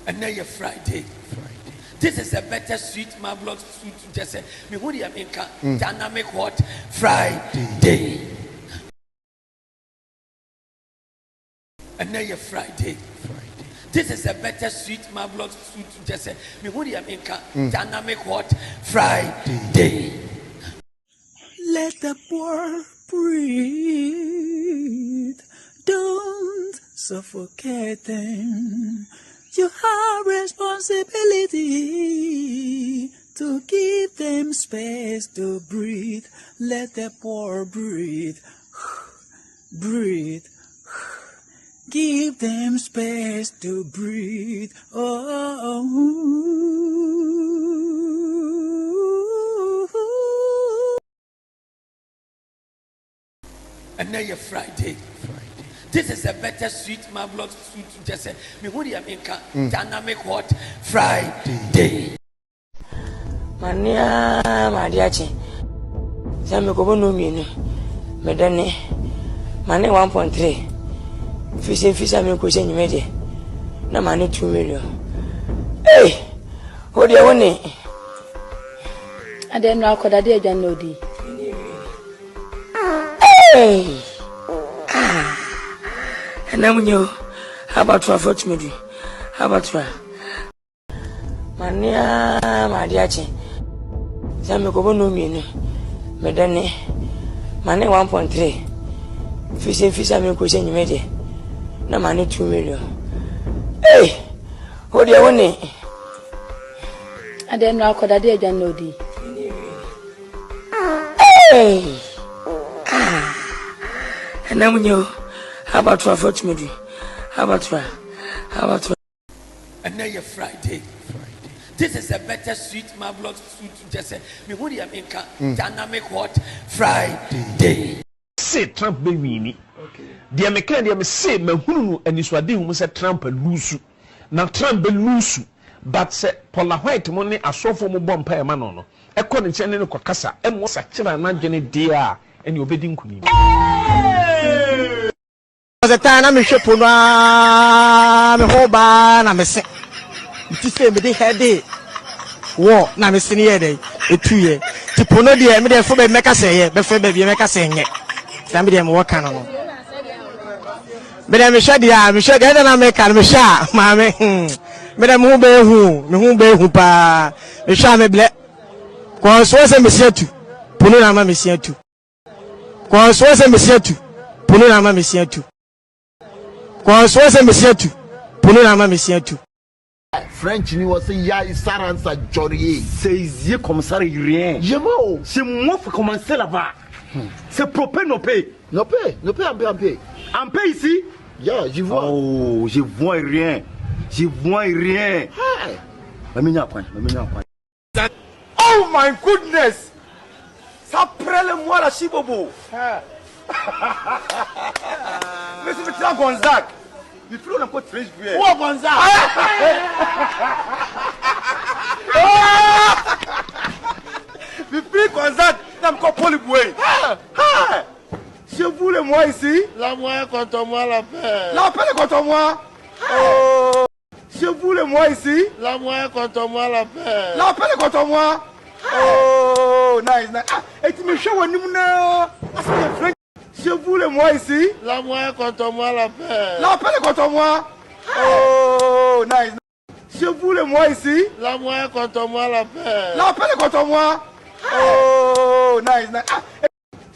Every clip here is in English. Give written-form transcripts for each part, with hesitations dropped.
And now you're Friday. This is a better sweet marvelous sweet. Just say me who the America dynamic what Friday. And now you're Friday. This is a better sweet marvelous sweet. Just say me who the America dynamic what Friday. Let the poor breathe. Don't suffocate them. You have responsibility to give them space to breathe. Let the poor breathe. Breathe. Give them space to breathe. Oh. And now you're Friday. This is a better sweet marvelous sweet. Just say me who the America dynamic what Friday. Mania Madiachi. Some go no mean. Medane. Mane 1.3. Fish I'm question you made. No money 2 million. Hey! What do you want? I didn't know could I did know thee. Hey! And I'm you. How about you for me? How about you? Mania Madiachi. Some go no mean. Medane. Mane 1.3. Fish I'm question you made. No money 2 million. Hey! What do you want? I didn't know could I did know thee. Hey! And I'm you. How about you for me? How about you? How about you? And now you're Friday. This is a better sweet marvelous sweet. Just say me who the America dynamic what Friday. Say Trump be winning. The American say me hunu aniswade hu say Trump lose. Na Trump be lose. But say Paula White money asofo mo bom pa e ma no no. E ko ne chene ne kokasa e mo sa kira na dwene dia ene obedi nkuni. The time I'm shaping my whole bar, I'm a sick. You say me, they had it. wo na me sini ye dey etuye ti pono de me dey fo be meka se ye be fe be bi meka se nye na me dey me wo kan no me dey me hwe dia me hwe ga na me kan me hwa ma me me dey me hu be hu pa me hwa me ble ko so se me siatu pono na ma me siatu ko so se me siatu pono na ma me siatu ko so se me siatu pono na ma me siatu French ni wose ya isaransa jorier. C'est ici comme ça rien. C'est moi qui commencer là-bas. C'est propre nos pays. Nos pays en paix. En paix ici? Yeah, j'y vois. Oh, je vois rien. Je vois rien. Oh my goodness. Ça prend le moi la chibobo. Monsieur Mitterrand Gonzague. Il faut un peu très vieux. Oh Gonzague. Le prix Gonzague n'a pas pour le bouet. Je voulais moi ici. La moyenne contre moi la paix. La paix est contre moi. Oh. Je voulais moi ici. La moyenne contre moi la paix. La paix est contre moi. Oh, nice. Et tu me shows un numéro. Je voulais moi ici. La moyenne contre moi la paix. La paix est contre moi. Oh, nice. Je voulais moi ici. La moyenne contre moi la paix. La paix est contre moi. Oh, nice.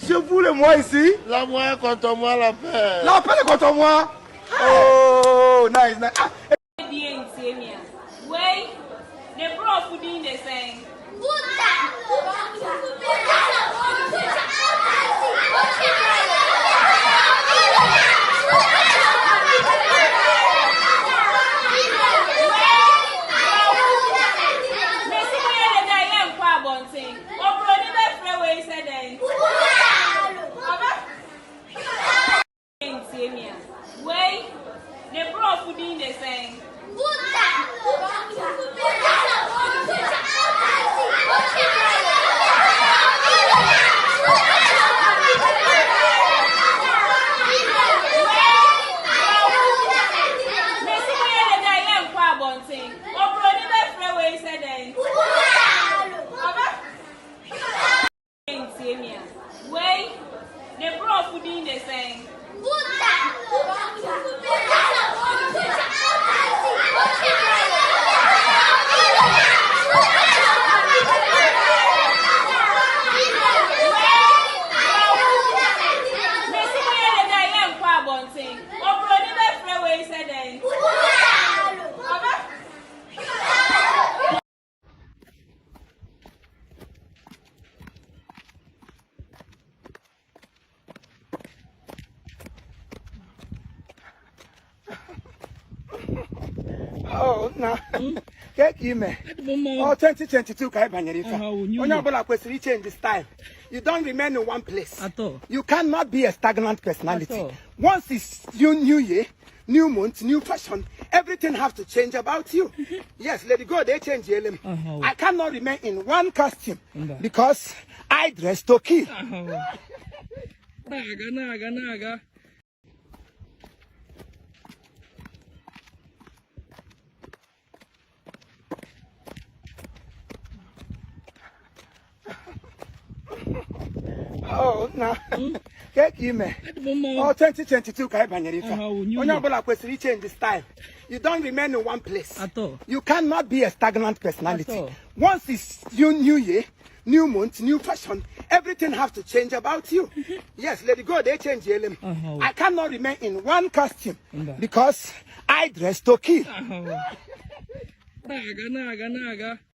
Je voulais moi ici. La moyenne contre moi la paix. La paix est contre moi. Oh, nice. Wait, the prof doing the same. Wait, the prof doing the same. Wait, the prof doing the same. Oh, no. Get you, man. Oh, 2022, you change the style. You don't remain in one place. At all. You cannot be a stagnant personality. At all. Once it's new year, new month, new fashion, everything have to change about you. Yes, let it go, they change the element. I cannot remain in one costume because I dress to kill. Naga. Oh, no. Get you, man. Oh, 2022, you change the style. You don't remain in one place. At all. You cannot be a stagnant personality. At all. Once it's new year, new month, new fashion, everything have to change about you. Yes, let it go, they change the element. I cannot remain in one costume because I dress to kill. Naga.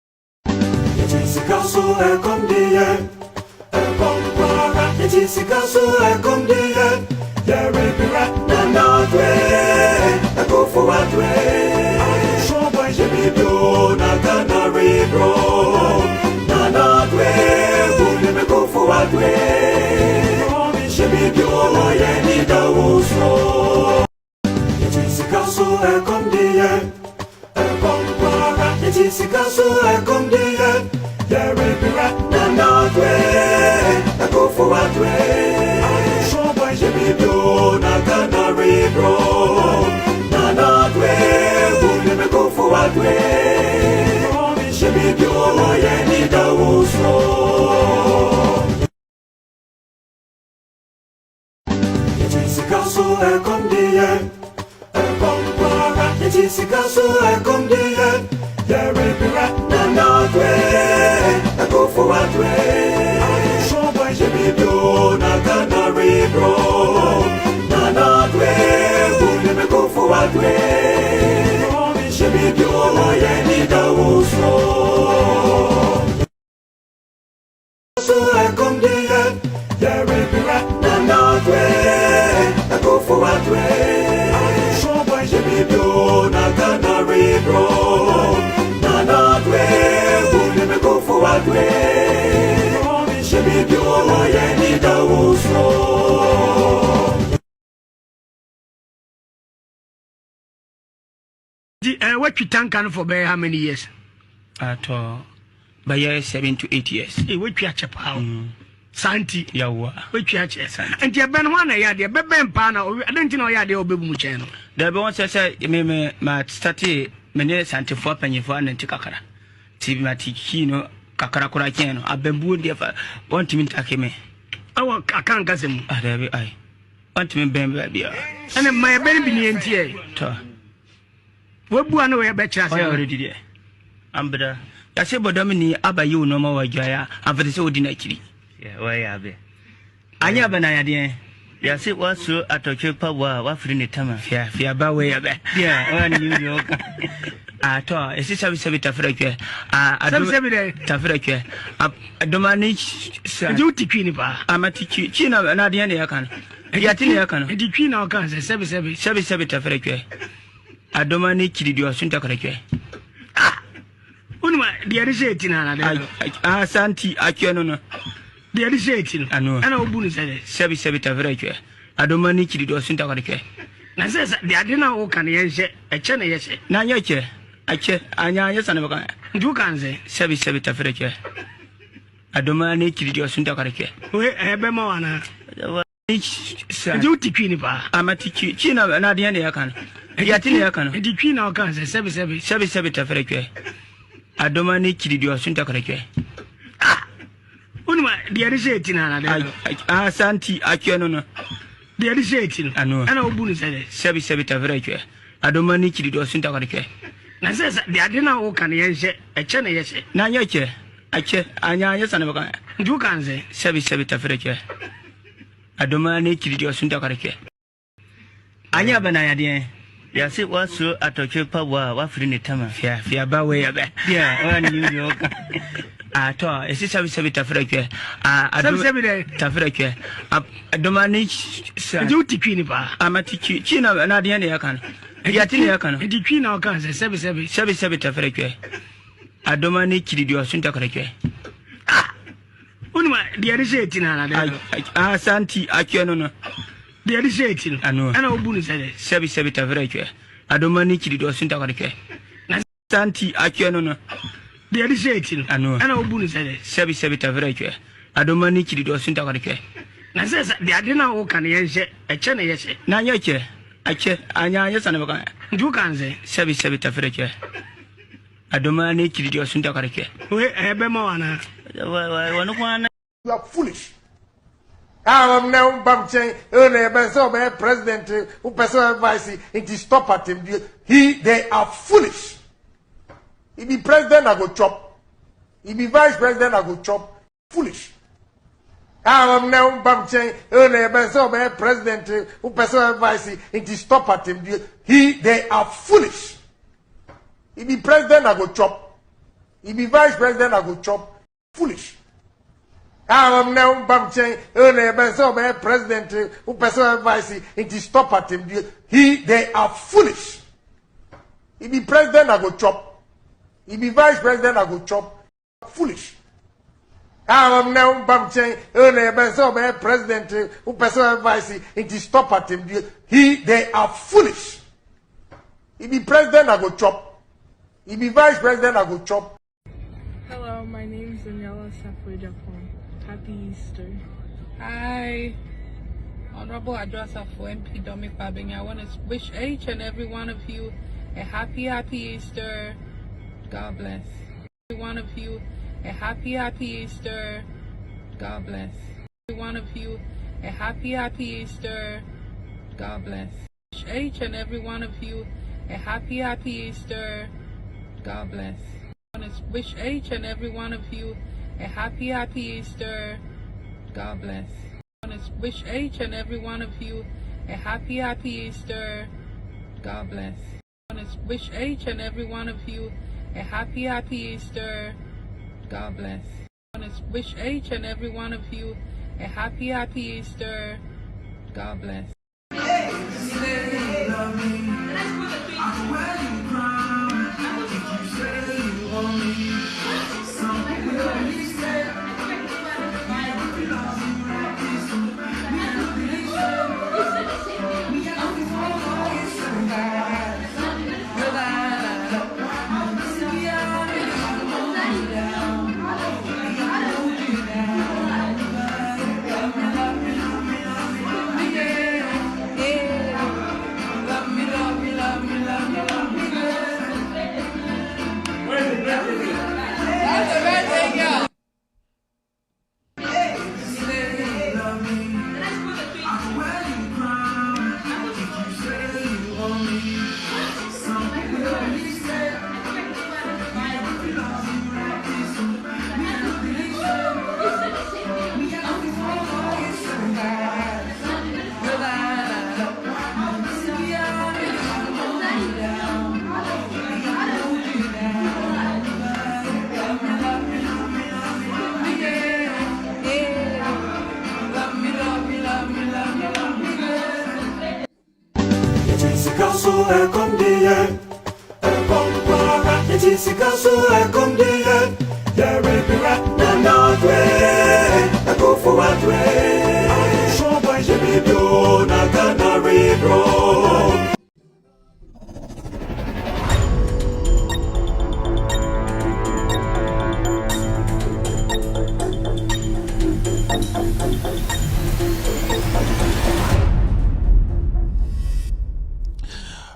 What you tank for by how many years? At by 7 to 8 years. What you chap out? Santi, Yawa, which you and your Ben one, I had your Ben Pana, I don't know, I had your baby channel. There was a say, my study, many Santi for penny for an anticacara. Tibimati Kino, Cacaracura Cano, I've been wood for 1 to take me. I can't get him. I want me, baby, and my baby in tea. What one way I bet you already there. I'm better. I say, but Domini, Abba, you no more Jaya, after the so dinately. Yeah, why are they? I have an idea. Yes, it was so at a cheap power, what for in the time. Fear by way of that. Yeah, New York. I thought, is this a bit of Africa? I don't say it, Africa. I don't manage duty queen. I'm a teacher, China, and Adiana can. Yatina can. The queen of Kansas, 77 Africa. I don't manage to do a Santa Crake. The Arizona, I Santi, I can. The Arizona, I know. I know Bunis, 77 Africa. I don't manage to do a Santa Crake. I says, the Adina Okan, a China, yes, now your chair. I check, I know, yes, and you can say 77 Africa. I don't manage to do a Santa Crake. Where Ebemona, duty queen, I'm a teacher, China, and Adiana can. Yatina can. The queen of Kansas, 77 Africa. I don't manage to do a Santa Crake. The Arizona, I Santi, I can. The Arizona, I know. I know Bunis, 77 Africa. I don't manage to do a Santa Crake. I says, the Adina Okan, yes, a China, yes, now your chair. I check, I know, yes, and you can say 77 Africa. I don't manage to do a Santa Crake. I have an idea. Yes, it was so at a cheap power, what for in the time. Fear by way of that. Yeah, New York. I thought, is this a bit of Africa? I don't say it, Africa. I don't manage duty queen. I'm a teacher, China, and Adiana can. Yatina can. The queen of Kansas, 77 Africa. I don't manage to do a Santa Crake. The Arizona, I Santi, I can. The Arizona, I know. I know Bunis, 77 Africa. I don't manage to do a Santa Crake. Santi, I can. The Arizona, I know. I know Bunis, 77 Africa. I don't manage to do a Santa Crake. I says, the Adina Okan, yes, a China, yes, now your chair. I check, I know, yes, and you can say 77 Africa. I don't manage to do a Santa Crake. Where Ebemona, You are foolish. I am now bumping a president who person advice it is stop at him. They are foolish. He be president, I go chop. He be vice president, I go chop. Foolish. I am now bumping a president who person advice it is stop at him. They are foolish. He be president, I go chop. He be vice president, I go chop. Foolish. I am now bumping a president who person advice it is stop at him. They are foolish. He be president, I go chop. He be vice president, I go chop. Foolish. I am now bumping a president who person advice it is stop at him. They are foolish. He be president, I go chop. He be vice president, I go chop. Hello, my name is Daniela Safwe. Happy Easter. Hi, Honorable Addresser for MP Dominic Babing. I want to wish each and every one of you a happy Easter. God bless. one of you a happy Easter. God bless. One of you a happy Easter. God bless. Each and every one of you a happy Easter. God bless. Wish each and every one of you a happy Easter. God bless. Wish each and every one of you a happy Easter. God bless. Wish each and every one of you a happy Easter. God bless. Wish each and every one of you a happy Easter. God bless.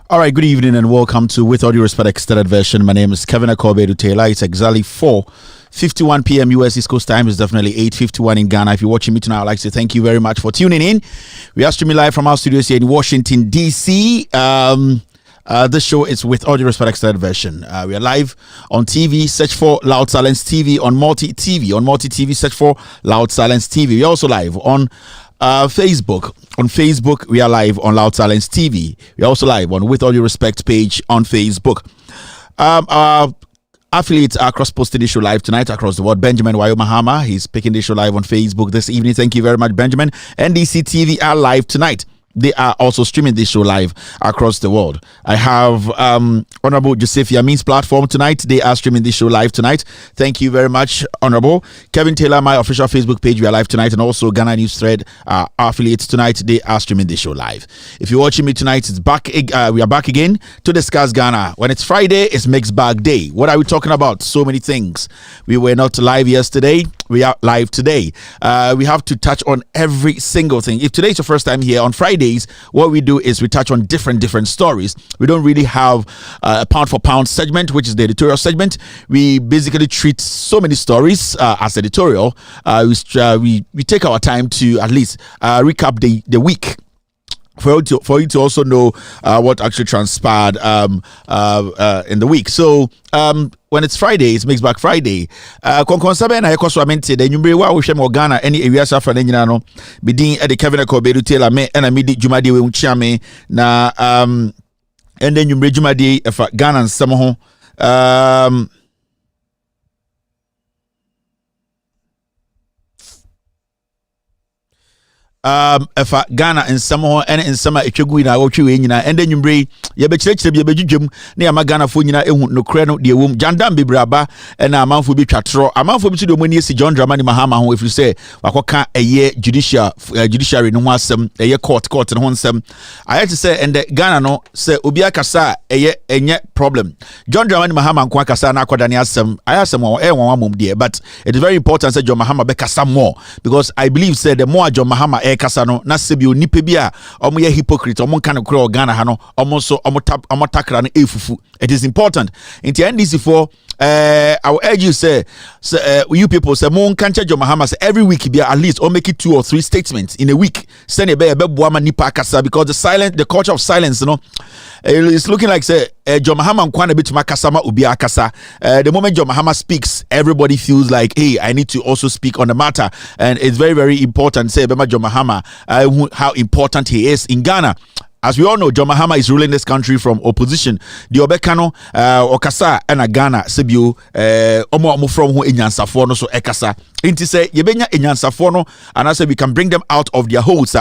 All right, good evening and welcome to With All Due Respect Extended Version. My name is Kevin Akobedu Taylor. It's exactly 4:51 p.m. US East Coast time. It's definitely 8:51 in Ghana. If you're watching me tonight, I'd like to say thank you very much for tuning in. We are streaming live from our studios here in Washington, D.C. This show is With All Due Respect Extended Version. We are live on TV. Search for Loud Silence TV on Multi TV. On Multi TV, search for Loud Silence TV. We're also live on Facebook. On Facebook, we are live on Loud Silence TV. We're also live on With All Due Respect page on Facebook. Our affiliates are cross-posting this show live tonight across the world. Benjamin Wayo Mahama, he's picking this show live on Facebook this evening. Thank you very much, Benjamin. NDC TV are live tonight. They are also streaming this show live across the world. I have Honorable Joseph Yamin's platform tonight. They are streaming this show live tonight. Thank you very much, Honorable. Kevin Taylor, my official Facebook page, we are live tonight. And also Ghana News Thread, our affiliates tonight. They are streaming this show live. If you're watching me tonight, it's back. We are back again to discuss Ghana. When it's Friday, it's Mixed Bag Day. What are we talking about? So many things. We were not live yesterday. We are live today. We have to touch on every single thing. If today is your first time here on Fridays, what we do is we touch on different stories. We don't really have a pound for pound segment, which is the editorial segment. We basically treat so many stories as editorial. We take our time to at least recap the week. For you to also know what actually transpired in the week. So when it's Friday, it's Mixed Bag Friday. Konkonsabe na yeko swamente de nyumbre wa wo hwe mo Ghana ene ewia safa na nyina no bidin e de Kevin Akobedu Taylor me na me di dwumade we nchia me na ende nyumbre dwumade efa Ghana nsem ho efa Ghana nsem ho ene nsem a etwegu na wo twe nyina ende nwumbre ye be kirekire bi ye bedwudwum na ya ma Ghana fo nyina ehu nokre no de ewom jandam bebraba ena amanfo bi twatro amanfo bi so de mani esi John Dramani Mahama ho efiri se wakoka eye judiciary no ho asem eye court no ho nsem ayete se ende Ghana no se obi akasa eye enye problem John Dramani Mahama nko akasa na akoda ne asem ayasem won won amom de but it is very important say John Mahama be kasa more because I believe say the more John Mahama kasa no na se bi onipa bi a omo ye hypocrite omo kan kura Ghana ha no omo so omo takra no efufu. It is important in the NDC for I will urge you say you people say mon kanche John Mahama say every week be at least or make it 2 or 3 statements in a week send a be boama nipa kasa because the culture of silence, you know, it's looking like say John Mahama nkwana bit makasama ubi akasa. The moment John Mahama speaks, everybody feels like, hey, I need to also speak on the matter, and it's very, very important. Say Bema John Mahama, how important he is in Ghana. As we all know, John Mahama is ruling this country from opposition. The Obekano, Okasa, and Ghana, Sebio, Omo from who Inyansafono, so Ekasa. Inti say, Yebenya Inyansafono, and I say we can bring them out of their holes.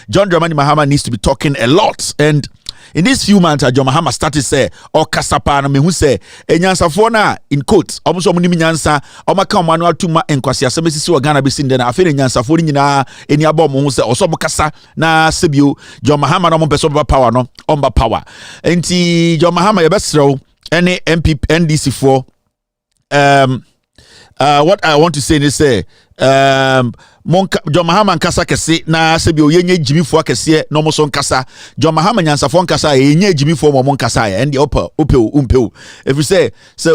John Dramani Mahama needs to be talking a lot. And in these few months, John Mahama started say, or Kasapa, and me who say, Inyansafona in quotes, almost Omuni Nyansa, Omaka Manual Tuma, and Kwasia, Semisi, Ghana, be seen then. I feel Inyansafoni na any abom, or some Kasa, na Sebio, John Mahama, no person power, no, omba power. And John Mahama, your best throw, any MP, NDC for, what I want to say is say, John Mahama nkasa kese na sebi oyenye Jimmy fo kese no mo so nkasa John Mahama nyansafo nkasa yenye Jimmy fo mo nkasa ya ende umpeu if you say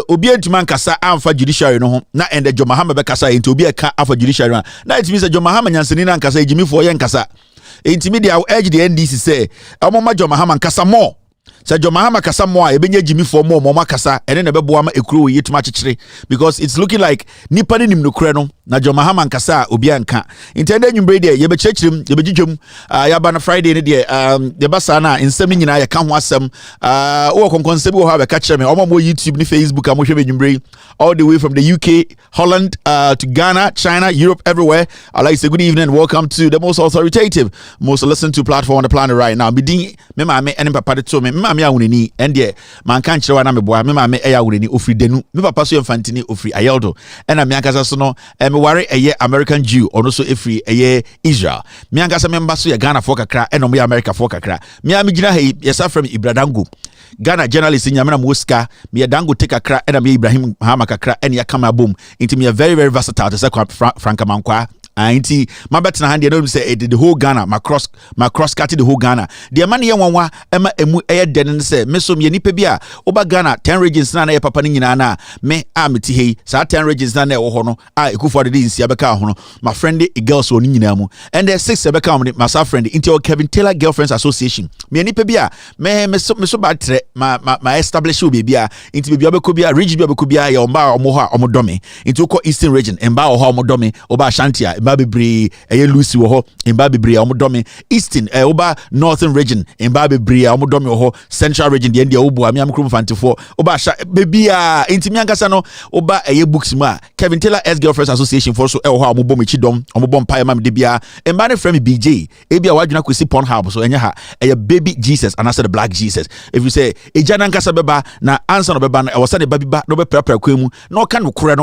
obi antuma nkasa amfa judiciary no ho na ende John Mahama be kasa enti obi eka afa judiciary na it means John Mahama nyansani na nkasa Jimmy fo ye nkasa enti media I urge the NDC say amoma John Mahama nkasa more. Say John Mahama kasa mo a ebenye Jimmy for more mama kasa ene na bebo ama ekuro yetuma chichire because it's looking like nipa ni nim no kure no na John Mahama nkasa obi anka intended nyumbre de ye be chichirim ye be jijwam ya ba na Friday ne de ye ba sa na nsem nyina ye ka ho asem wo konkonsem wo ha be ka chire me omo YouTube ni Facebook am hwe be nyumbre all the way from the UK, Holland, to Ghana, China, Europe, everywhere. I'd like to say good evening and welcome to the most authoritative, most listened to platform on the planet right now. Bidin me mama ene papa to me mama ya wunini ende man kan kire wa na me boa me mama ya wunini ofri denu me papa so yemfantini ofri ayeldo ena me ankasa so no me ware eye American Jew ono so efri eye Israel me ankasa me mba so ye Ghana for kakra eno me America for kakra me amigina he yesa from Ibradango Ghana journalist in Yamana Muska, me a dango take a crack and me Ibrahim Hamakakra and Yakama boom into me a very, very versatile to say Franka Mankwa. Ainti my bet na hand you don't say the whole Ghana my cross cut the whole Ghana the money yanwa ema emu den say me so me nipa bia oba Ghana 10 regions na na papa ni nyina na me ameti hei sa 10 regions na na wo ho no a ekufo de nsia beka ho no my friend the girls oni nyina mu and the 6 beka ho my sa friend into Kevin Taylor Girlfriends Association me nipa bia me so batre my establish we bia into bia beko bia region bia beko bia ya omba omo ho a omo dome into ko Eastern region emba ho omo dome oba Ashanti Baby Lucy wo Mba bebre omodome Eastern oba Northern region Mba bebre omodome wo Central region de ndia obu ami amkrum fantifo oba sha baby a intimi ankasa no oba books mu a Kevin Taylor Girlfriends Association for so ho omobom chidom omobom pa mam de bia Mba ne frame BJ ebia wadwuna kwesi porn hub so enya ha baby Jesus and I said the black Jesus if you say ejana ankasa beba na answer no beba no e wose ne babiba no be prapra kwemu no ka no kure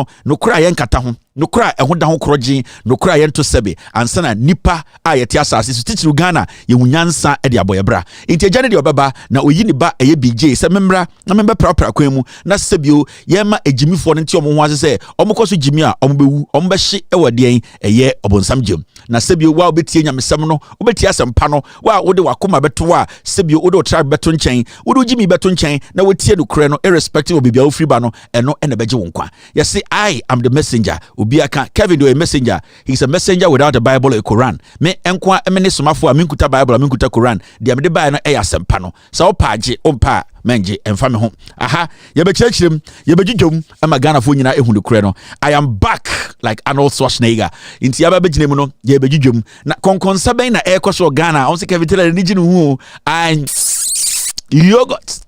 ayen kata ho no kura ehunda ho kroji no kura yento sebe ansana nipa a yete asase so titiru Ghana ye hunyansa e de aboyebra enti agane de obeba na oyini ba eye BJ se memra na membe prapra kwemu na sebio ye ma ejimifo no nti omo ho ase se omo koso jimi a omo bewu omo be hye e wade eye obonsam jem na sebio wa obetie nyamesem no obetie asempa no wa wode wakoma beto a sebio wode tribe beto nchen wode jimi beto nchen na wotie no kure no irrespective of bibia ofri ba no eno ene beje wonkwa yes I am the messenger Biaka Kevin do a messenger. He's a messenger without a Bible or a Quran. Me enkwa emene somafo a minkuta Bible a minkuta Quran. Dia me de ba no eya sempa no. Sa opaje ompa menje emfa me ho. Aha, ye be chechirem, ye be djudjom ama Ghana fo nyina ehunu kure no. I am back like Arnold Schwarzenegger. Inti ya ba begine mu no, ye be djudjom. Na konkonsa ben na ekoso Ghana. On se Kevin Taylor ni jinu hu. Yogurt.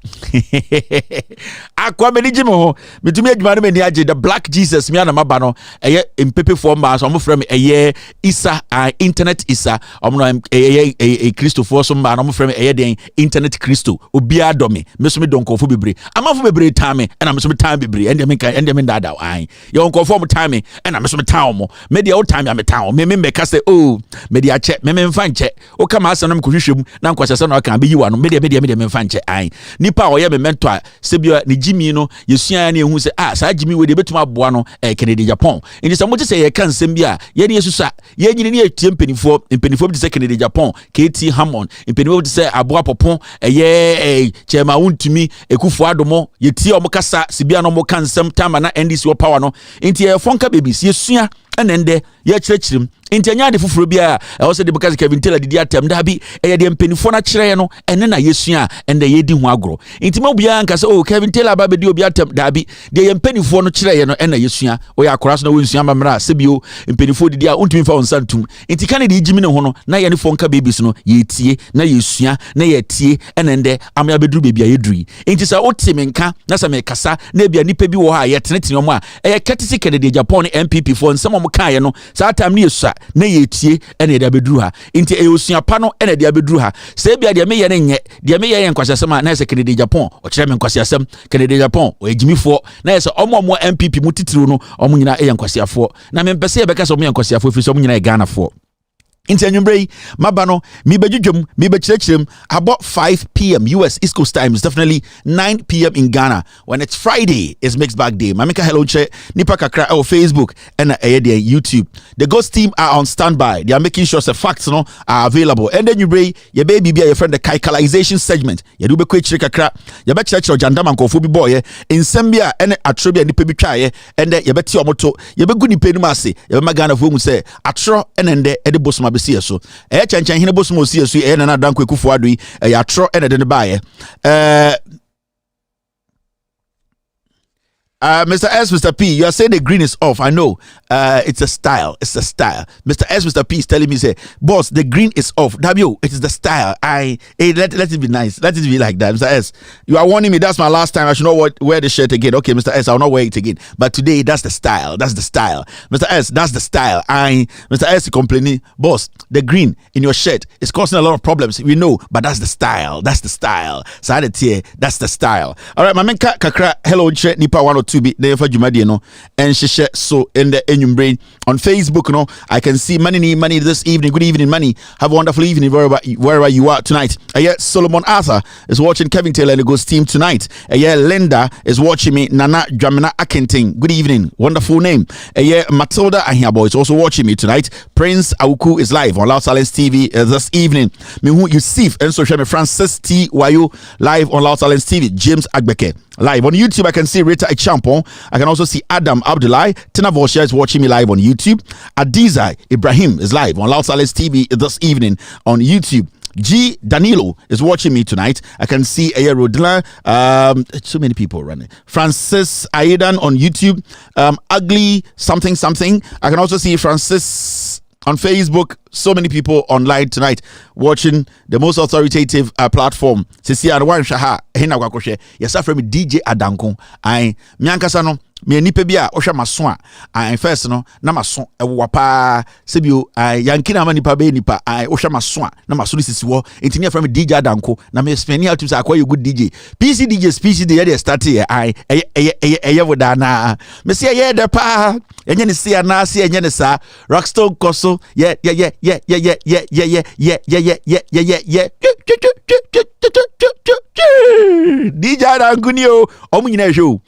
Akwa me niji mo mitumi adwuma no mani age the black Jesus me anama ba no eye mpepe form ba so mo frame eye Isa internet Isa omno eye Christopher so ba no mo frame eye den internet Christo obi adome me so me donkofo bebre amafo bebre time na me so me time bebre ende me dada an ye onkofo mo time na me so me time mo me de o time ya me time me ka say oh me de ache me mfa nche o kama asa no me kohwehwem na nkwasese no ka be yiwa no me de mfa nche ai nipa oye me mentor sebia ne Jimmy no yesua na ehu se saa Jimmy we de betuma aboa no Kennedy Japan nti se mo te se ye kan sem bia ye ne yesusa ye nyini ne etie mpenifo bi se Kennedy Japan KT Hammond mpenifo bi se aboa popon chema wuntumi ekufo adomo ye tie o mo kasa sibia no mo kan sem tama na NDC wo power no nti ye fonka baby si yesua enende ye kyerɛkyerɛm nti anya de foforo bia ɛwɔ sɛ de bɛka Kevin Taylor didi atam da bi ɛyɛ de mpenifo na kyerɛ no ɛne na yesua ende ye di ho agoro nti ma bia nka sɛ Kevin Taylor ba bɛdi obi atam da bi de ye mpenifo no kyerɛ ye no ɛna yesua o ya akora so na wonsua mamra sebio mpenifo didi a untumi fa onsantum nti kan de yigimi ne ho no na ye ne fonka babies no ye tie na yesua na ye tie enende ama abeduru baby a yeduri nti sɛ otime nka na sɛ me kasa na bia nipa bi wɔ ha ye tenetene omo a ɛyɛ Kennedy Kennedy Japan MPP fo nsɛm omo kae no saa tam ne yesua na yetie ene de abeduru ha nti eyosua pa no ene de abeduru ha sɛ bia de me ye ne nye de me ye nkwasiasɛm a na sɛ Kennedy Japan o kyerɛ me nkwasiasɛm Kennedy Japan o ejimifo na sɛ omo MPP mu titiri no omo nyina ye nkwasiafo na me mpɛsɛ ye bɛka sɛ omo ye nkwasiafo fi sɛ omo nyina ye Ghana-fo Inti anyumbrei mabano mi bekyerɛkyerɛm about 5 p.m. US East Coast time is definitely 9 p.m. in Ghana. When it's Friday, it's mixed bag day. Mamika hello che nipa kakra on Facebook and YouTube. The Ghost team are on standby. They are making sure the facts are available. And then you bring your baby be your friend the kaikalization segment. You do be quick kakra. You bet church or jandam and kofubi boy in Sambia and atrobia ni pebi try and then you bet your moto. You be good ni penumasi. You be magana fu say atro and then the boss ma see so chanchan hine bosom see so na na dan kwekufo adui ya tro ene de ne baaye Mr. S, Mr. P, you are saying the green is off. I know. It's a style. It's a style. Mr. S, Mr. P is telling me, say, boss, the green is off. W, it is the style. Let it be nice. Let it be like that. Mr. S, you are warning me. That's my last time. I should not wear the shirt again. Okay, Mr. S, I'll not wear it again. But today, that's the style. That's the style. Mr. S, that's the style. Mr. S is complaining, boss, the green in your shirt is causing a lot of problems. We know, but that's the style. That's the style. So that's the style. All right, my man kakra. Hello, Nipa 102. To be there for Jumadi, no, and she so in the brain on Facebook, no, I can see money this evening. Good evening, money. Have a wonderful evening wherever you are tonight. Solomon Arthur is watching Kevin Taylor and the Ghost team tonight. Linda is watching me. Nana Jamina Akenting. Good evening, wonderful name. Matilda Ahiabo is also watching me tonight. Prince Auku is live on Loud Silence TV this evening. Me who Yusuf and social media Francis T. Wayo live on Loud Silence TV. James Agbeke live on YouTube. I can see Rita Echampon. I can also see Adam Abdullahi. Tina Volshia is watching me live on YouTube. Adiza Ibrahim is live on Loud Silence TV this evening on YouTube. G Danilo is watching me tonight. I can see Rodela. So many people running. Francis Aidan on YouTube. Ugly something. I can also see Francis on Facebook. So many people online tonight watching the most authoritative platform. Sisi Arwan Shaha Hena Wakoshe. Yes, I'm from DJ Adanko. I Miankasa no. Me nipa bia ohwa maso a first no na maso ewo pa sebio yankina ma nipa be nipa ohwa maso na maso sisi wo enti ne from DJ Adanko na me spend how to say akwa you good DJ PC DJ dey start here eye woda na me say ye de pa enye ne sia na sia enye ne sa Rockstone koso yeah DJ Adanko ni o omu nyina show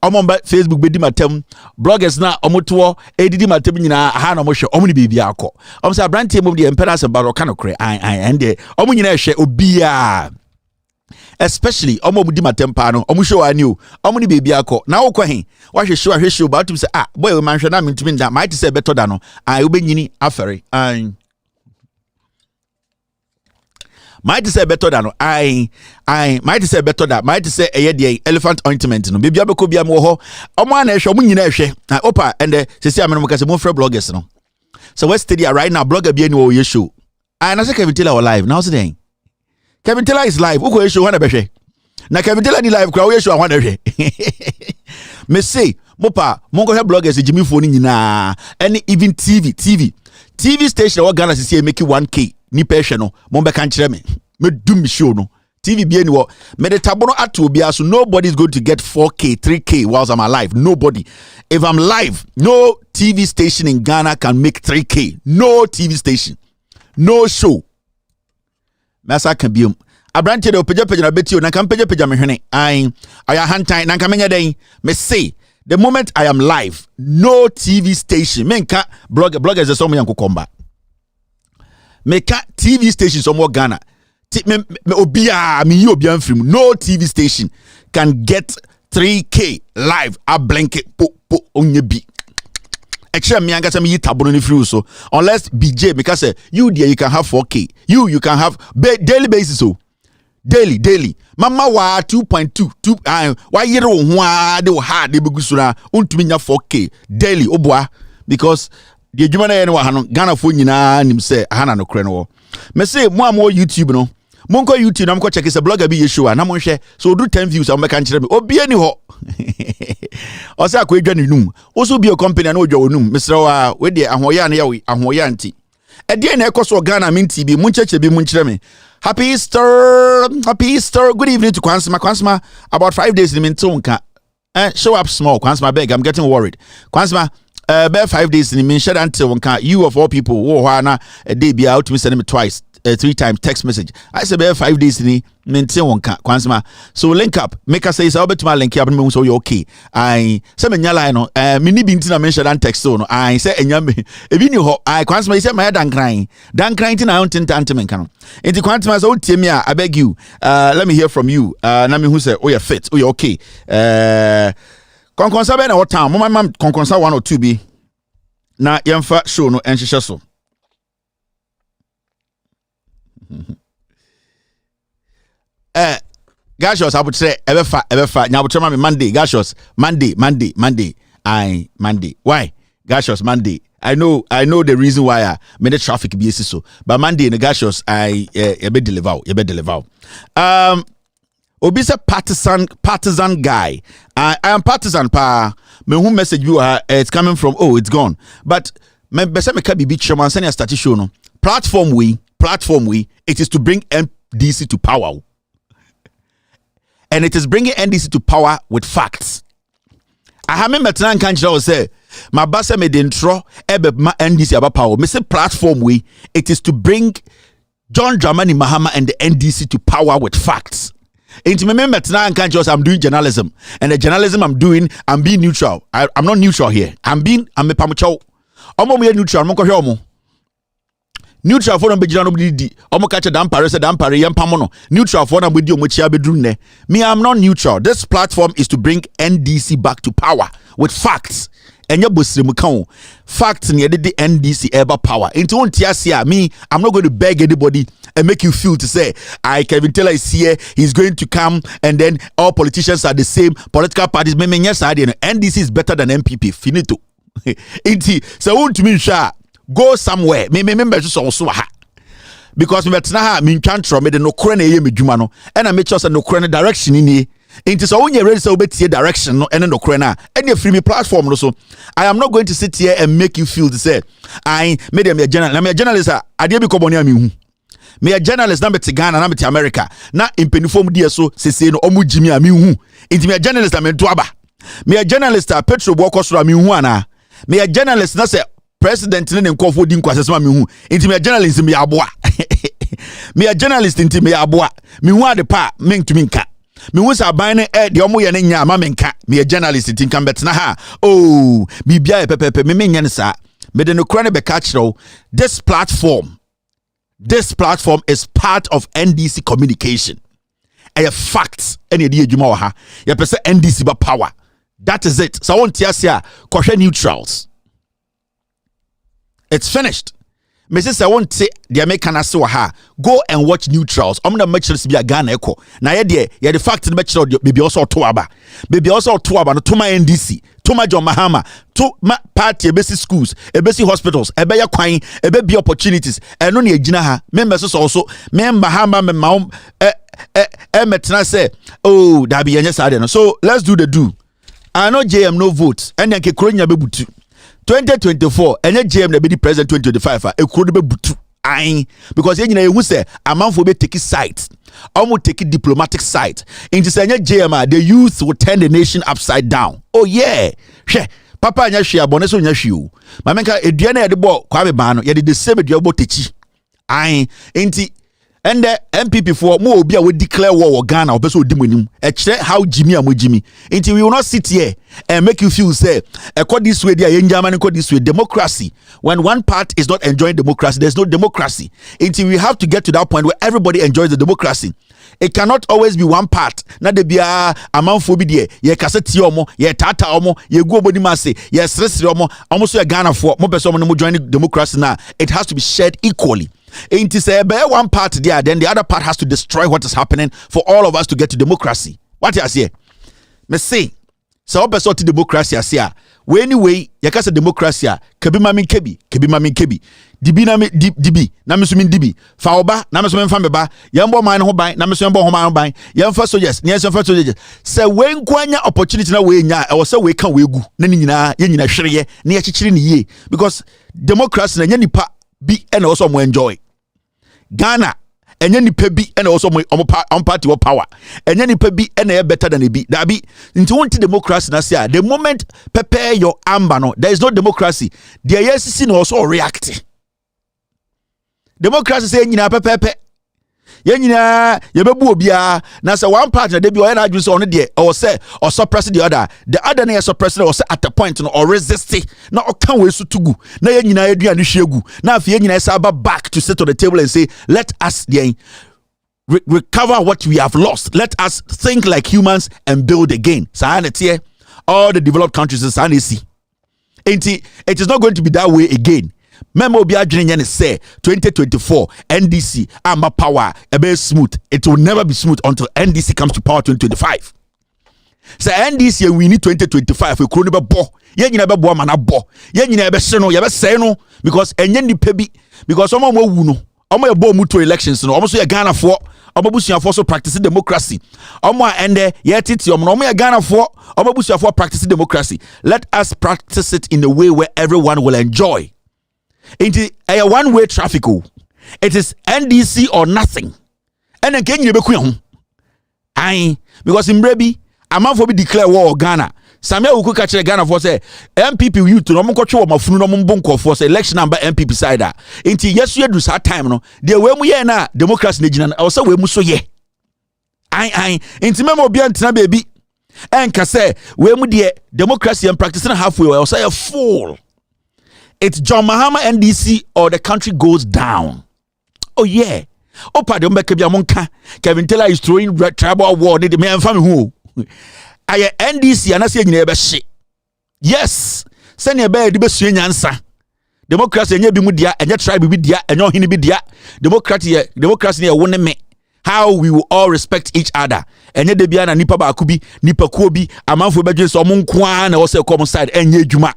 Omomba Facebook bedi matem bloggers na omoto edidi matem nyina ha na mo hwe omuni bibia akọ omsa brantie mom de emperors baro kanokre ande omu nyina hwe obia especially omobudi matem pa no omu show ani o omuni bibia akọ na wo kwahin wa hwe show ba tum say boy we man hwe na mentumi nda might say better da no obenyini afere might say better than might say better that might say the elephant ointment no baby abeko bia mo ho omo na ehwe omo nyina ehwe opa and sisi ameno mokase mo free bloggers no so we study right now blogger bia ni wo ye show na say Kevin Taylor live now say Kevin Taylor is live uko ye show wana behwe na Kevin Taylor ni live kwa wo ye show wana behwe me say mopa monko he bloggers Jimmy phone nyina and even TV station wa Ghana sisi make 1k ni peshe no mo be kan kire me dum show no TV bi ani wo me de tabono ato bia so nobody is going to get 4k 3k whilst I'm alive. Nobody. If I'm live, no TV station in Ghana can make 3k. No TV station, no show. Masa can be Abrante de opeja na betio na kan peja me hwene. I hantan na kan menya den. Me say the moment I am live, no TV station. Menka bloggers is some yanko komba. Meka TV station some more Ghana. Me obia me obia mfrim. No TV station can get 3K live. A blanket po onye bi. Actually, me angasa me tabono ni free so unless BJ because you there you can have 4K. You can have daily basis so. Daily. Mama wa 2.2 why yere wo ho a de wo hard de begusura untumi nya 4K daily obwa because the adwuma na ye ne wa ha no Ghana fo nyina nim se ha na no kre no. Me say mo am YouTube no. Monko YouTube na mko check is a blogger be show na mo hwe so do 10 views am make kan kire me obi ani ho o say akwa ne num o so be a company na odwa onum mesra wa we de ahoya na ye ahoya anti e de na ekoso Ghana minti bi mun cheche bi mun kire me happy Easter good evening to Kwansma about 5 days in minto nka show up small Kwansma beg I'm getting worried Kwansma about 5 days in min share until nka you of all people wo ho na a day be out me send me twice 3 times text message. I say about 5 days ni maintain one Kwansma. So link up. Make us say so bet my link up me so you okay. I say me nyala no me ni binti na mention and text so no. I say enya me e bi ni ho. I Kwansma say my dan crying tin I don't tante men kan. Enti Kwansma so tie me I beg you. Let me hear from you. Na me who say oh you fit. Oh you okay. Konkonsa be na what time. My mom konkonsa 1 or 2 bi. Na yemfa show no enhihye so. Gashos abutre ebefa nyabutre me Monday Gashos Monday why Gashos Monday I know the reason why many traffic be so but Monday in Gashos I be deliver obi say partisan guy I am partisan pa me who message you it's coming from it's gone but me bese me ka bibi chairman send start show no platform we it is to bring NDC to power. And it is bringing NDC to power with facts. I have metna kanjira say my basa me dentro ebe ma NDC about power. Me say platform we it is to bring John Dramani Mahama and the NDC to power with facts. Into me metna kanjira I'm doing journalism and the journalism I'm doing I'm being neutral. I'm not neutral here. I'm a pamucho. Omo me neutral mo ko hwe omo. Neutral for no be jira no di omo ka che dampare yempamo no neutral for na be di omo chia bedru ne me I'm not neutral. This platform is to bring NDC back to power with facts enye bosrem kan facts ne the NDC ever power into on tiasia me I'm not going to beg anybody and make you feel to say Kevin Taylor is here he's going to come and then all politicians are the same political parties me yes NDC is better than MPP finito inti so won't me sha go somewhere me member so ha because me betna ha me ntwantro me de no kore na eye medwuma no e na me chose no kore na direction ni inti so when you ready so betie direction no ene no kore na ene free me platform no so I am not going to sit here and make you feel to say I made them a journalist na me journalist ade bi koboni am hu me a journalist na me te Ghana na me te America na impenifom die so sese no omu jimi am hu inti me a journalist na me to aba me a journalist petrol bo kosoro am hu ana me a journalist na say president ne nkofo di nkwasesema me hu inti me journalist me aboa me a journalist inti me aboa me hu ade pa me ntumi nka me hu sa ban ne de omo ye ne nya ma me nka me a journalist inti nka betna ha bibia pepepe me nya ne sa me de no kra ne be catch this platform is part of NDC communication a fact any de adwuma wa ha ye pese NDC ba power that is it so won tiasia kohwe neutrals. It's finished. Mrs. I won't say the American ha. Go and watch neutrals. I'm not much to be a Ghana echo. Now, yeah, the fact that much baby also Tuaba. Baby also Tuaba, to my NDC, to my John Mahama, to my party, a basic schools, a basic hospitals, a better coin, a baby opportunities, and only a jinaha. Members also, Mem Mahama, Mom, Emetna say, that be any side. So let's do the do. I know JM no votes, and then Kekronya Bebutu. 2024 and JM na be the president 2025 e kuro be butu ain because ye nyina ehu say amanfo be take side almost take diplomatic side into say JM the youth will turn the nation upside down. Oh yeah hwe papa anya hwe abone so nya hwe o ma menka edua na ye de bo kwa be ba no ye de the same edua bo techi ain enti And the MPP for more be we declare war or Ghana or person dimunim. How Jimmy and Jimmy. Until we will not sit here and make you feel say, this way, they German this way. Democracy. When one part is not enjoying democracy, there's no democracy. Until we have to get to that point where everybody enjoys the democracy. It cannot always be one part. Na de bia amanfo bi de ye kaseti omo, ye tata omo, ye go body masse, ye sresre omo, omo so ye Ghana for mo person no join democracy now. It has to be shared equally. Ain't it say one part there, then the other part has to destroy what is happening for all of us to get to democracy. What you say? Me say, so person to democracy asia. We anyway, you can say democracy. Kebi mami kebi. Dibi na me dibi, na me sumin dibi. Fa oba, na me sumin fa meba. Yambo man ho ban, na me sumin bo ho man ban. Yamfa soldiers, ni yamfa soldiers. Se we nkwanya opportunity na we nya, e wo se we kan we gu. Na ni nyina, ye nyina hwereye, na ye chichiri ni ye. Because democracy na nya nipa bi and also mo enjoy. Ghana enye nipa bi and also mo party or power. Enye nipa bi and e better than e bi. That be into want democracy na say the moment prepare your amber no, there is no democracy. The ICC no also react. Democracy say nyina pepepe. Ye nyina ye bebu obia na say one part na dey be o na adwun say on dey or say or suppress the other na suppress or say at a point no or resist na o kan we so tugu na ye nyina aduane hwegu na afi ye nyina say back to sit on the table and say let us recover what we have lost. Let us think like humans and build again. Say all the developed countries is see. It is not going to be that way again. Memo be adwene say 2024 NDC ama power ebe smooth. It will never be smooth until NDC comes to power 2025. Say NDC we need 2025 we kro ne be bo. Ye nyina be bo mana bo. Ye nyina be se no, ye be se no because enye nipa bi because some mo wu no. Omo ye bo mu to elections no. Omo so ye Ghana for omo busuafo so practice democracy. Omo a ende ye titi omo ye Ghana for omo busuafo practice democracy. Let us practice it in a way where everyone will enjoy. It a one-way traffic. It is NDC or nothing. And again, you be aye, because in Brebi, a man for be declare war on Ghana. Samia Uku catch Ghana for say MPP you to no control my funu no mbonko for say election number MPP side. Inti yes you do that time no. The way mu ye na democracy na also we mu so ye. Aye. Inti memo bi antina baby. Enka say we mu de democracy and practicing halfway or say a fool. It's John Mahama NDC or the country goes down. Oh yeah. Oh pardon me Kevin Taylor is throwing tribal war. Need me and family who. I NDC and I say you shit. Yes. Send your bed the answer. Democracy and you be mudia and your tribe be dia and your hini be dia. Democracy won't me. How we will all respect each other. And yet be an nipa bakubi, nipa kobi, a man for bedroom so mon kwan or say common side and ye juma.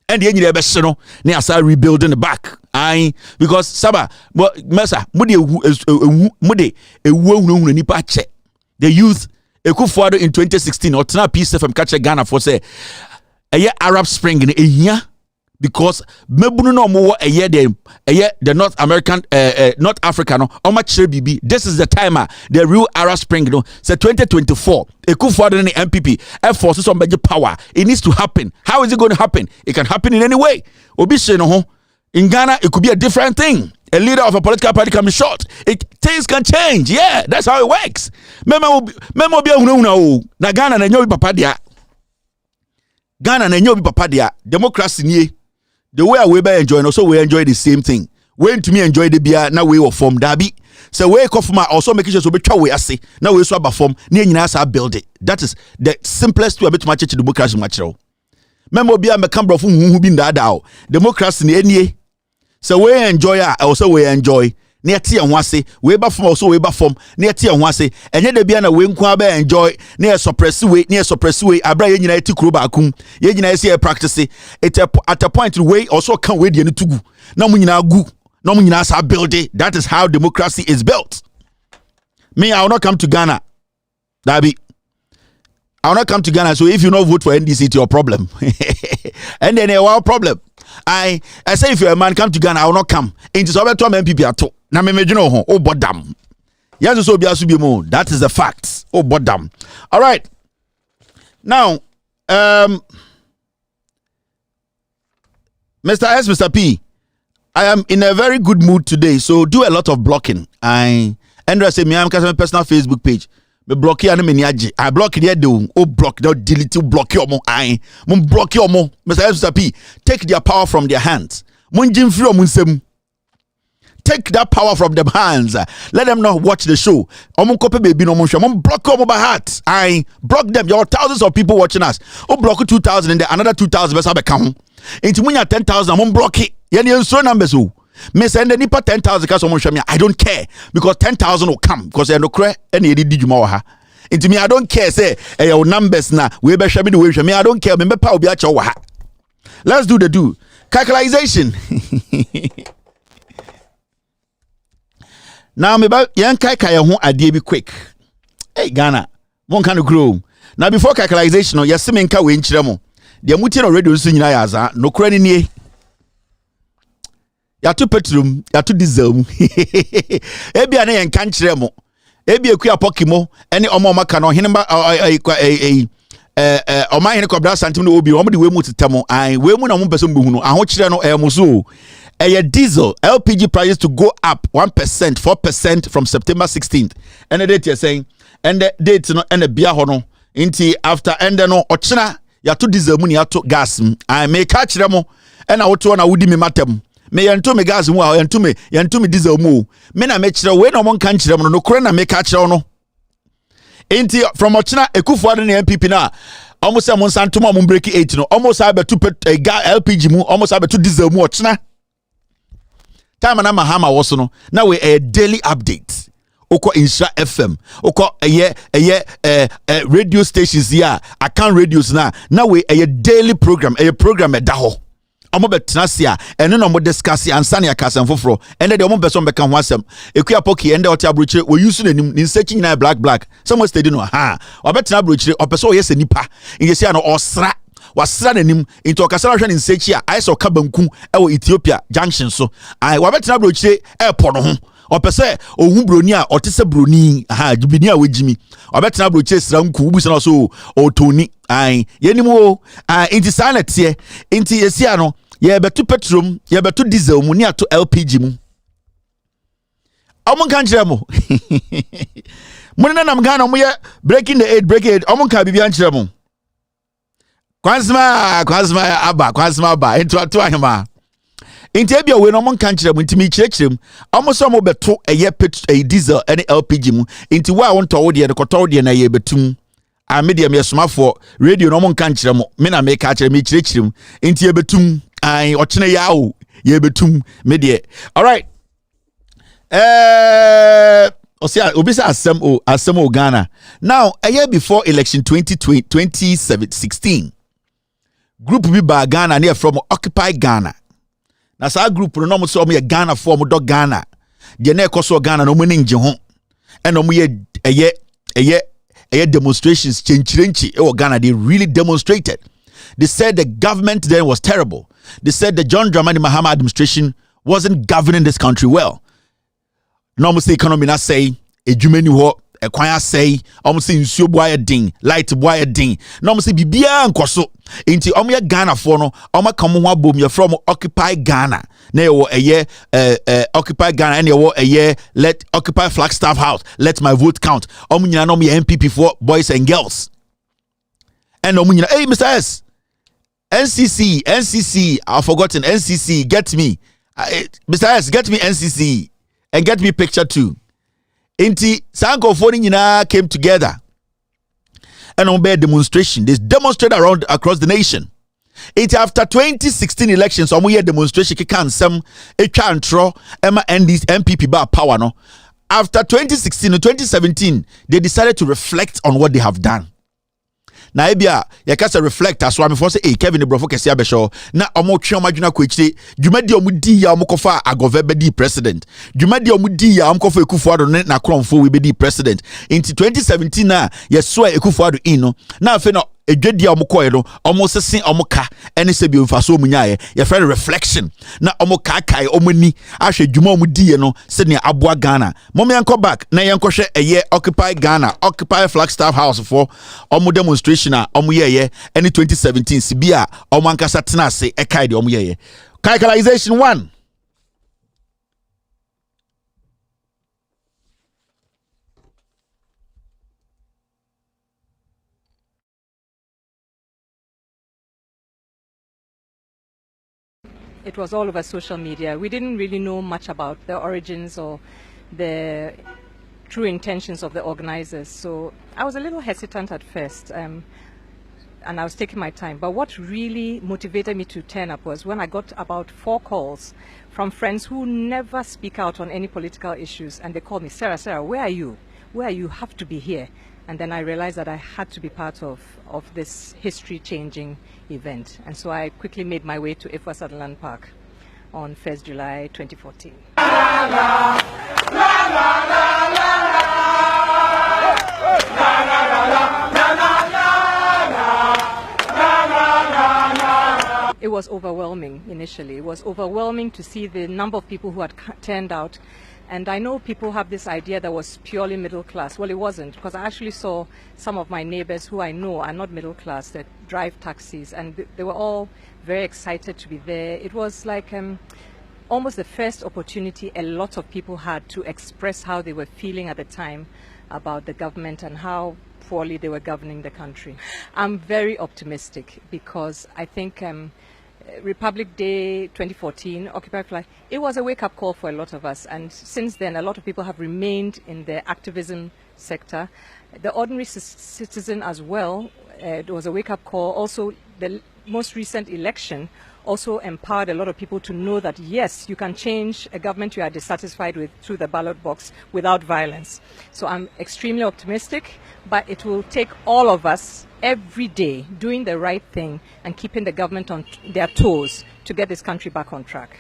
And the engineer best no near start rebuilding the back. Aye, because Saba, Mesa, Mudi a no nipa check. The youth a coup father in 2016 or Tana piece from catch Ghana for say a year Arab Spring in a year because Mebuno no more a year the North American North African or much BB. This is the timer, the real Arab Spring, no, say 2024. A coup for the MPP, forces on major power. It needs to happen. How is it going to happen? It can happen in any way. Obishe no in Ghana, it could be a different thing. A leader of a political party can be shot. Things can change. Yeah, that's how it works. Memo be na Ghana na nyobi papa dia. Ghana na nyobi papa dia. Democracy nie. The way we be enjoy, also we enjoy the same thing. When to me enjoy the beer, now we will form Dabi. So we come also making sure so be try we ase. Now we so perform. Near nyina build it. That is the simplest way to match democracy material. Memo be me come brofo hu bi ndada. Democracy ni enie. So we enjoy also we enjoy. Near tea and wase, we ba from also we ba from near tea and wase. And yet the biana we nkwa enjoy near suppress way, abra ye nyina ti kuro ba akum. Ye nyina see practice it at a point way also can we the tugu. Na mu nyina gu, na mu nyina sa build it. That is how democracy is built. Me, I will not come to Ghana. Dabi. I will not come to Ghana. So if you not vote for NDC, it's your problem. And then a problem. I say if you're a man come to Ghana, I will not come. It is over to MPP at all. Na me no ho. Oh bodam. Yes, so be asubi mo. That is the facts. Oh bodam. All right. Now, Mr. S, Mr. P, I am in a very good mood today, so do a lot of blocking. And I say me am my personal Facebook page. Me block you and me niaje. I block the do. Oh block, don't delete you, block your mo. I mun block your mo. Mr. P, take their power from their hands. Mun jim free mun sem. Take that power from them hands. Let them not watch the show. Omun kope baby no mun show. Mun block them by heart. I block them. There are thousands of people watching us. Oh block 2,000 and then another 2,000 best have account. Into when you 10,000, mun block it. Yani so numbers oh. Me send the nipa 10,000 cause someone show me. I don't care because 10,000 will come because they no cry any did you more ha. Into me I don't care say your numbers na we be show me the way show me. I don't care. Me power be a ha. Let's do the do. Calculation. Now me ba yan kai ho ade bi quick. Hey Ghana, mon kan grow. Now before calculation, yes me nka we nkyere mo. De mutie no radio so nyina ya za, no kura ni nie. Ya to petrol, ya to diesel mu. Ebia na yan kan kyere mo. Ebia ku apokimo, ene omo maka no hene ba oma hene kobra santim no obi, omo de we mu tetamo. Ai we mu na mo person behu no, aho kyere no mo so. Diesel LPG prices to go up 1%, 4% from September 16th. And the date you're saying, and the date no, and the beer hono. Inti after and then no ochina ya to diesel money ya to gas. I may catch them and I want na wudi me matem. Me yanto me gas mu yanto me diesel mu. Me na me chira we no mon kan chira no kore na me catch no. Inti from ochina Ekufuado na MPP na almost a month and mon break 8 no almost have to put a LPG mu almost have to diesel mu ochina. Time na mahama woso no na we a daily update oko Insha FM oko radio stations here account radios na we a daily program da ho omo betena sia eno no mo discuss ansa na yakasam foforo ende de omo person beka ho asem ekuya poki ende oti abrochire we use nanim ni searching na black some steady no ha obetena abrochire opeso yese nipa ingesi no osra wasra nanim into okasara hwe ni nsechi a aiso kabanku ewo Ethiopia junction so ai wabetena brochire airport no ho opese ohun broni a otese broni ha jibini a wejimi wabetena brochire sranku busa no so otoni ai yenim o inti sanete inti yesia no ye betu petrol ye betu diesel mu ni ato LPG mu amon kan kire mo munena nam Ghana mo ye breaking the aid amon ka bibia kire mo Kwansma aba into atu ahema inte bia we no mon kan kire mu ntimi kirekirem amoso mo beto eye diesel any LPG mu inte wa won to wo de koto de na ye betum a medium yesomafo radio no mon kan kire mu me na me ka kire me kirekirem inte ye betum ai ochene ya o ye betum me de all right obisa asem o Ghana now a year before election 2016 group bi ba Ghana near from Occupy Ghana. Na sa group no mo so mo ye Ghana for mo do Ghana. De na ekoso Ghana no mo ninje ho. E no mo ye demonstrations chenchirenchi e Ghana. They really demonstrated. They said the government then was terrible. They said the John Dramani Mahama administration wasn't governing this country well. No mo say economy na say ejumeni ho ekwanya say almost say nsuo boy din light boy din no almost say bibia nkoso enti omo Ghana for no omo kam ho abom ye from Occupy Ghana na ye wo Occupy Ghana and ye wo let Occupy Flagstaff House let my vote count omo nyina no me MPP for boys and girls and omo nyina hey Mr. S NCC I've forgotten NCC get me Mr. S get me NCC and get me picture too. Inti Sanko phone came together and on a demonstration. They demonstrate across the nation. It after 2016 elections, some year demonstration can some a control and this MPP bar power no. After 2016 and 2017, they decided to reflect on what they have done. Na ebia yakasa reflect as wa me for say Kevin the brofo kese abesho na omo twe omadwuna kwechire dwumadi omudi ya omokofa agove bedi president dwumadi omudi ya omokofa Ekufuado na kromfo we bedi president into 2017 na yeso Ekufuado no na afi no edwedi omokoye no omo sesen omoka ene se bi mfaso omunyaye ye friend reflection na omoka kai omani ahwe dwuma omudi no se ne aboa Ghana mom yanko back na yanko hwe eye Occupy Ghana Occupy Flagstaff House for omo demonstration na omo ye any 2017 sibia omo ankasa tena se e kai de omo ye calculation 1 it was all over social media. We didn't really know much about the origins or the true intentions of the organizers. So I was a little hesitant at first, and I was taking my time. But what really motivated me to turn up was when I got about 4 calls from friends who never speak out on any political issues, and they called me, Sarah, where are you? Where are you? You have to be here. And then I realized that I had to be part of this history-changing event. And so I quickly made my way to Ifwa Sutherland Park on 1st July 2014. It was overwhelming initially. It was overwhelming to see the number of people who had turned out. And I know people have this idea that was purely middle class. Well, it wasn't, because I actually saw some of my neighbors who I know are not middle class that drive taxis, and they were all very excited to be there. It was like almost the first opportunity a lot of people had to express how they were feeling at the time about the government and how poorly they were governing the country. I'm very optimistic because I think Republic Day 2014, Occupy Fly, it was a wake-up call for a lot of us, and since then a lot of people have remained in the activism sector. The ordinary citizen as well, it was a wake-up call. Also, the most recent election also empowered a lot of people to know that yes, you can change a government you are dissatisfied with through the ballot box without violence. So I'm extremely optimistic, but it will take all of us every day doing the right thing and keeping the government on their toes to get this country back on track.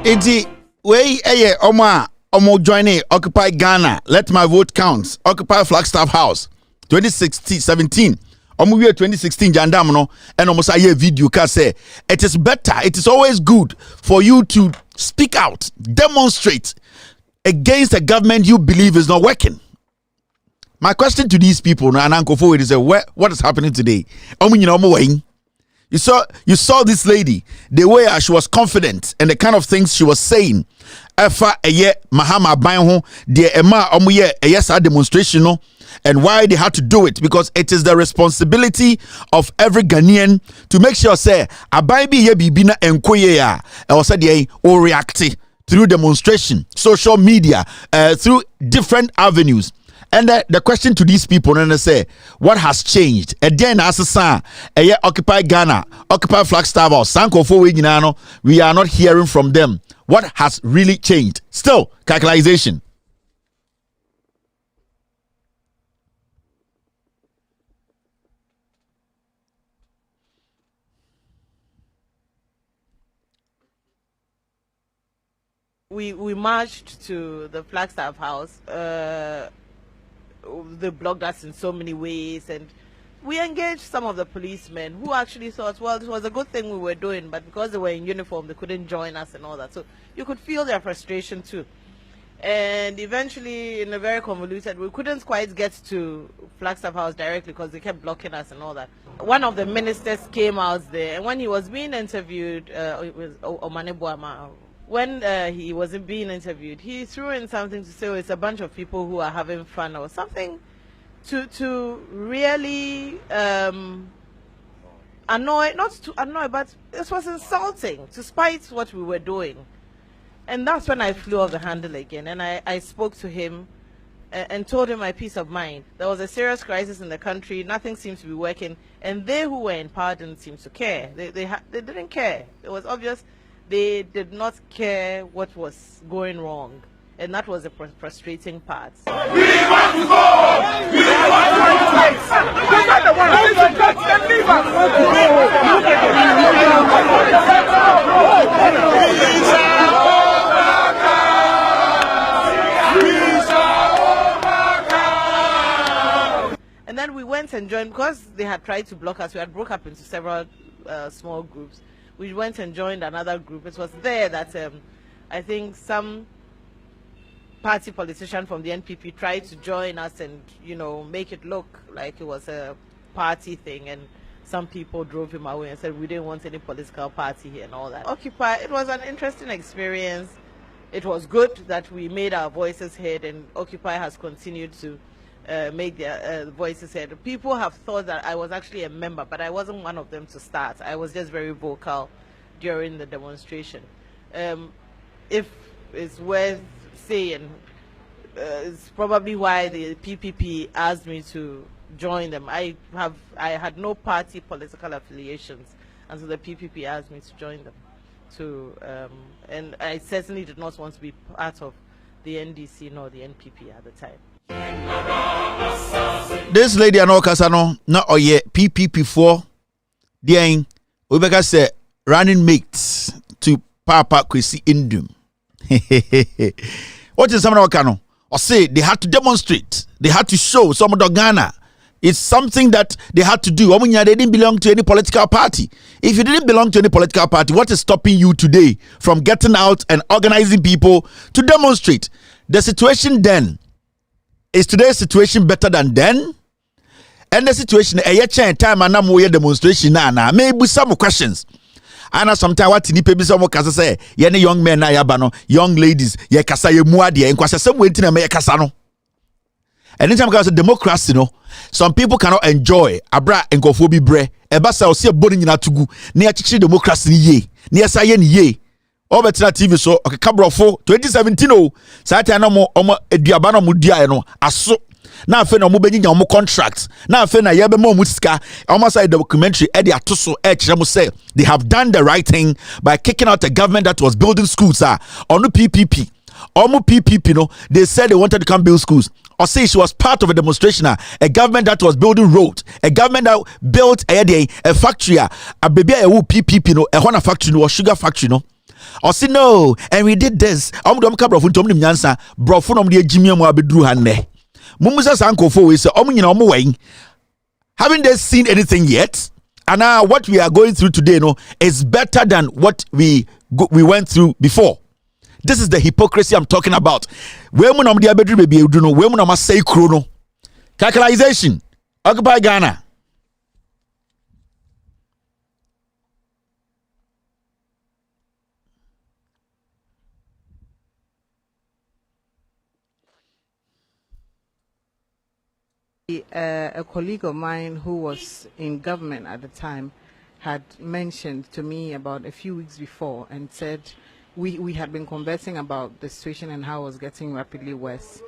Iti we omo joining Occupy Ghana. Let my vote count. Occupy Flagstaff House 2017. Omo year 2016 jandam no and almost a year video can say it is better. It is always good for you to speak out, demonstrate against a government you believe is not working. My question to these people now, and Uncle Forward is what is happening today? You saw this lady, the way she was confident and the kind of things she was saying. Efa eye Mahama Banho, the Emma Omuye yes demonstration, and why they had to do it, because it is the responsibility of every Ghanaian to make sure say Abaibi ye bibina enkoye ya or react through demonstration, social media, through different avenues. And the question to these people, and they say, what has changed? Again, as a son, Occupy Ghana, Occupy Flagstaff, or Sanko Fowinano, we are not hearing from them. What has really changed? Still, calculation. We marched to the Flagstaff House. They blocked us in so many ways, and we engaged some of the policemen who actually thought, well, this was a good thing we were doing, but because they were in uniform, they couldn't join us and all that. So you could feel their frustration too. And eventually, in a very convoluted, we couldn't quite get to Flagstaff House directly because they kept blocking us and all that. One of the ministers came out there, and when he was being interviewed, it was Omane Boama. When he wasn't being interviewed, he threw in something to say, oh, it's a bunch of people who are having fun or something to really annoy, not to annoy, but this was insulting, to spite what we were doing. And that's when I flew off the handle again, and I spoke to him and told him my peace of mind. There was a serious crisis in the country, nothing seems to be working, and they who were in power didn't seem to care. They didn't care. It was obvious. They did not care what was going wrong, and that was the frustrating part. We want to go! We And then we went and joined, because they had tried to block us. We had broke up into several small groups. We went and joined another group. It was there that I think some party politician from the NPP tried to join us and, you know, make it look like it was a party thing, and some people drove him away and said we didn't want any political party here and all that. Occupy, it was an interesting experience. It was good that we made our voices heard, and Occupy has continued to make their voices heard. People have thought that I was actually a member, but I wasn't one of them to start. I was just very vocal during the demonstration. If it's worth saying, it's probably why the PPP asked me to join them. I had no party political affiliations, and so the PPP asked me to join them. And I certainly did not want to be part of the NDC nor the NPP at the time. This lady and Okasano, not oh yeah, PPP4, the Ubeka said running mates to Papa Kwesi Indum. What is someone Okano? Or say they had to demonstrate, they had to show some of the Ghana. It's something that they had to do. They didn't belong to any political party. If you didn't belong to any political party, what is stopping you today from getting out and organizing people to demonstrate? The situation then, is today's situation better than then? And the situation, time and I'm demonstration now. Maybe some questions. And sometimes what ni pebi some kasa say, any young men na yabano, young ladies, ye kasa ye muadi, and kwasa some waiting and kasa no. Anytime comes democracy, no, some people cannot enjoy abra and gofobi bre. Ebasa osi boni na tugu. Ni achichi democracy ni ye. Ni asaye ni ye. Obetina TV so okay kabrofo 2017 oh. Saati na mo eduabano mo dia no aso. Na afe na mo benyinya mo contract. Na afe na yebe mo sika. Almost like the documentary Eddie Atoso say they have done the right thing by kicking out a government that was building schools on the PPP. Almost PPP no, they said they wanted to come build schools. Or say she was part of a demonstration, a government that was building roads, a government that built a factory, a baby PPP no, a Honda factory no, or sugar factory no. Or say no, and we did this. I'm going to come from Tommy Nyansa, bro, from the Jimmy Mwabedru Hande. Mumusa Sanko for we say, haven't they seen anything yet? And now what we are going through today no is better than what we went through before. This is the hypocrisy I'm talking about. Women on the bedroom baby, you know, women on my say chrono. Calculation. Occupy Ghana. A colleague of mine who was in government at the time had mentioned to me about a few weeks before and said, we had been conversing about the situation and how it was getting rapidly worse.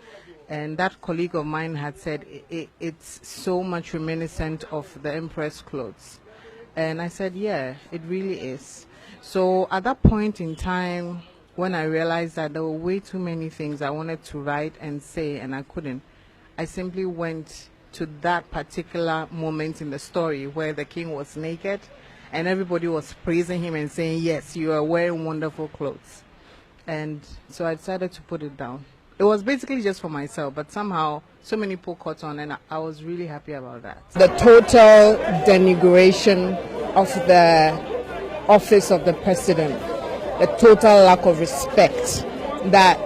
And that colleague of mine had said it's so much reminiscent of the Empress clothes. And I said, yeah, it really is. So at that point in time, when I realized that there were way too many things I wanted to write and say and I couldn't, I simply went to that particular moment in the story where the king was naked and everybody was praising him and saying, yes, you are wearing wonderful clothes. And so I decided to put it down. It was basically just for myself, but somehow so many people caught on and I was really happy about that. The total denigration of the office of the president, the total lack of respect that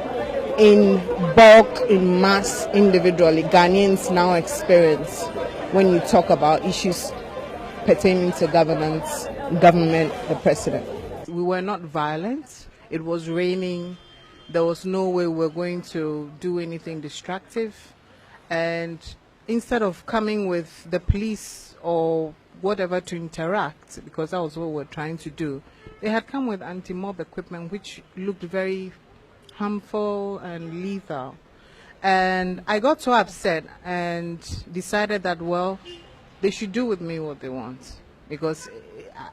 in bulk, in mass, individually, Ghanaians now experience when you talk about issues pertaining to governance, government, the president. We were not violent. It was raining. There was no way we were going to do anything destructive. And instead of coming with the police or whatever to interact, because that was what we were trying to do, they had come with anti-mob equipment which looked very harmful and lethal. And I got so upset and decided that, well, they should do with me what they want, because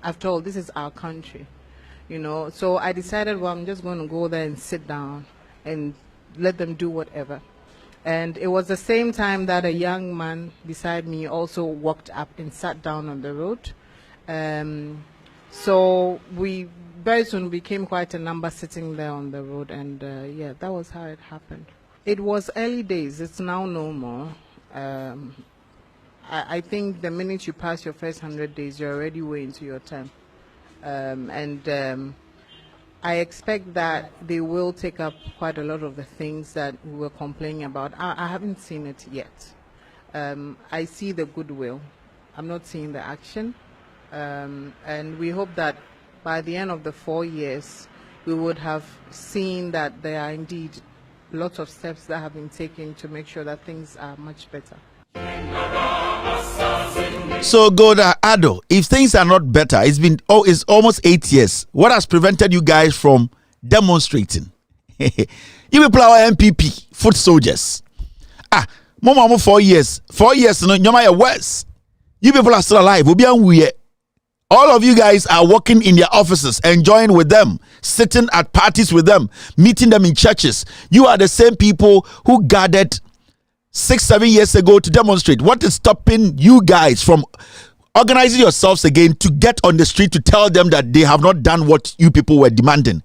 after all, this is our country, you know. So I decided, well, I'm just going to go there and sit down and let them do whatever. And it was the same time that a young man beside me also walked up and sat down on the road. So we very soon became quite a number sitting there on the road, and yeah, that was how it happened. It was early days. It's now no more. I think the minute you pass your first 100 days, you're already way into your term. I expect that they will take up quite a lot of the things that we were complaining about. I haven't seen it yet. I see the goodwill. I'm not seeing the action. And we hope that by the end of the 4 years, we would have seen that there are indeed lots of steps that have been taken to make sure that things are much better. So, Goda Ado, if things are not better, it's almost 8 years. What has prevented you guys from demonstrating? You people are MPP, foot soldiers. Mama, 4 years. 4 years, no, you're worse. You people are still alive. All of you guys are working in their offices, enjoying with them, sitting at parties with them, meeting them in churches. You are the same people who gathered 6-7 years ago to demonstrate. What is stopping you guys from organizing yourselves again to get on the street to tell them that they have not done what you people were demanding?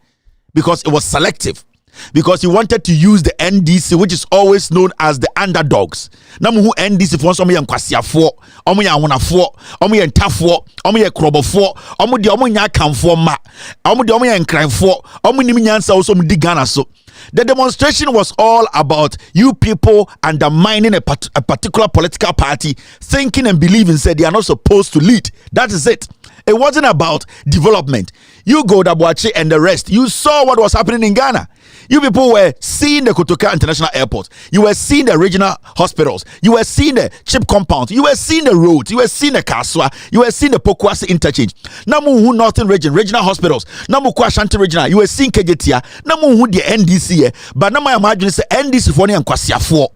Because it was selective. Because you wanted to use the NDC, which is always known as the underdogs. Namu who NDC for some young kwasiafo, omu ya wonafo, omu ya ntafo, omu ya krobofo, omu di omu nya kamfo ma, omu di omu ya nkranfo, omu ni minyansa also mu di Ghana so. The demonstration was all about you people undermining a particular political party, thinking and believing said they are not supposed to lead. That is it. It wasn't about development. You go Dabuachi and the rest. You saw what was happening in Ghana. You people were seeing the Kotoka International Airport. You were seeing the regional hospitals. You were seeing the chip compounds. You were seeing the roads. You were seeing the Kaswa. You were seeing the Pokwasi interchange. Namu Northern region, regional hospitals. Namu Kwashanti regional. You were seeing KJTia. Namu the NDC. But Namu imagine say NDC for and Kwasia for.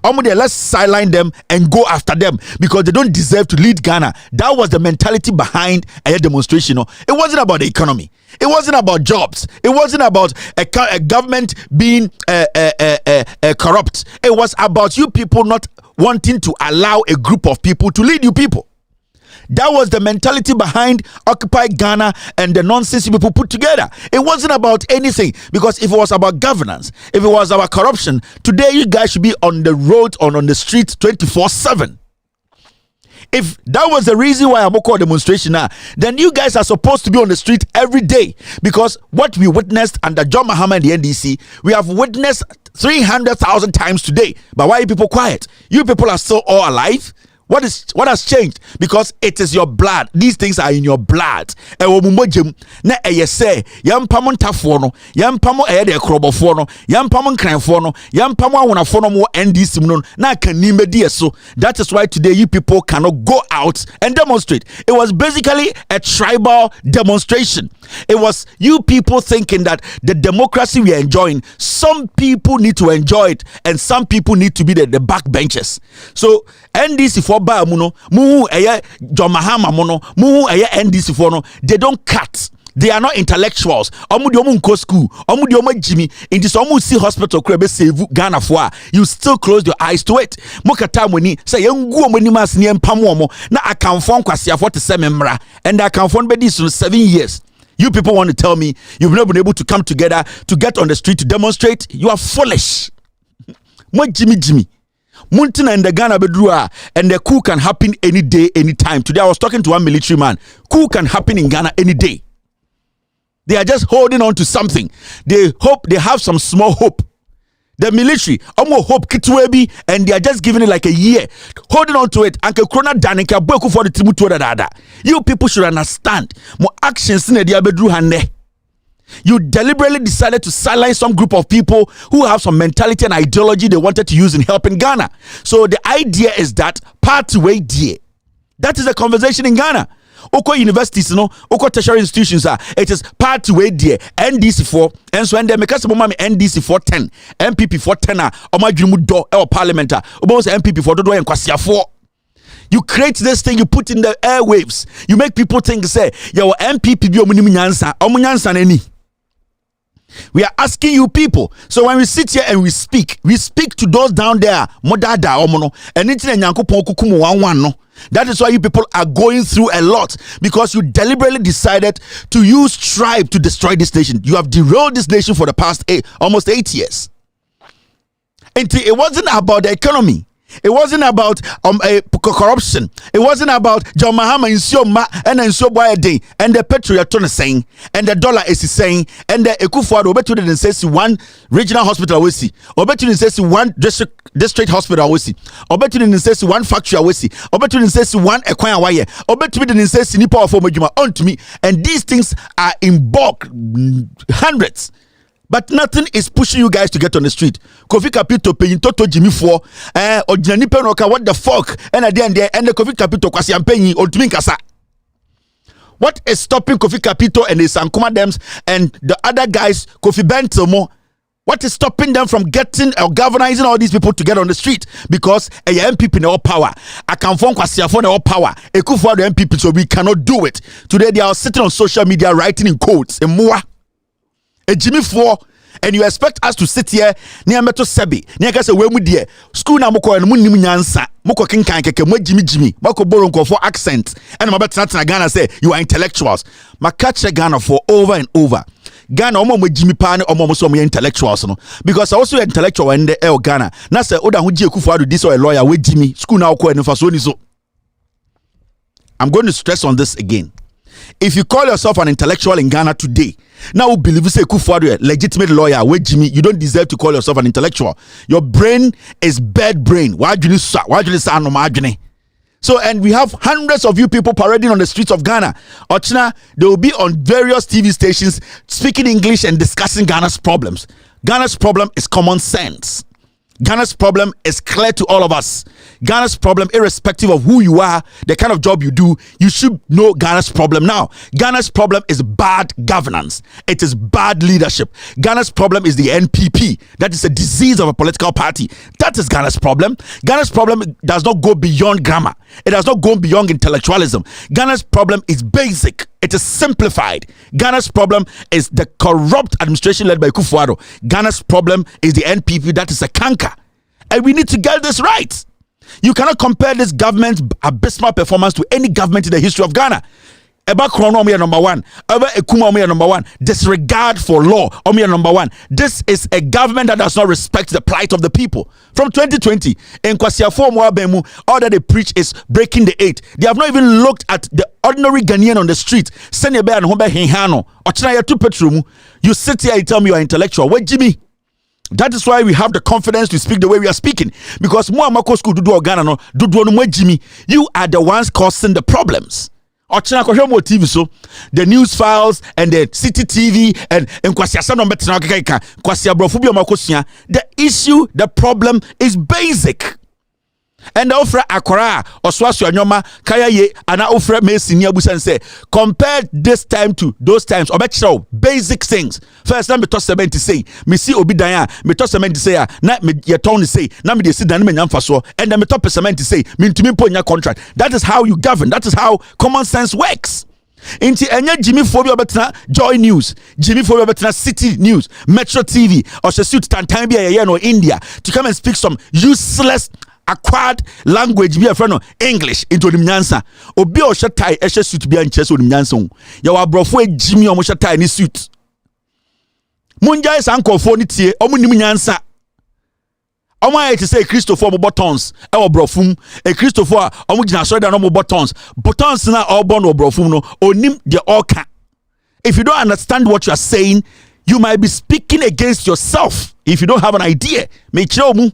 Let's sideline them and go after them because they don't deserve to lead Ghana. That was the mentality behind a demonstration. It wasn't about the economy. It wasn't about jobs. It wasn't about a government being corrupt. It was about you people not wanting to allow a group of people to lead you people. That was the mentality behind Occupy Ghana and the nonsense you people put together. It wasn't about anything, because if it was about governance, if it was about corruption, today you guys should be on the road or on the street 24/7. If that was the reason why I'm called demonstration now, then you guys are supposed to be on the street every day, because what we witnessed under John Mahama and the NDC, we have witnessed 300,000 times today. But why are you people quiet? You people are still all alive. What has changed? Because it is your blood. These things are in your blood. Na say yampamo ntafo no, yampamo de krobofo no, yampamo nkranfo no, yampamo awonafo no mo NDC no na kanime die so. That is why today you people cannot go out and demonstrate. It was basically a tribal demonstration. It was you people thinking that the democracy we are enjoying, some people need to enjoy it and some people need to be the backbenchers. So NDC for ba muno mu eye John Mahama mono mu eye NDC for no, they don't cut. They are not intellectuals. Omu di omu nko school, omu di omu Jimmy. Into so omu see hospital krebe save Ghana for. You still close your eyes to it. Mokata moni say yengu omu ni mas ni empamu omo na akamfon kwasi afo te se memra and akamfon be this 7 years. You people want to tell me you've not been able to come together to get on the street to demonstrate? You are foolish. Mo Jimmy. Muntina and the Ghana bedrua, and the coup can happen any day, any time. Today I was talking to one military man. Coup can happen in Ghana any day. They are just holding on to something. They hope, they have some small hope. The military, hope kitwebi, and they are just giving it like a year, holding on to it. Anke Krona Danika Boku for the Timutu Dada. You people should understand. More actions in the bedru hande. You deliberately decided to silence some group of people who have some mentality and ideology they wanted to use in helping Ghana. So the idea is that party way dear. That is the conversation in Ghana. Oko universities, no, oko tertiary institutions are. It is party way dear. NDC 4, and so when they make us NDC 410, MPP 410, Omadrimu do or parliament, almost MPP 4 do and Kwasia 4. You create this thing, you put in the airwaves. You make people think, say, your MPP be omunyansa neni. We are asking you people. So when we sit here and we speak to those down there. Modada omono. And that is why you people are going through a lot, because you deliberately decided to use tribe to destroy this nation. You have derailed this nation for the past almost 8 years. And it wasn't about the economy. It wasn't about corruption. It wasn't about John Mahama in Sioma and in Soboya Day and the petrol you're saying and the dollar is saying and the Ekufuado obetu didn't say one regional hospital we see. Obetu didn't say one district hospital we see. Obetu didn't say one factory we see. Obetu didn't say one ekwanya waye. Obetu didn't say nipa of omejuma onto me, and these things are in bulk, hundreds. But nothing is pushing you guys to get on the street. Kofi Kapito paying Toto Jimmy for or Jani Penoka, what the fuck? And at the end there, and the Kofi Kapito kwasi ampenyi ultimate kasa. What is stopping Kofi Kapito and the Sankuma Dems and the other guys, Kofi Bentomo? What is stopping them from getting or galvanizing all these people to get on the street? Because a MPP in all power. I can phone Kwasia for all power. A coup for the MPP, so we cannot do it. Today they are sitting on social media writing in quotes. And more. A Jimmy 4, and you expect us to sit here near Meto Sebi, near Kasa Wemu school na moko and Munim Nyansa, Moko Kinkan Keke, Jimmy, Moko Boronko for accent, and my better Ghana say you are intellectuals. Makacha Ghana for over and over. Ghana omo Jimmy Pan omo so intellectuals no, because I also intellectual in the El Ghana. Na say Oda Huji Ekufuado this or a lawyer with Jimmy, school now ko and fasoni so. I'm going to stress on this again. If you call yourself an intellectual in Ghana today, now believe you say Kufuadu, legitimate lawyer, wait Jimmy, you don't deserve to call yourself an intellectual. Your brain is bad brain. Why do you say no margin? So, and we have hundreds of you people parading on the streets of Ghana. Ochina, they will be on various TV stations speaking English and discussing Ghana's problems. Ghana's problem is common sense. Ghana's problem is clear to all of us. Ghana's problem, irrespective of who you are, the kind of job you do, you should know Ghana's problem now. Ghana's problem is bad governance. It is bad leadership. Ghana's problem is the NPP. That is a disease of a political party. That is Ghana's problem. Ghana's problem does not go beyond grammar. It does not go beyond intellectualism. Ghana's problem is basic. It is simplified. Ghana's problem is the corrupt administration led by Kufuado. Ghana's problem is the NPP. That is a canker. And we need to get this right. You cannot compare this government's abysmal performance to any government in the history of Ghana. Eba Krono omo number 1. Eba Ekuma omo number 1. Disregard for law omo number 1. This is a government that does not respect the plight of the people. From 2020, in Kwasiafo Mwabemu, all that they preach is breaking the 8. They have not even looked at the ordinary Ghanaian on the street. Senebe and Hobe Hinhano. Ochina ya tu petrumu. You sit here and tell me you are intellectual. Wait, Jimmy. That is why we have the confidence to speak the way we are speaking. Because Muamako school do Ghana no do Jimmy. You are the ones causing the problems. TV so the news files and the city TV and the issue, the problem is basic. And offer Akora or Swasio Nyoma Kaya ye and offer me senior busan say compare this time to those times or better basic things. First let me toss cement to say me see Obidaya, me toss cement to say not me your tone to say na me sit down me nyamfaso and then me top cement to say me to me put your contract. That is how you govern. That is how common sense works. Inti enya Jimmy Phobia betna Joy News, Jimmy Phobia betna City News, Metro TV or suit Tantambia no India to come and speak some useless acquired language be a friend of English into the nyansa obi o shatai e suit be anche so the nyansa ya wa brofo Jimmy o mo shatai ni suit munja is ankofo ni tie o nim nyansa o mo ayete say Christopher mo buttons e wo brofum e Christopher o mo gina so da no mo buttons na all born wo brofum no onim the oka. If you don't understand what you are saying, you might be speaking against yourself. If you don't have an idea, make sure mu.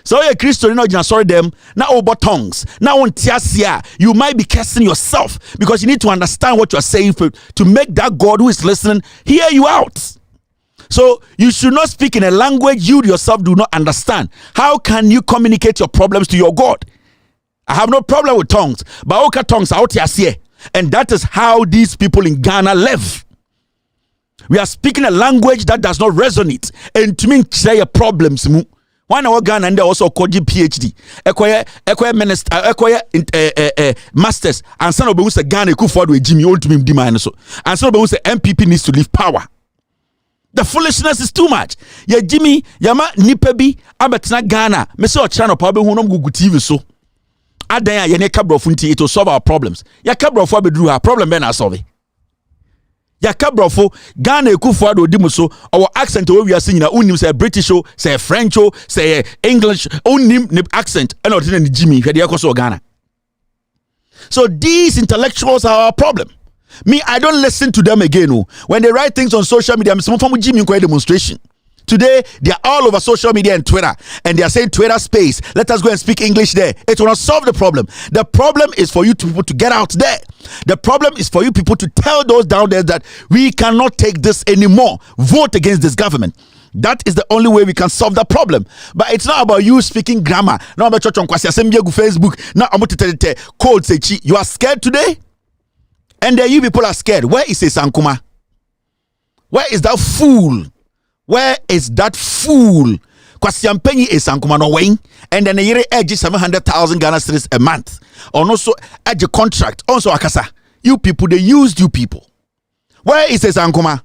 So you're Christian, sorry them now over tongues. Now on tiasia, you might be cursing yourself because you need to understand what you're saying to make that God who is listening hear you out. So you should not speak in a language you yourself do not understand. How can you communicate your problems to your God? I have no problem with tongues, but okay, tongues out here, and that is how these people in Ghana live. We are speaking a language that does not resonate, and to me, say your problems. One of Ghana and they also called PhD. Equire minister, equire masters, and some of them say Ghana could forward with Jimmy old to me demand so. And some of them say MPP needs to leave power. The foolishness is too much. Yeah, Jimmy, Yama Nipebi, Abetina Ghana, Mr. Channel Pablo who no Google TV so. Adaya Yene Cabro Funti, it will solve our problems. Ya Cabro for bedru our problem ben solve. Yaka brofo Ghana Ekufuado Dimuso our accent we are singing unim say British o say French o say English unim accent and not in Jimmy Ghana. So these intellectuals are our problem. Me, I don't listen to them again. When they write things on social media, I'm from Jimmy demonstration. Today, they are all over social media and Twitter, and they are saying Twitter space. Let us go and speak English there. It will not solve the problem. The problem is for you people to get out there. The problem is for you people to tell those down there that we cannot take this anymore. Vote against this government. That is the only way we can solve the problem. But it's not about you speaking grammar. Not about church on Facebook. Now I'm cold say you are scared today, and then you people are scared. Where is Sankuma? Where is that fool? Where is that fool? Kwasiampenyi is Sankuma no way, and then a year edge 700,000 Ghana cedis a month. Or also edge contract. Also akasa. You people, they used you people. Where is Sankuma?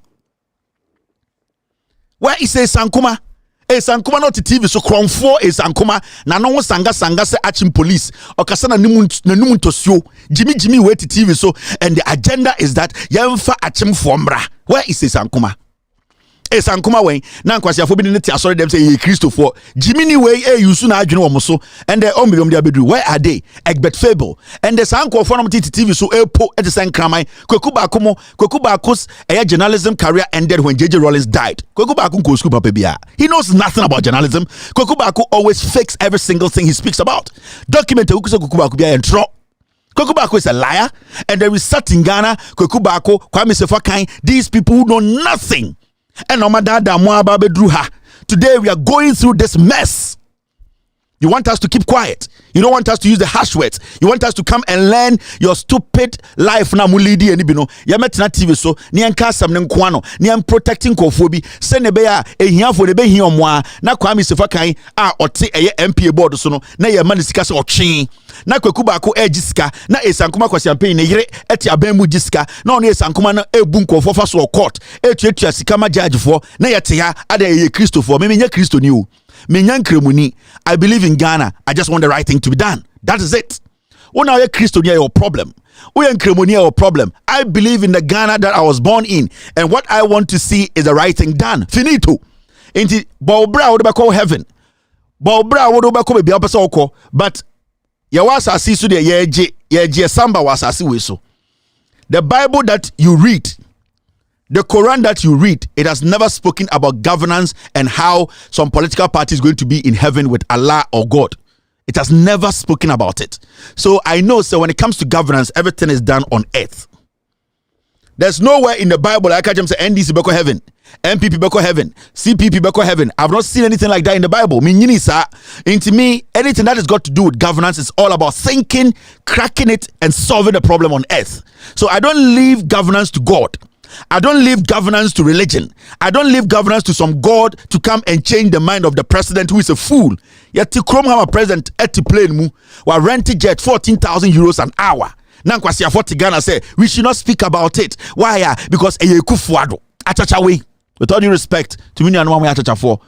Where is Sankuma? Sankuma not TV so crown 4 is Sankuma. Na no sanga se achim police. Okasana numun tosio. Jimmy wait TV so, and the agenda is that yemfa achim fombra. Where is Sankuma? Sankuma way na nkwasiafo bi ne te asori dem say ye Christopher Jimmy way yusu na adwene wo so and the ombiom dia bedu. Where are they? Egbert Fable and the sanko for no TV so epo at the same kramai Kweku Bako's journalism career ended when JJ Rollins died. Kweku Bako go school papa bia. He knows nothing about journalism. Kweku Bako always fakes every single thing he speaks about. Document Kweku Bako bia entro. Kweku Bako is a liar, and there is sat in Ghana Kweku Bako Kwame Sefakai, these people who know nothing. And today we are going through this mess. You want us to keep quiet. You don't want us to use the harsh words. You want us to come and learn your stupid life na mulidi enibino. Yametina TV so ni enkasam ne nkwano ni em protecting kofobi sene be ya ehiafo de be hi omwa na Kwame Sefakan a ote eye MPA board so no na ye manisika se otwen na Kweku Bako ejisika na Sankuma Kwasiampenyi ne yire eti abamu jisika na ono Sankuma na ebu nkofo fa so court etuatua sika ma judge fo na ye te ya ada ye Christopher me nya Christo ni o. I believe in Ghana. I just want the right thing to be done. That is it. When I Christo near your problem. Your problem. I believe in the Ghana that I was born in, and what I want to see is the right thing done. Finito. Inti Bobra would call heaven. Bobra would be be oko. But was asisu de ye samba was asiweso. The Bible that you read. The Quran that you read, it has never spoken about governance and how some political party is going to be in heaven with Allah or God. It has never spoken about it. So I know, so when it comes to governance, everything is done on earth. There's nowhere in the Bible like I can say NDC beko heaven, MPP beko heaven, CPP beko heaven. I've not seen anything like that in the Bible. Into me, anything that has got to do with governance is all about thinking, cracking it, and solving the problem on earth. So I don't leave governance to God. I don't leave governance to religion. I don't leave governance to some God to come and change the mind of the president who is a fool. Yet the Chrome president at the plane mu wa rent jet 14,000 euros an hour. Nankwasi afoti Ghana say we should not speak about it. Why? Because Kufuado achacha way. With all due respect to me and one achacha for.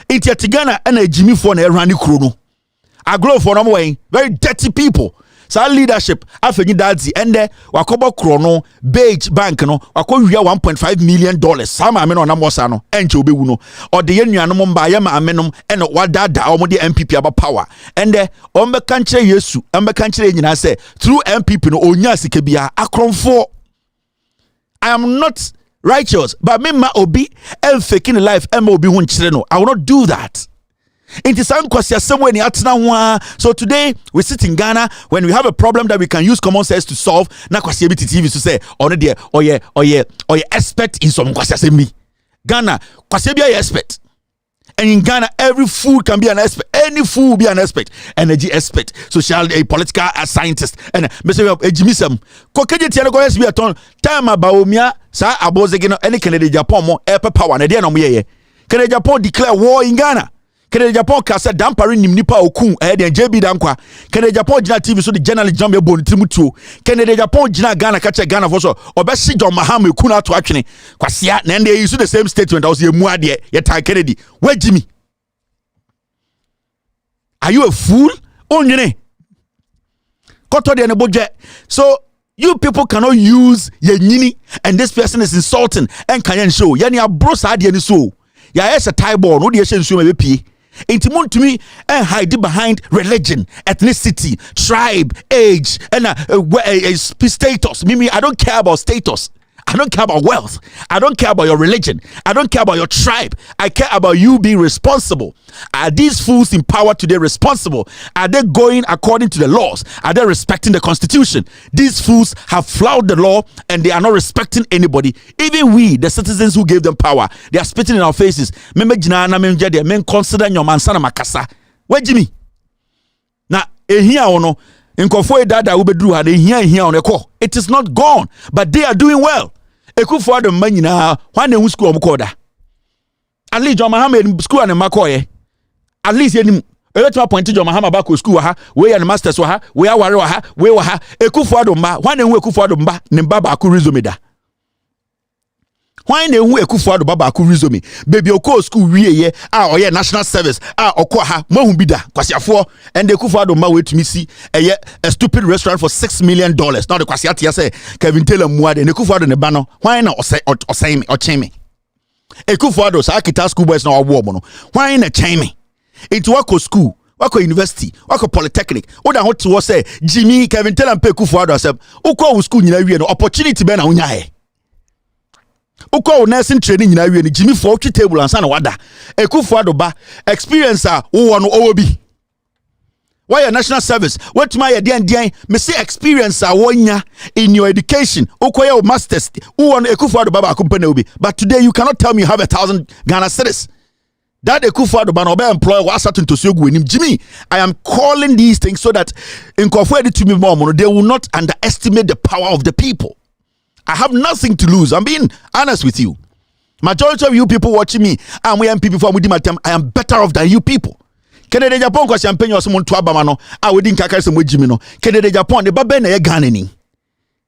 It's yet Ghana and a Jimmy for a rani chrono. I grow for no way. Very dirty people. So leadership afenyi dadzi ende wakobo krono beige bank no wakowia $1.5 million sama ame no na mosa no enche obewu no ode yenuanom mba ye ma ame no ene wadada omode MPP aba power ende ombe kankire Yesu ombe kankire nyina se through MPP no onya sika bia akronfo. I am not righteous but me ma obi faking life em obi hu nkire no. I will not do that. So today we sit in Ghana when we have a problem that we can use common sense to solve. Na kwasi ebi TV to say oye expert in some kwasi me. Ghana kwasi ebi expert. And in Ghana every fool can be an expert. Any fool will be an expert. Energy expert, social political scientist. And Mr. Ejimisem. Kokeje tiano ko SB aton time abaomia sa abozegino any Canada Japan mo power na dia no ye. Canada Japan declare war in Ghana. Canada Japan kasa dampari nimnipa okun den JB dankwa. Canada Japan jina TV so the journalist Jambe Boni Trimutu. Canada Japan jina Ghana kache Ghana for so obesi John Mahama kuna to atwene. Kwasia na ende use the same statement as ye muade ye tan Kennedy. Where Jimmy? Are you a fool? Onyene. Koto de ne boje. So You people cannot use Yenini and this person is insulting and can show. Yani a bros idea ni so. Ya es a tie ball, no the show maybe P. Intimon to me and hide behind religion, ethnicity, tribe, age, and status. Mimi, I don't care about status. I don't care about wealth. I don't care about your religion. I don't care about your tribe. I care about you being responsible. Are these fools in power today responsible? Are they going according to the laws? Are they respecting the constitution? These fools have flouted the law and they are not respecting anybody. Even we, the citizens who gave them power, they are spitting in our faces. Men consider your mansana makasa. Where Jimmy? Na ehia ono nkofo dada wo bedru ha ehia ono ekọ. It is not gone, but they are doing well. Ekufo adom manyina hwan na school omkoda. At least John Mahama school and makoye. At least yenim ebetima point John Mahama back school ha, we and masters ha, we are ware ha, we wa ha. Ekufo adom ba, hwan na ekufo adom ba ne baba aku resume da. Why na hu Ekufo Addo baba aku resume baby oko school wie ye oye national service okọ ha mahu bi da kwasiafo and Ekufo Addo ma wetumi si a stupid restaurant for $6 million now the kwasiatia say Kevin Taylor muade and Ekufo Addo ne ba no why na osai me ochen me Ekufo Addo sa akita school boys na owo mo no why na chen me into wako school wako university wako polytechnic oda ho to say Jimmy Kevin Taylor pe Ekufo Addo asem ukọ school nyina wie no opportunity be na unyae uko nursing training nyina wie ni Jimmy for table ansa na wada Ekufo Addo ba experience wo no owobi why your national service what my den me say experience wonya in your education uko your masters wo no Ekufo Addo baba akompana obi but today you cannot tell me you have 1,000 Ghana cedis that Ekufo Addo ba no be employer wa certain to so gu Jimmy I am calling these things so that nkofo edi to me more they will not underestimate the power of the people. I have nothing to lose. I'm being honest with you. Majority of you people watching me, and we MPP for Mudimatem, I am better off than you people. Kennedy Japan kwa champagne or someone to abamano, I would kaka some Jimino. Kennedy Japan, the babena e ganeni.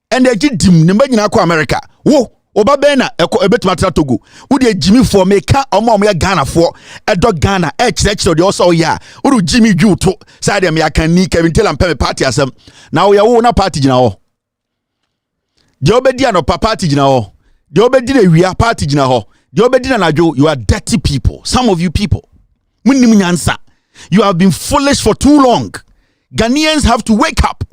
And they did dim the Aqua America. Whoa, Obabena, a bit matter to go. Would you Jimmy for me, car or mom Ghana for a dog Ghana, H or the also ya, Uru Jimmy Jew to side me, I can need Kevin Taylor and Pemme party as them. Now we are all a party now. The obedi no party jina ho. The obedi na wia party jina ho. The obedi na najo, you are dirty people. Some of you people. Munnim nyansa. You have been foolish for too long. Ghanaians have to wake up.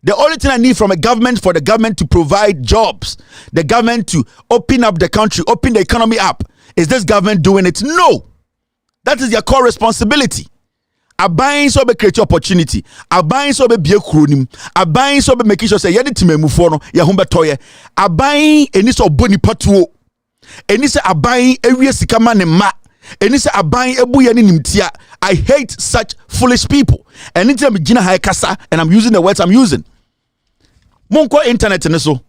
The only thing I need from a government for the government to provide jobs, the government to open up the country, open the economy up. Is this government doing it? No. That is their core responsibility. Abayin so be create opportunity. Abayin so be bie kronim. Abayin so be making sure say yede timemufo no ye ho betoye. Abayin eni so boni patuo. Eni se abayin ewie sika ma ne ma. Eni se abayin ebu ye ne nimtia. I hate such foolish people. Anytime gina ha kasa and I'm using the words I'm using. Monko internet ne so.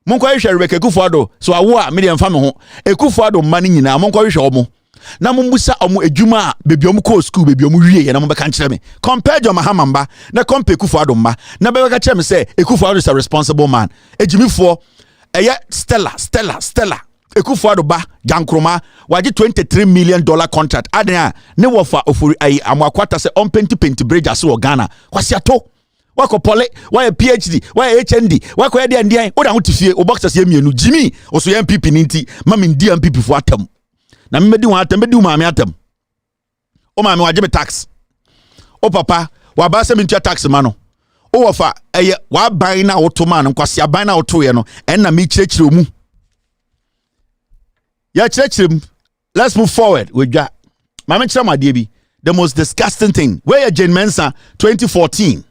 Monko hwe Rebecca Ekufo Addo so awo a me de mfa me ho. Ekufo Addo mani nyina monko hwe omo. Na mumbusa omu ejuma baby omu ko school baby omu wie na mubeka nkyere me compare John Mahama mba na compare Ekufo Addo mba na beka kyere me say Ekufo Addo is a responsible man ejimifo Stella Ekufo Addo ba jankroma waje $23 million contract adan ne wofa ofuri ai amwakwata se penti bridge ase wo Ghana kwasi ato wako pole why PhD why HND wako ede ndian oda hotifie oboxers ye mienu Jimmy oso ye MPP ninti mami ndi MPP fo atam na mmedi wan atem bedi maame atem o maame waje me tax o papa wa ba se me ntua tax ma no o wofa eye wa ban na woto ma no kwase aban na woto ye no en na me kirekire mu ya kirekire. Let's move forward with that. Maame kire ma de bi the most disgusting thing where Jane Mensa 2014.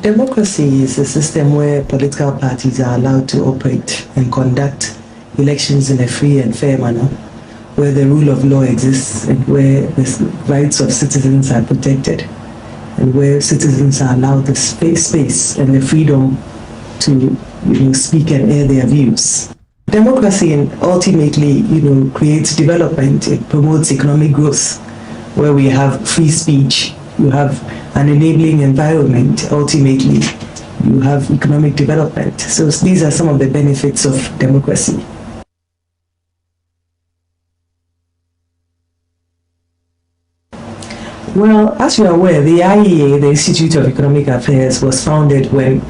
Democracy is a system where political parties are allowed to operate and conduct elections in a free and fair manner, where the rule of law exists and where the rights of citizens are protected, and where citizens are allowed the space and the freedom to speak and air their views. Democracy ultimately creates development. It promotes economic growth, where we have free speech, you have an enabling environment, ultimately you have economic development. So these are some of the benefits of democracy. Well, as you are aware, the IEA, the Institute of Economic Affairs, was founded when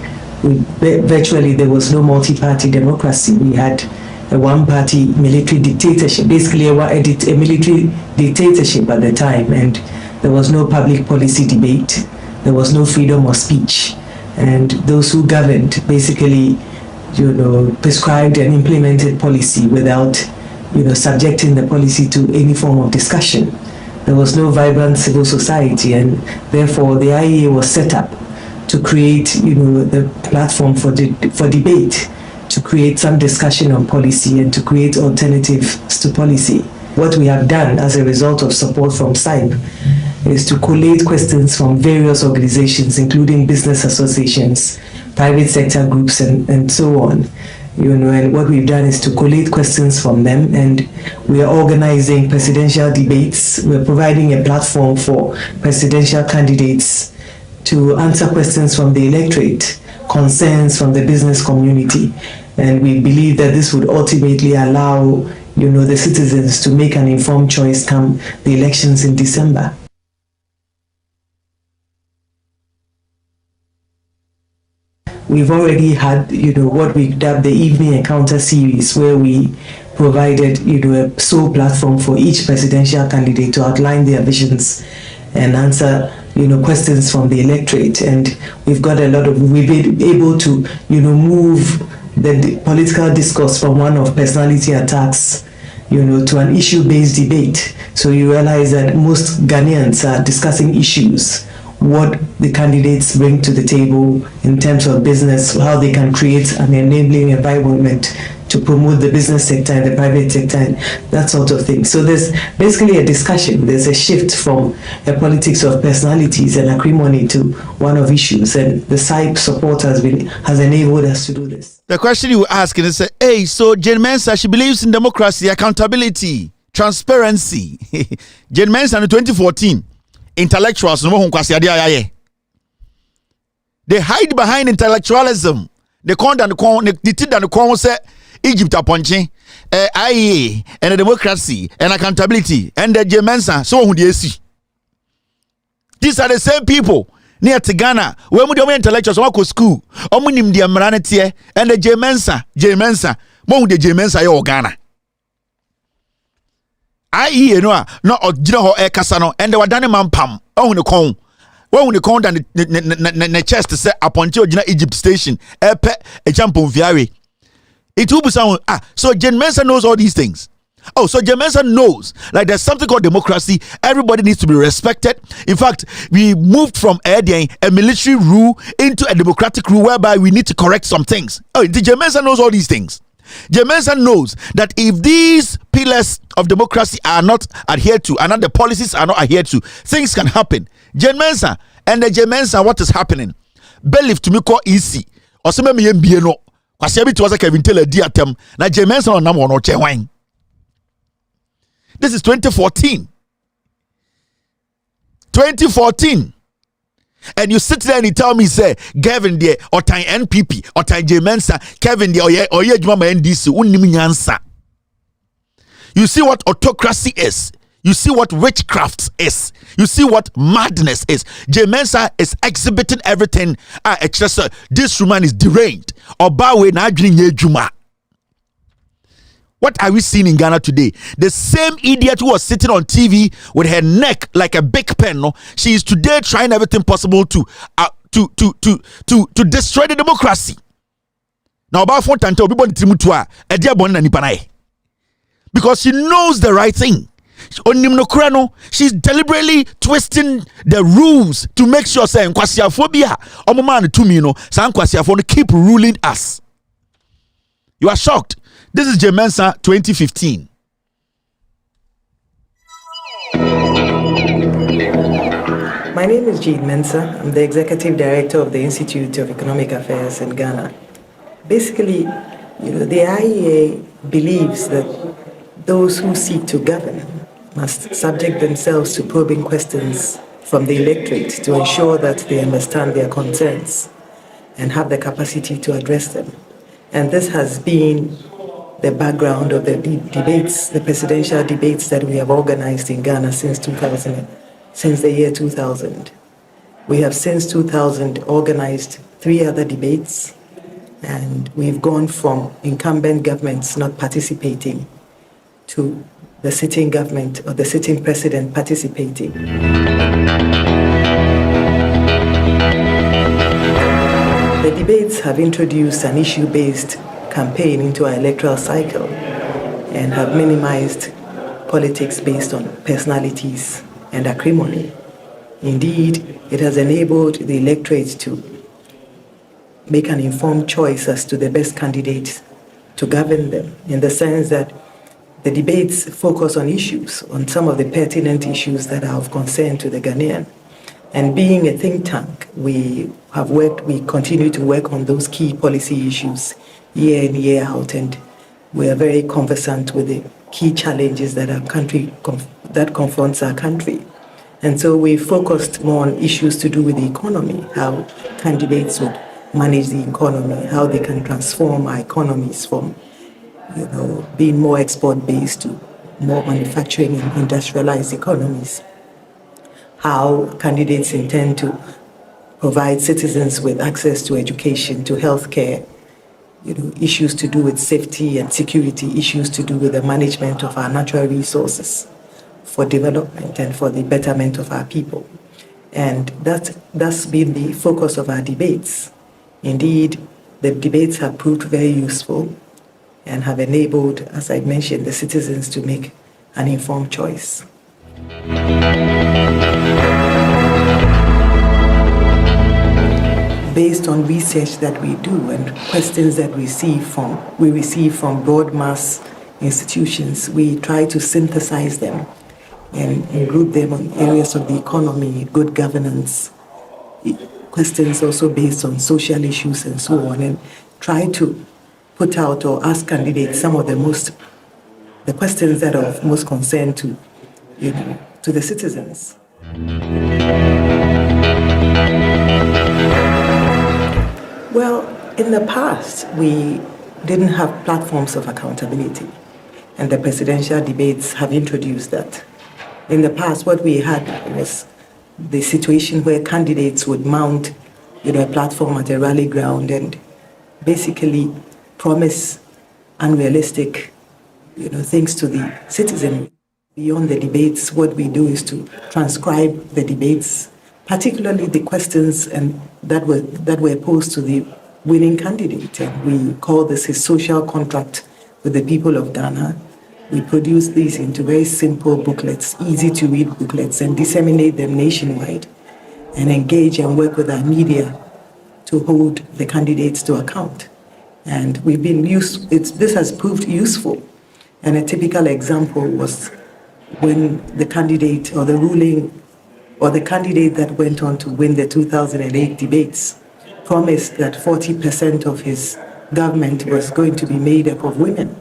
virtually there was no multi-party democracy. We had a one-party military dictatorship, basically a military dictatorship at the time, and there was no public policy debate. There was no freedom of speech, and those who governed basically, prescribed and implemented policy without, subjecting the policy to any form of discussion. There was no vibrant civil society, and therefore the IEA was set up to create, the platform for debate, to create some discussion on policy and to create alternatives to policy. What we have done as a result of support from SIPE is to collate questions from various organizations, including business associations, private sector groups, and so on. And what we've done is to collate questions from them, and we are organizing presidential debates. We're providing a platform for presidential candidates to answer questions from the electorate, concerns from the business community, and we believe that this would ultimately allow, the citizens to make an informed choice come the elections in December. We've already had, what we dubbed the Evening Encounter series, where we provided, a sole platform for each presidential candidate to outline their visions and answer, questions from the electorate. And we've been able to, move the political discourse from one of personality attacks, to an issue-based debate. So you realize that most Ghanaians are discussing issues, what the candidates bring to the table in terms of business, how they can create an enabling environment to promote the business sector and the private sector, and that sort of thing. So there's basically a discussion. There's a shift from a politics of personalities and acrimony to one of issues, and the SIPE support has enabled us to do this. The question you ask is, hey, so Jane Mensah, she believes in democracy, accountability, transparency. Jane Mensah in 2014, intellectuals, they hide behind intellectualism. They can't say Egypt upon IEA and democracy and accountability and the Jane Mensah. So who they see? These are the same people near to Ghana where we intellectuals walk to school. Omunim the Amaranity and the Jane Mensah. Mo the Jane Mensah yo Ghana. IEA no original ho kasano and the wadane mampam. Oh no kon. When they come down the chest to say upon Egypt station, a champon fiare. It will be sound so Jane Mensah knows all these things. Oh, so Jane Mensah knows like there's something called democracy. Everybody needs to be respected. In fact, we moved from a military rule into a democratic rule whereby we need to correct some things. Oh, Jane Mensah knows all these things. Jane Mensah knows that if these pillars of democracy are not adhered to and the policies are not adhered to, things can happen. Jane Mensah and the Jane Mensah, what is happening? Believe to me call easy. Or some me no. Kwasi abi to was Kevin Taylor diatem. Na Jane Mensah on number no wine. This is 2014. 2014. And you sit there and you tell me, say, Kevin there, or time NPP, or time Jane Mensah, Kevin there, or ye Juma NDC, unniminyansa. You see what autocracy is. You see what witchcraft is. You see what madness is. Jane Mensah is exhibiting everything. This woman is deranged. Obawe na adwene Juma. What are we seeing in Ghana today? The same idiot who was sitting on TV with her neck like a big pen. No, she is today trying everything possible to destroy the democracy. Now, about because she knows the right thing. She's deliberately twisting the rules to make sure saying keep ruling us. You are shocked. This is Jane Mensah 2015. My name is Jane Mensah. I'm the Executive Director of the Institute of Economic Affairs in Ghana. Basically, the IEA believes that those who seek to govern must subject themselves to probing questions from the electorate to ensure that they understand their concerns and have the capacity to address them. And this has been the background of the debates, the presidential debates that we have organized in Ghana since 2000. since the year 2000. We have since 2000 organized 3 other debates, and we've gone from incumbent governments not participating to the sitting government or the sitting president participating. The debates have introduced an issue-based campaign into our electoral cycle and have minimized politics based on personalities and acrimony. Indeed, it has enabled the electorate to make an informed choice as to the best candidates to govern them, in the sense that the debates focus on issues, on some of the pertinent issues that are of concern to the Ghanaian. And being a think tank, we continue to work on those key policy issues year in, year out, and we are very conversant with the key challenges that that confronts our country. And so we focused more on issues to do with the economy, how candidates would manage the economy, how they can transform our economies from being more export-based to more manufacturing and industrialized economies, how candidates intend to provide citizens with access to education, to healthcare, issues to do with safety and security, issues to do with the management of our natural resources for development and for the betterment of our people. And that's been the focus of our debates. Indeed, the debates have proved very useful and have enabled, as I mentioned, the citizens to make an informed choice. Based on research that we do and questions that we receive from broad mass institutions, we try to synthesize them and group them on areas of the economy, good governance, questions also based on social issues and so on, and try to put out or ask candidates some of the questions that are of most concern to the citizens. Well, in the past, we didn't have platforms of accountability, and the presidential debates have introduced that. In the past, what we had was the situation where candidates would mount a platform at a rally ground and basically promise unrealistic things to the citizen. Beyond the debates, what we do is to transcribe the debates, particularly the questions that were posed to the winning candidate. And we call this his social contract with the people of Ghana. We produce these into very simple booklets, easy to read booklets, and disseminate them nationwide and engage and work with our media to hold the candidates to account. And this has proved useful. And a typical example was when the candidate or the candidate that went on to win the 2008 debates promised that 40% of his government was going to be made up of women.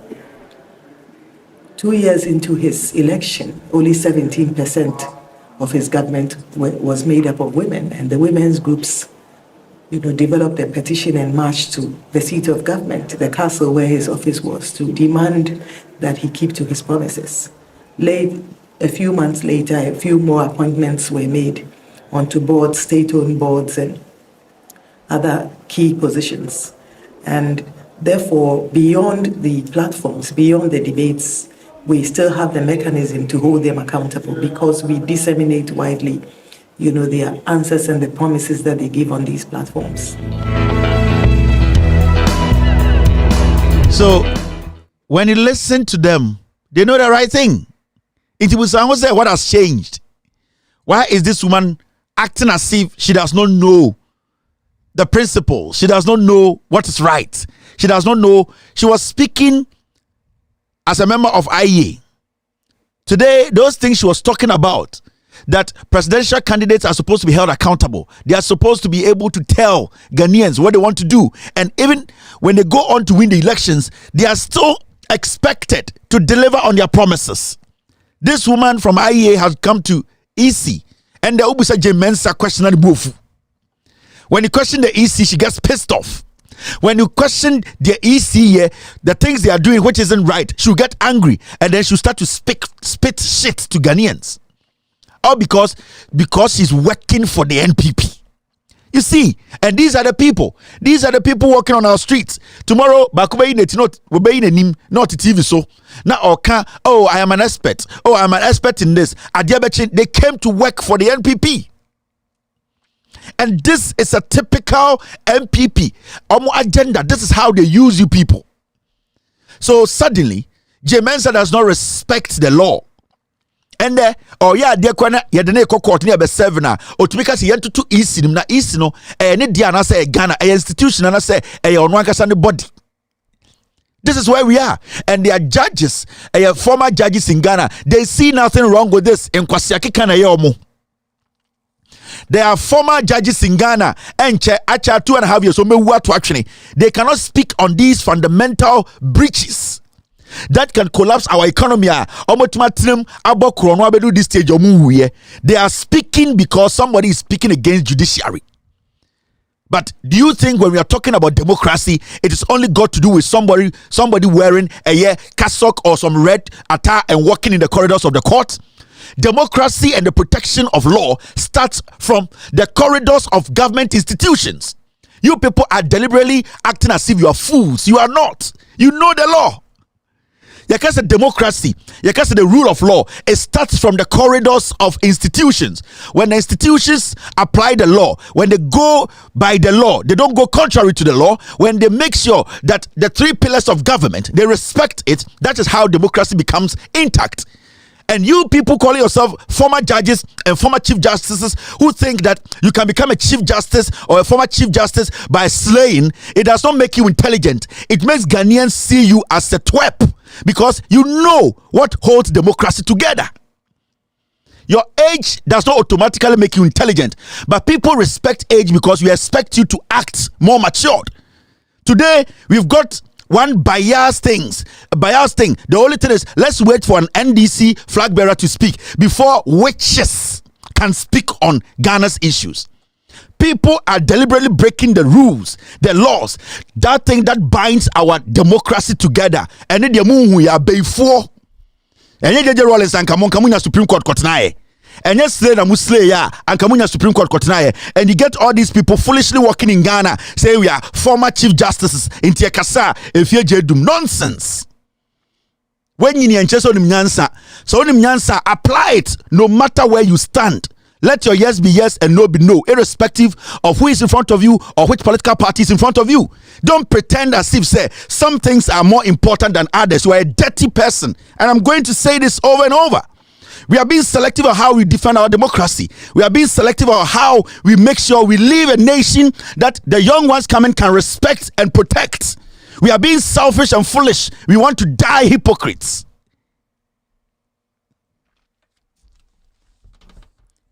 2 years into his election, only 17% of his government was made up of women, and the women's groups developed a petition and marched to the seat of government, the castle where his office was, to demand that he keep to his promises. A few months later, a few more appointments were made onto boards, state-owned boards, and other key positions. And therefore, beyond the platforms, beyond the debates, we still have the mechanism to hold them accountable because we disseminate widely, their answers and the promises that they give on these platforms. So, when you listen to them, they know the right thing. It was say what has changed. Why is this woman acting as if she does not know the principles? She does not know what is right. She does not know. She was speaking as a member of IEA. Today, those things she was talking about, that presidential candidates are supposed to be held accountable. They are supposed to be able to tell Ghanaians what they want to do. And even when they go on to win the elections, they are still expected to deliver on their promises. This woman from IEA has come to EC, and the Ubusa Jemensa question at Bofu. When you question the EC, she gets pissed off. When you question the EC, the things they are doing which isn't right, she'll get angry and then she'll start to spit shit to Ghanaians. All because he's working for the NPP. You see, and these are the people walking on our streets. Tomorrow, Bakuba not TV so. Now, oh, I am an expert. Oh, I'm an expert in this. They came to work for the NPP. And this is a typical NPP agenda. This is how they use you people. So suddenly, J. Mensah does not respect the law. And dear kwana yedene ko court ne be 7 na otumika se yentu to east na east no ne dia na say Ghana institution na say ono ankasa ne body. This is where we are, and they are judges, former judges in Ghana. They see nothing wrong with this. In Kwasiaki kana ye omo. There are former judges in Ghana and acha 2.5 years so me to actually they cannot speak on these fundamental breaches that can collapse our economy. This stage they are speaking because somebody is speaking against judiciary. But do you think when we are talking about democracy, it is only got to do with somebody wearing a cassock or some red attire and walking in the corridors of the court? Democracy and the protection of law starts from the corridors of government institutions. You people are deliberately acting as if you are fools. You are not. You know the law. Because the democracy, because the rule of law, it starts from the corridors of institutions. When the institutions apply the law, when they go by the law, they don't go contrary to the law. When they make sure that the 3 pillars of government, they respect it, that is how democracy becomes intact. And you people calling yourself former judges and former chief justices who think that you can become a chief justice or a former chief justice by slaying, it does not make you intelligent. It makes Ghanaians see you as a twerp because you know what holds democracy together. Your age does not automatically make you intelligent, but people respect age because we expect you to act more matured. Today, we've got one biased thing. The only thing is, let's wait for an NDC flag bearer to speak before witches can speak on Ghana's issues. People are deliberately breaking the rules, the laws, that thing that binds our democracy together. And then the moon we are before. And then the Rollins and Kamunya Supreme Court Kotnae. And yes, slay na muslay ya and Kamunya Supreme Court Kotnae. And you get all these people foolishly walking in Ghana, say we are former chief justices in Tiakasa, if you jedum nonsense. When you so Nyansa, apply it no matter where you stand. Let your yes be yes and no be no, irrespective of who is in front of you or which political party is in front of you. Don't pretend as if say some things are more important than others. You are a dirty person. And I'm going to say this over and over. We are being selective of how we defend our democracy. We are being selective of how we make sure we live a nation that the young ones coming can respect and protect. We are being selfish and foolish. We want to die hypocrites.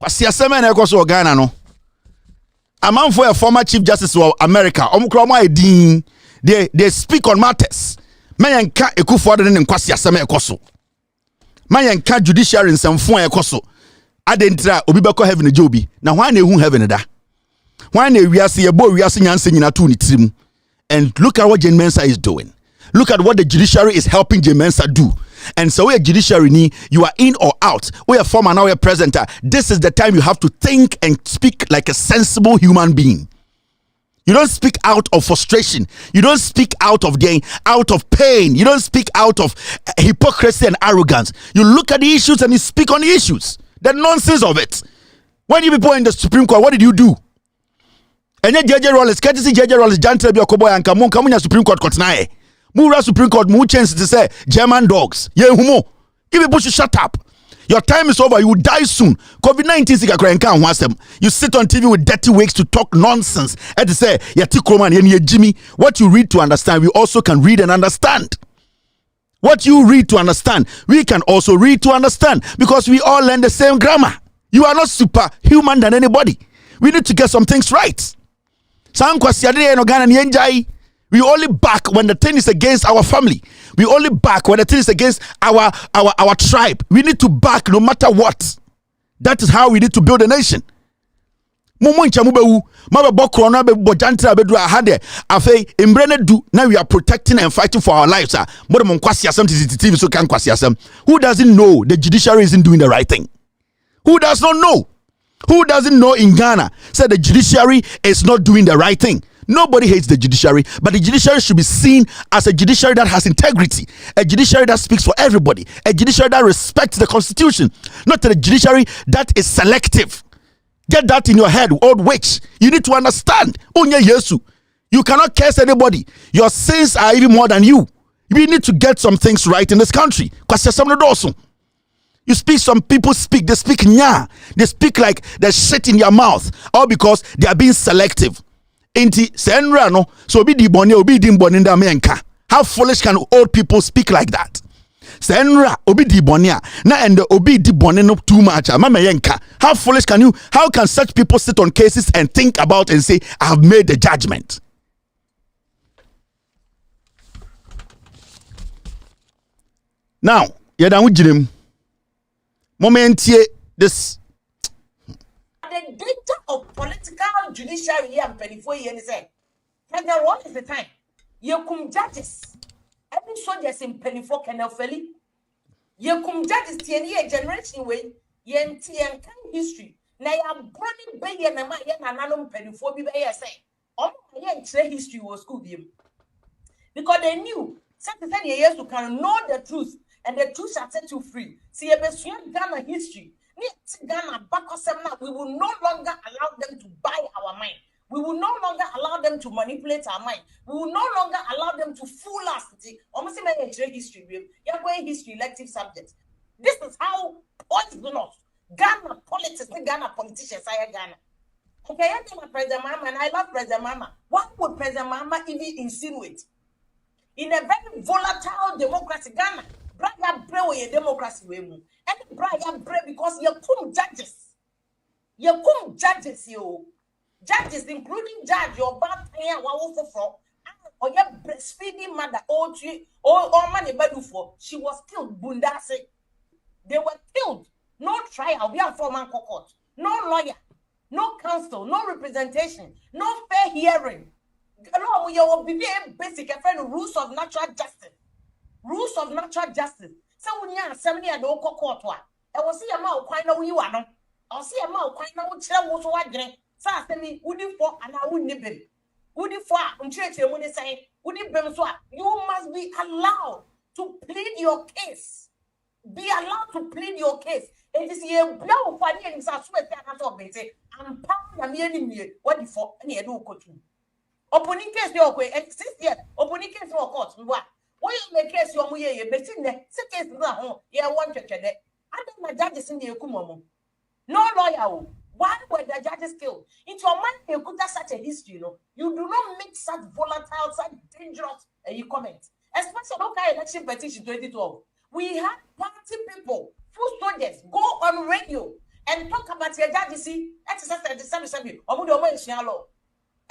Ghana no. A man for a former chief justice of America. They speak on matters. Man can't ekufo in kwasi aseme ekoso. Man can't judiciary in some phone ekoso. Adentra obi beko heaven jobi. Na why na ehu heaven da? Why na wiase ye bo wiase nyanse nyina to ni tirim. And look at what J. Mensah is doing. Look at what the judiciary is helping J. Mensah do. And so we are judiciary ni, you are in or out. We are former, now we are presenter. This is the time you have to think and speak like a sensible human being. You don't speak out of frustration. You don't speak out of pain. You don't speak out of hypocrisy and arrogance. You look at the issues and you speak on the issues. The nonsense of it. When you people in the Supreme Court, what did you do? And then JJ Rollins, can't you see JJ Rollins, Jantel Biokoboy and Kamunya Supreme Court Kotnae. Mura Supreme Court, mu chance to say German dogs. Yeah, humo. Give people should shut up. Your time is over. You will die soon. COVID-19 you sit on TV with dirty wigs to talk nonsense. And to say, Jimmy, what you read to understand, we also can read and understand. What you read to understand, we can also read to understand because we all learn the same grammar. You are not superhuman than anybody. We need to get some things right. We only back when the thing is against our family. We only back when the thing is against our tribe. We need to back no matter what. That is how we need to build a nation. Now we are protecting and fighting for our lives. Who doesn't know the judiciary isn't doing the right thing? Who does not know? Who doesn't know in Ghana? Said the judiciary is not doing the right thing. Nobody hates the judiciary, but the judiciary should be seen as a judiciary that has integrity, a judiciary that speaks for everybody, a judiciary that respects the constitution, not a judiciary that is selective. Get that in your head, old witch. You need to understand. Onye Yesu. You cannot curse anybody. Your sins are even more than you. We need to get some things right in this country. You speak, some people speak, they speak nya. They speak like there's shit in their mouth. All because they are being selective. Inti senra no, so obi di boni, obi di mboni nda menka. How foolish can old people speak like that? Senra obi di boni na and obi di boni no too much. Mama yenka. How foolish can you? How can such people sit on cases and think about and say, I have made the judgment? Now, yada wujirim. Moment here, this. The danger of political judiciary here and 24 years say, President, what is the time? You come judges. Every soldiers in 24 can feli. You come judges a generation way, yen history. Now you are burning bay and a man yen and 24 be say. Oh, yen history was school him. Because they knew 70 years to can know the truth. And the truth shall set you free. See, a Ghana history. Ghana back we will no longer allow them to buy our mind. We will no longer allow them to manipulate our mind. We will no longer allow them to fool us. Almost history. You're going history elective subjects. This is how poisonous Ghana politics, Ghana politicians are Ghana. Okay, I tell President Mama, and I love President Mama. What would President Mama even insinuate? In a very volatile democracy, Ghana. Brian Bray a democracy way mu. And Brian Bray because you come judges. You come judges you. Judges including judge your bad thing or your breastfeeding mother or money bedu for. She was killed bundase. They were killed. No trial, we are from court. No lawyer, no counsel, no representation, no fair hearing. No, you be basic rules of natural justice. Rules of natural justice. So when you are 70 and don't court, I will see a mouth quite know you are no. I'll see a mouth quite know what was what drink. So I say, would you for and I wouldn't nibble. Would you for and church when they say, would you be so? You must be allowed to plead your case. Be allowed to plead your case. It is a blow for the enemies as well as I say, and pound the enemy. What for any do coach? Opening case, your way exist yet. Opening case, your court. Why you make case your muye between the case na ho ye want to chede and the judges in the ekumomo no lawyer. Why were the judges killed? Into your mind you could have such a history, you know. You do not make such volatile, such dangerous comments. Especially local election petition 2012. We had party people, full soldiers go on radio and talk about your judges see exercise the same omudo law.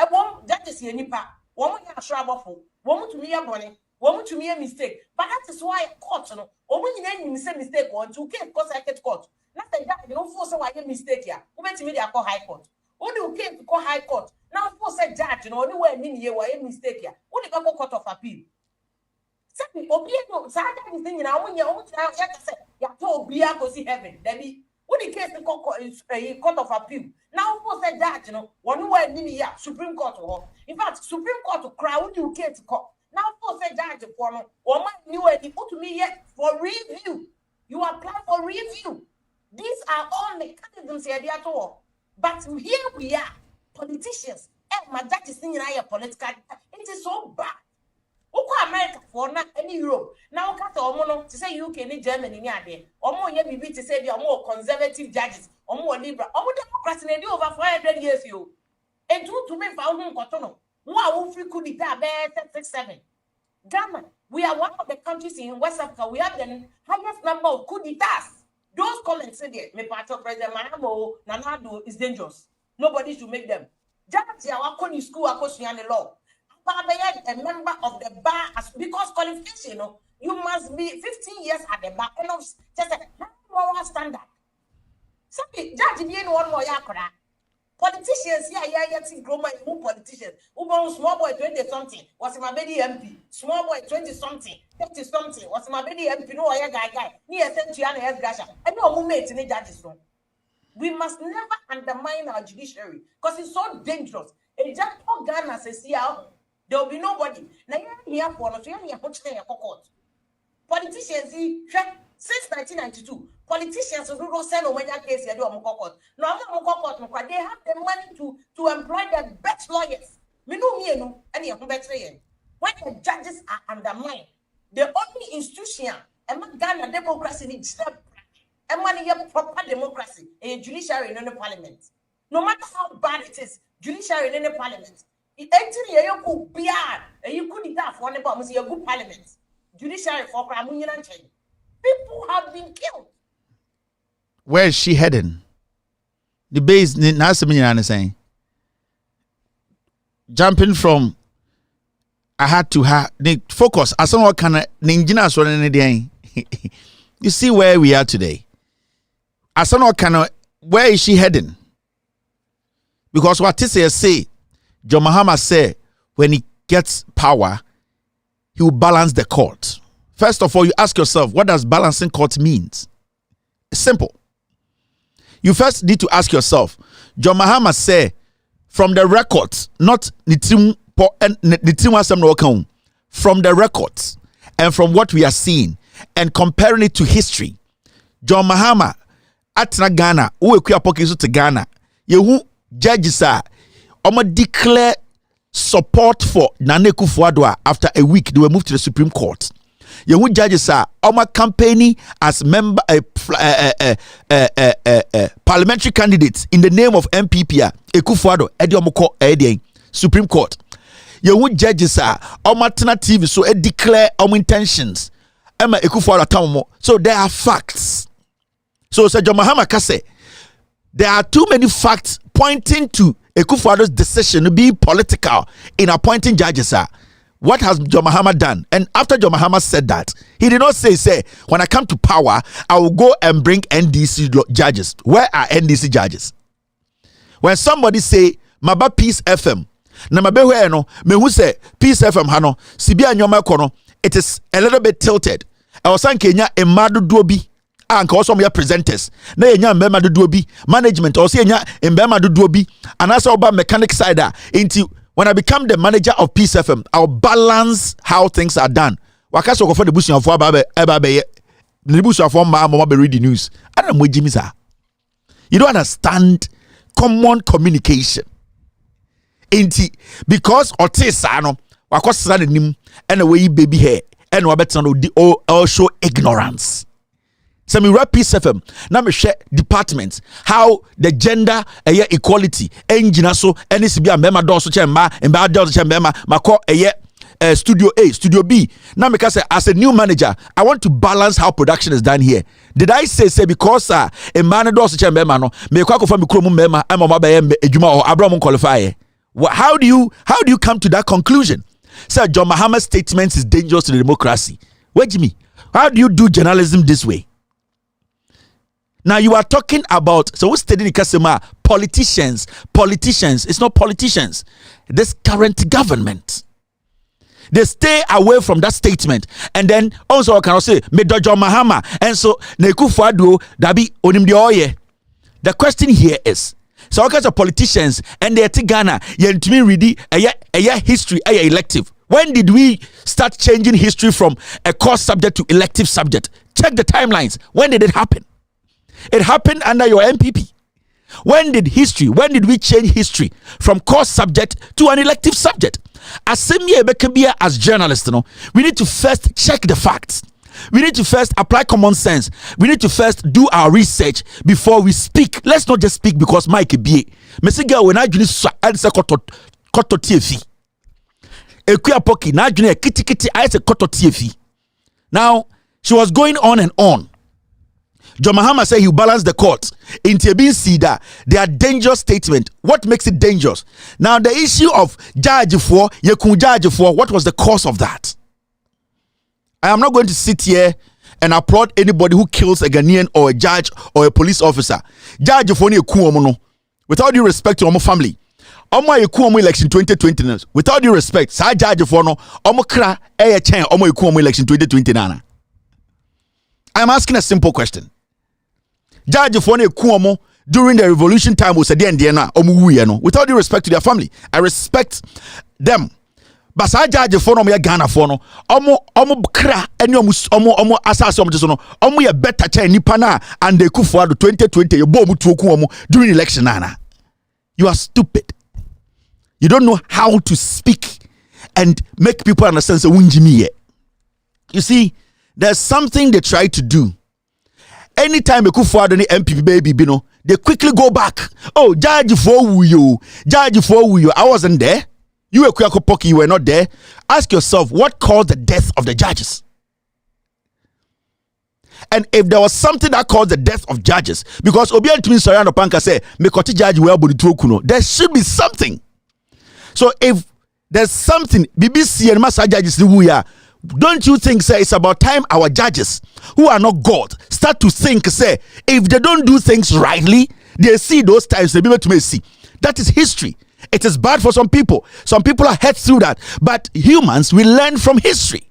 E won judges ye nipa, won ya shrabofo, won to me ya bone. One to me a mistake, but that is why court no. Or when you name mistake on to get cause I get court. Nothing that you don't force why you mistake here. Who went to me they call high court. Only who came to call high court. Now force a judge, you know, anywhere in here why you mistake here. Only go court of appeal. Something obedient, so I can't think now when you're say you told be go see heaven. Debbie, when the case is court of appeal. Now force a judge, you know, one way in here, Supreme Court or in fact, Supreme Court to crowd you case to court. Now, for say judge for me, or my new and put to me yet for review. You apply for review. These are all mechanisms here at all. But here we are, politicians, and my judge is thinking I political. It is so bad. Oko America for now, any Europe. Now, cut or to say UK in Germany, there. Or more, you be to say they are more conservative judges, or more liberal, or more Democrats in over 500 years. You and to me, found Cotono. Wow, free could be there, 6-7. Ghana, we are one of the countries in West Africa. We have the highest number of coup d'etats. Those comments say that me part of President Mahamo Nanado is dangerous. Nobody should make them. Just our Kony school, the law. A member of the bar, because qualification, you know, you must be 15 years at the bar. And just a moral standard. Something, Judge, you know one more yakra. Politicians, politicians. Who small boy 20-something was my baby MP. Small boy 20-something, 30-something was my baby MP. No, guy. Near sent to an air gasher. I know who made any judges. We must never undermine our judiciary because it's so dangerous. A judge Ghana says, there will be nobody. Now you're here for us, you're here court. Politicians, since 1992, politicians who send on your case, they do court. No, they have the money to employ the best lawyers. We know, and you're better. When the judges are undermined, the only institution, and Ghana democracy needs step. And when you have proper democracy, a judiciary in the parliament. No matter how bad it is, judiciary in the parliament. It actually you could be and you couldn't have one about a good parliament. Judiciary for crime. People have been killed. Where is she heading? The base now saying jumping from I had to have the focus as someone can you see where we are today. As someone can where is she heading? Because what this say, John Mahama said when he gets power, he will balance the court. First of all, you ask yourself, what does balancing court means? It's simple. You first need to ask yourself, John Mahama said, from the records, not from the records and from what we are seeing and comparing it to history, John Mahama atna Ghana, who to Ghana, you judges are declare support for Nana Akufo-Addo after a week they were moved to the Supreme Court. You judges are campaigning as member parliamentary candidates in the name of MPP Akufo-Addo Supreme Court. You judges are TV so declare intentions. Emma Akufo-Addo so there are facts. So John Mahama Kase, there are too many facts pointing to Akufo-Addo's decision to be political in appointing judges. What has John Mahama done? And after John Mahama said that, he did not say, when I come to power, I will go and bring NDC judges. Where are NDC judges? When somebody say, Maba Peace FM, na mabe where no, me who say, Peace FM hano, Sibia nyoma kono, it is a little bit tilted. I was saying Kenya emadu duobi. And also my presenters na yenya mbema dodo bi management also yenya mbema dodo bi and also about mechanic side into when I become the manager of Peace FM I'll balance how things are done wakaso go for the bush for eba be the bush for ma be read the news and am wejimi sa you don't understand common communication into because otisa no wakosra the nim and the way baby hair and wabetan all show ignorance. So me rap Peace FM. Now me share departments how the gender equality engine so any be a member do so chemba and bad do so chemba mako studio A, studio B. Now me say as a new manager, I want to balance how production is done here. Did I say because a man do so chemba no me kwa kofa me kromu member am ma ba ejuma or Abraham qualify. How do you come to that conclusion? Sir John Mahama's statements is dangerous to the democracy. Wait me. How do you do journalism this way? Now you are talking about so what's studying Kasema politicians. It's not politicians. This current government. They stay away from that statement. And then also I can say me John Mahama and so Akufo-Addo dabi onimdi oye. The question here is so all kinds of politicians and they Ghana yentumi ready a history elective. When did we start changing history from a course subject to elective subject? Check the timelines. When did it happen? It happened under your MPP. When did we change history from course subject to an elective subject? As journalists, we need to first check the facts. We need to first apply common sense. We need to first do our research before we speak. Let's not just speak because Mike be. Mesiga when I say koto TFI. Ekuya poki na kiti I say koto TFI. Now she was going on and on. John Mahama said he will balance the court. In Tebin Sida, they are dangerous statement. What makes it dangerous? Now the issue of judge for what was the cause of that? I am not going to sit here and applaud anybody who kills a Ghanaian or a judge or a police officer. Judge for with all due respect to our family. Election 2020. With all due respect, sa judge for no kra election 2020 I'm asking a simple question. Judge for during the revolution time was a without due respect to their family. I respect them. But I judge for no Ghana for no kra any omo asase omo no omo ye better chain nipa na and they for 2020 you bomb to during election nana. You are stupid. You don't know how to speak and make people understand say unjimi. You see, there's something they try to do. Anytime you for any MPP baby bino, they quickly go back. Oh, judge for you. I wasn't there. You were Kuyako you were not there. Ask yourself, what caused the death of the judges? And if there was something that caused the death of judges, because Obian Twin Soriano Panka say, Mekoti judge well there should be something. So if there's something, BBC and Master judges don't you think, say, it's about time our judges who are not God start to think, say, if they don't do things rightly, they see those times they be able to see. That is history. It is bad for some people. Some people are hurt through that. But humans, we learn from history.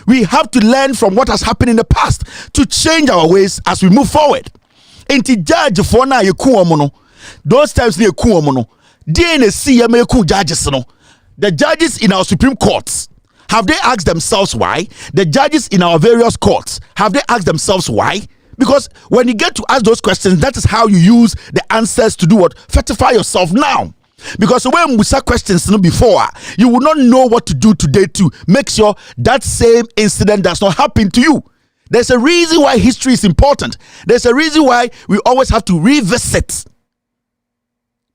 We have to learn from what has happened in the past to change our ways as we move forward. Inti judge for na yeku those times na yeku DNC judges no. The judges in our Supreme Courts, have they asked themselves why? The judges in our various courts, have they asked themselves why? Because when you get to ask those questions, that is how you use the answers to do what? Fortify yourself now. Because when we saw questions before, you will not know what to do today to make sure that same incident does not happen to you. There's a reason why history is important. There's a reason why we always have to revisit.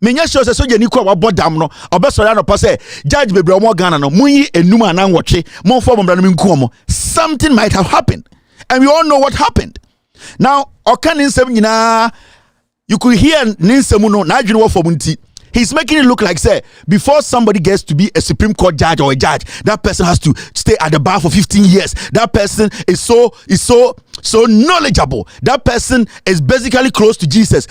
Menya sure say soje ni ko abodam no obesori anopa say judge bebre omo Ghana no munyi enum anan woche monfo bombra no nku omo. Something might have happened and we all know what happened. Now okan nsem nyina you could hear ninsemu no na adwene wo fom nti. He's making it look like, say, before somebody gets to be a Supreme Court judge or a judge, that person has to stay at the bar for 15 years. That person is so knowledgeable. That person is basically close to Jesus.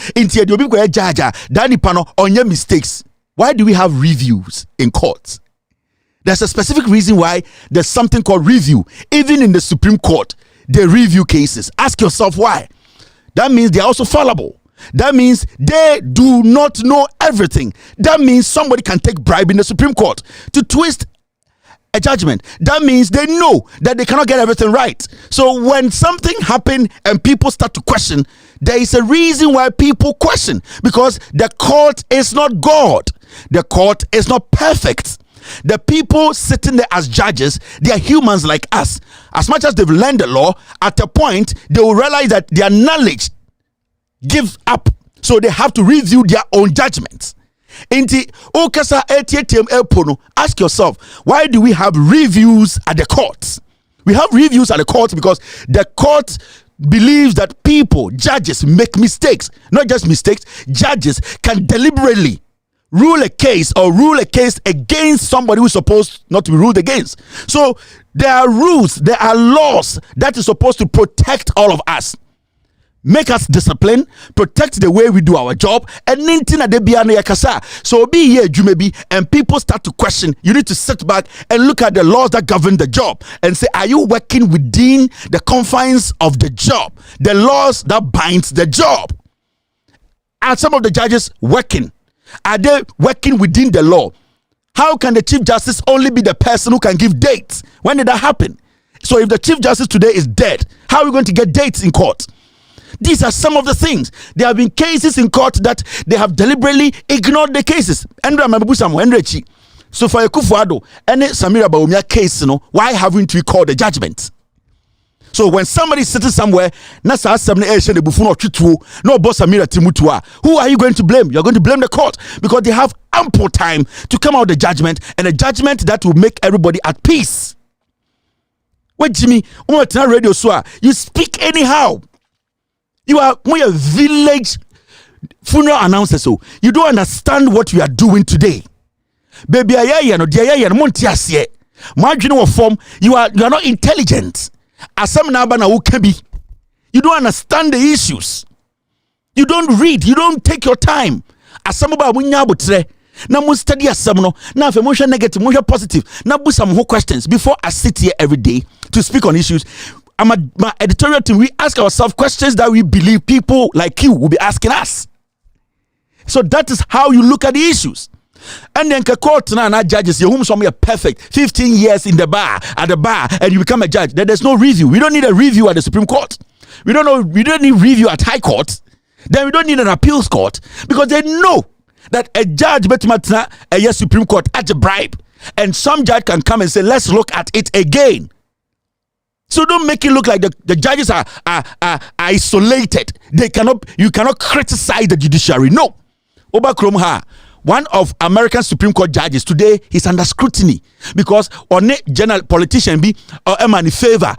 On your mistakes. Why do we have reviews in courts? There's a specific reason why there's something called review. Even in the Supreme Court, they review cases. Ask yourself why. That means they're also fallible. That means they do not know everything. That means somebody can take bribe in the Supreme Court to twist a judgment. That means they know that they cannot get everything right. So when something happens and people start to question, there is a reason why people question, because the court is not God. The court is not perfect. The people sitting there as judges, they are humans like us. As much as they've learned the law, at a point they will realize that their knowledge give up, so they have to review their own judgments. Ask yourself, why do we have reviews at the courts? We have reviews at the courts because the court believes that people, judges, make mistakes. Not just mistakes, judges can deliberately rule a case against somebody who's supposed not to be ruled against. So there are rules, there are laws that is supposed to protect all of us. Make us disciplined, protect the way we do our job, and so be here, Jumebi, and people start to question. You need to sit back and look at the laws that govern the job and say, are you working within the confines of the job, the laws that binds the job? Are some of the judges working? Are they working within the law? How can the Chief Justice only be the person who can give dates? When did that happen? So if the Chief Justice today is dead, how are we going to get dates in court? These are some of the things. There have been cases in court that they have deliberately ignored the cases. So for Kufuado and Samira Bawumia case, why haven't we called the judgment? So when somebody is sitting somewhere, who are you going to blame? You're going to blame the court because they have ample time to come out with the judgment, and a judgment that will make everybody at peace. Wait, Jimmy, radio you speak anyhow. You are a village funeral announcer, so you don't understand what we are doing today. Baby, you are not intelligent. You don't understand the issues. You don't read. You don't take your time. Now we study now if emotion negative, emotion positive. Now put some more questions before I sit here every day to speak on issues. My editorial team, we ask ourselves questions that we believe people like you will be asking us. So that is how you look at the issues. And then court now judges, you whom some are perfect, 15 years in the bar, at the bar, and you become a judge. Then there's no review. We don't need a review at the Supreme Court. We don't need review at High Court. Then we don't need an appeals court, because they know that a judge betmatna a yes Supreme Court at a bribe, and some judge can come and say, let's look at it again. So don't make it look like the judges are isolated. You cannot criticize the judiciary. No. Oba Kromha, one of American Supreme Court judges, today he's under scrutiny because on a general politician be or eman favor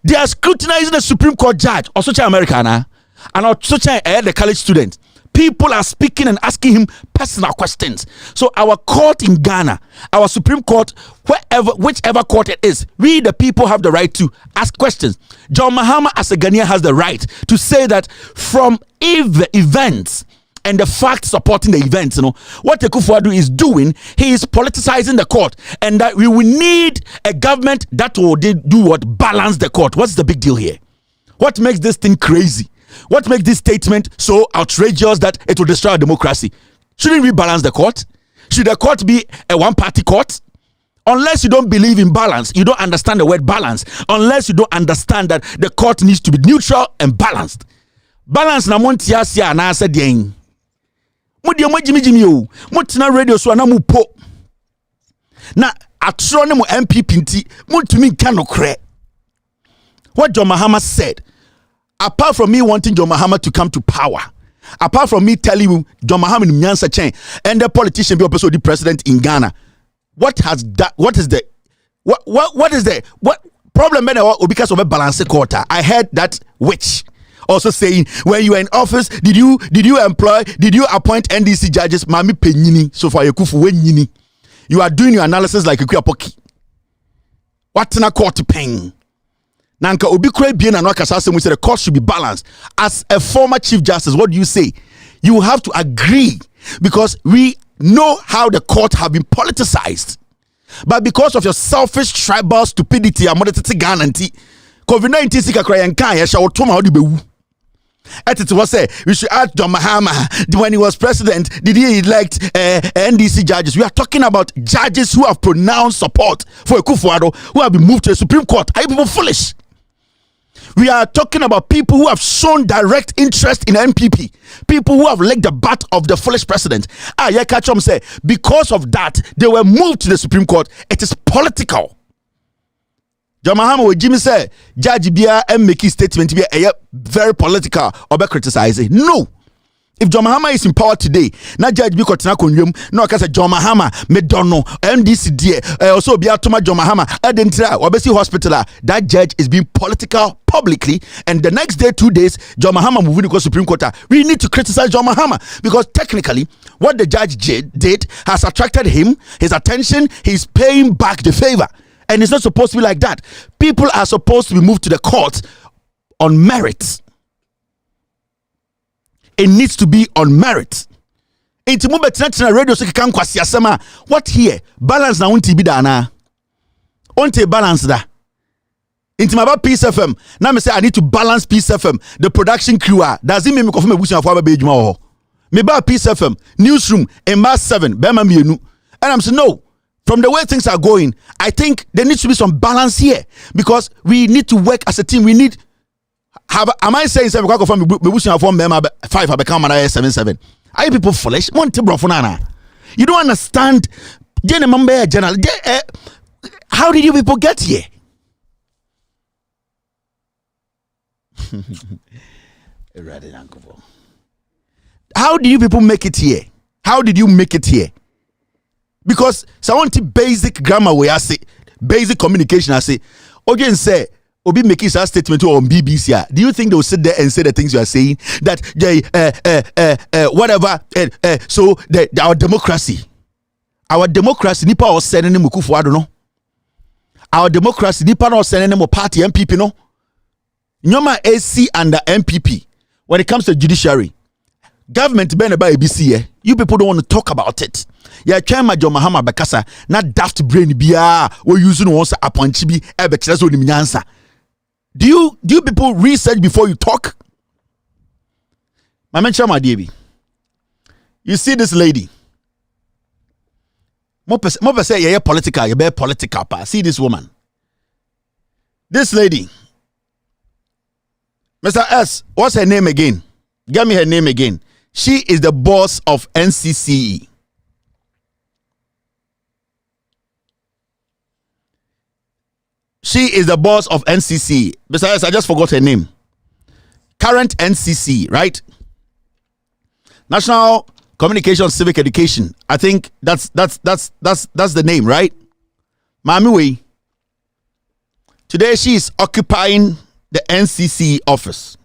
they are scrutinizing the Supreme Court judge or such Americana and or such the college student. People are speaking and asking him personal questions. So our court in Ghana, our Supreme Court, whichever court it is, we the people have the right to ask questions. John Mahama as a Ghanaian has the right to say that from events and the facts supporting the events, what Akufo-Addo is doing, he is politicizing the court, and that we will need a government that will do what? Balance the court. What's the big deal here? What makes this thing crazy? What makes this statement so outrageous that it will destroy our democracy? Shouldn't we balance the court? Should the court be a one-party court? Unless you don't believe in balance, you don't understand the word balance. Unless you don't understand that the court needs to be neutral and balanced. Balance na montiasia na asa den. Mudi mo jimi o. Motina radio so na mu po. Na atro ne mo MPP nti mutumi nka no kre. What John Mahama said, apart from me wanting John Mahama to come to power, apart from me telling you John Mahama in Nyansa Chen and the politician be also the president in Ghana, what is the problem because of a balanced quarter? I heard that witch also saying, when you were in office, did you appoint NDC judges? Mami penyini so far you are doing your analysis like a kuapoki. What's na court pain? Nanka obi kure bien and wakasa we say the court should be balanced. As a former chief justice, what do you say? You have to agree, because we know how the court have been politicized. But because of your selfish tribal stupidity, COVID-19 sika kra yankan ya shawo toma odi bewu. It was say we should ask John Mahama when he was president, did he elect NDC judges? We are talking about judges who have pronounced support for Akufo-Addo, who have been moved to the Supreme Court. Are you people foolish? We are talking about people who have shown direct interest in MPP, people who have licked the butt of the foolish president. Yekachom say because of that they were moved to the Supreme Court. It is political. John Mahama with Jimmy say Judge Bia and make his statement to be very political or be criticizing. No. If John Mahama is in power today, na Judge Bia kotina konwem, no ka say John Mahama me dono MDC die also Bia toma John Mahama adentra obesi hospital. That judge is being political publicly, and the next day 2 days John Mahama moving to Supreme Court. We need to criticize John Mahama, because technically what the judge did has attracted him, his attention. He's paying back the favor. And it's not supposed to be like that. People are supposed to be moved to the court on merit. It needs to be on merit. What here? Balance na unti bida na. Unti balance da. Inti maba Peace FM. Now me say I need to balance Peace FM. The production crew does it mean me confirm me busi afwa be ejuma ho. Me ba Peace FM newsroom in Mass 7 bema mienu. And I'm saying no. From the way things are going, I think there needs to be some balance here, because we need to work as a team. We need am I saying 7 o'clock from me 5 I become 7. Are you people foolish? You don't understand. How did you people get here? How did you people make it here? How did you make it here? Because someone basic grammar way I say, basic communication I say, Ojen say, Obi making a statement on BBC. Do you think they will sit there and say the things you are saying? That whatever. So our democracy, Nipa was sending him Akufo-Addo no. Our democracy, Nipa was sending him party MPP no. Nyoma AC and the MPP. When it comes to judiciary, government been about ABC. You people don't want to talk about it. Yeah, Chama John Mahama Bekasa, not daft brain bia or using once a punchibi ebekreso ni nyansa. Do you people research before you talk? My mention my DB. You see this lady. More say you're political, you're political. See this woman. This lady. Mr. S, what's her name again? Give me her name again. She is the boss of NCCE. She is the boss of NCCE. Mr. S, I just forgot her name. Current NCC, right? National Communication Civic Education. I think that's the name, right? Mami Wei. Today she is occupying the NCC office.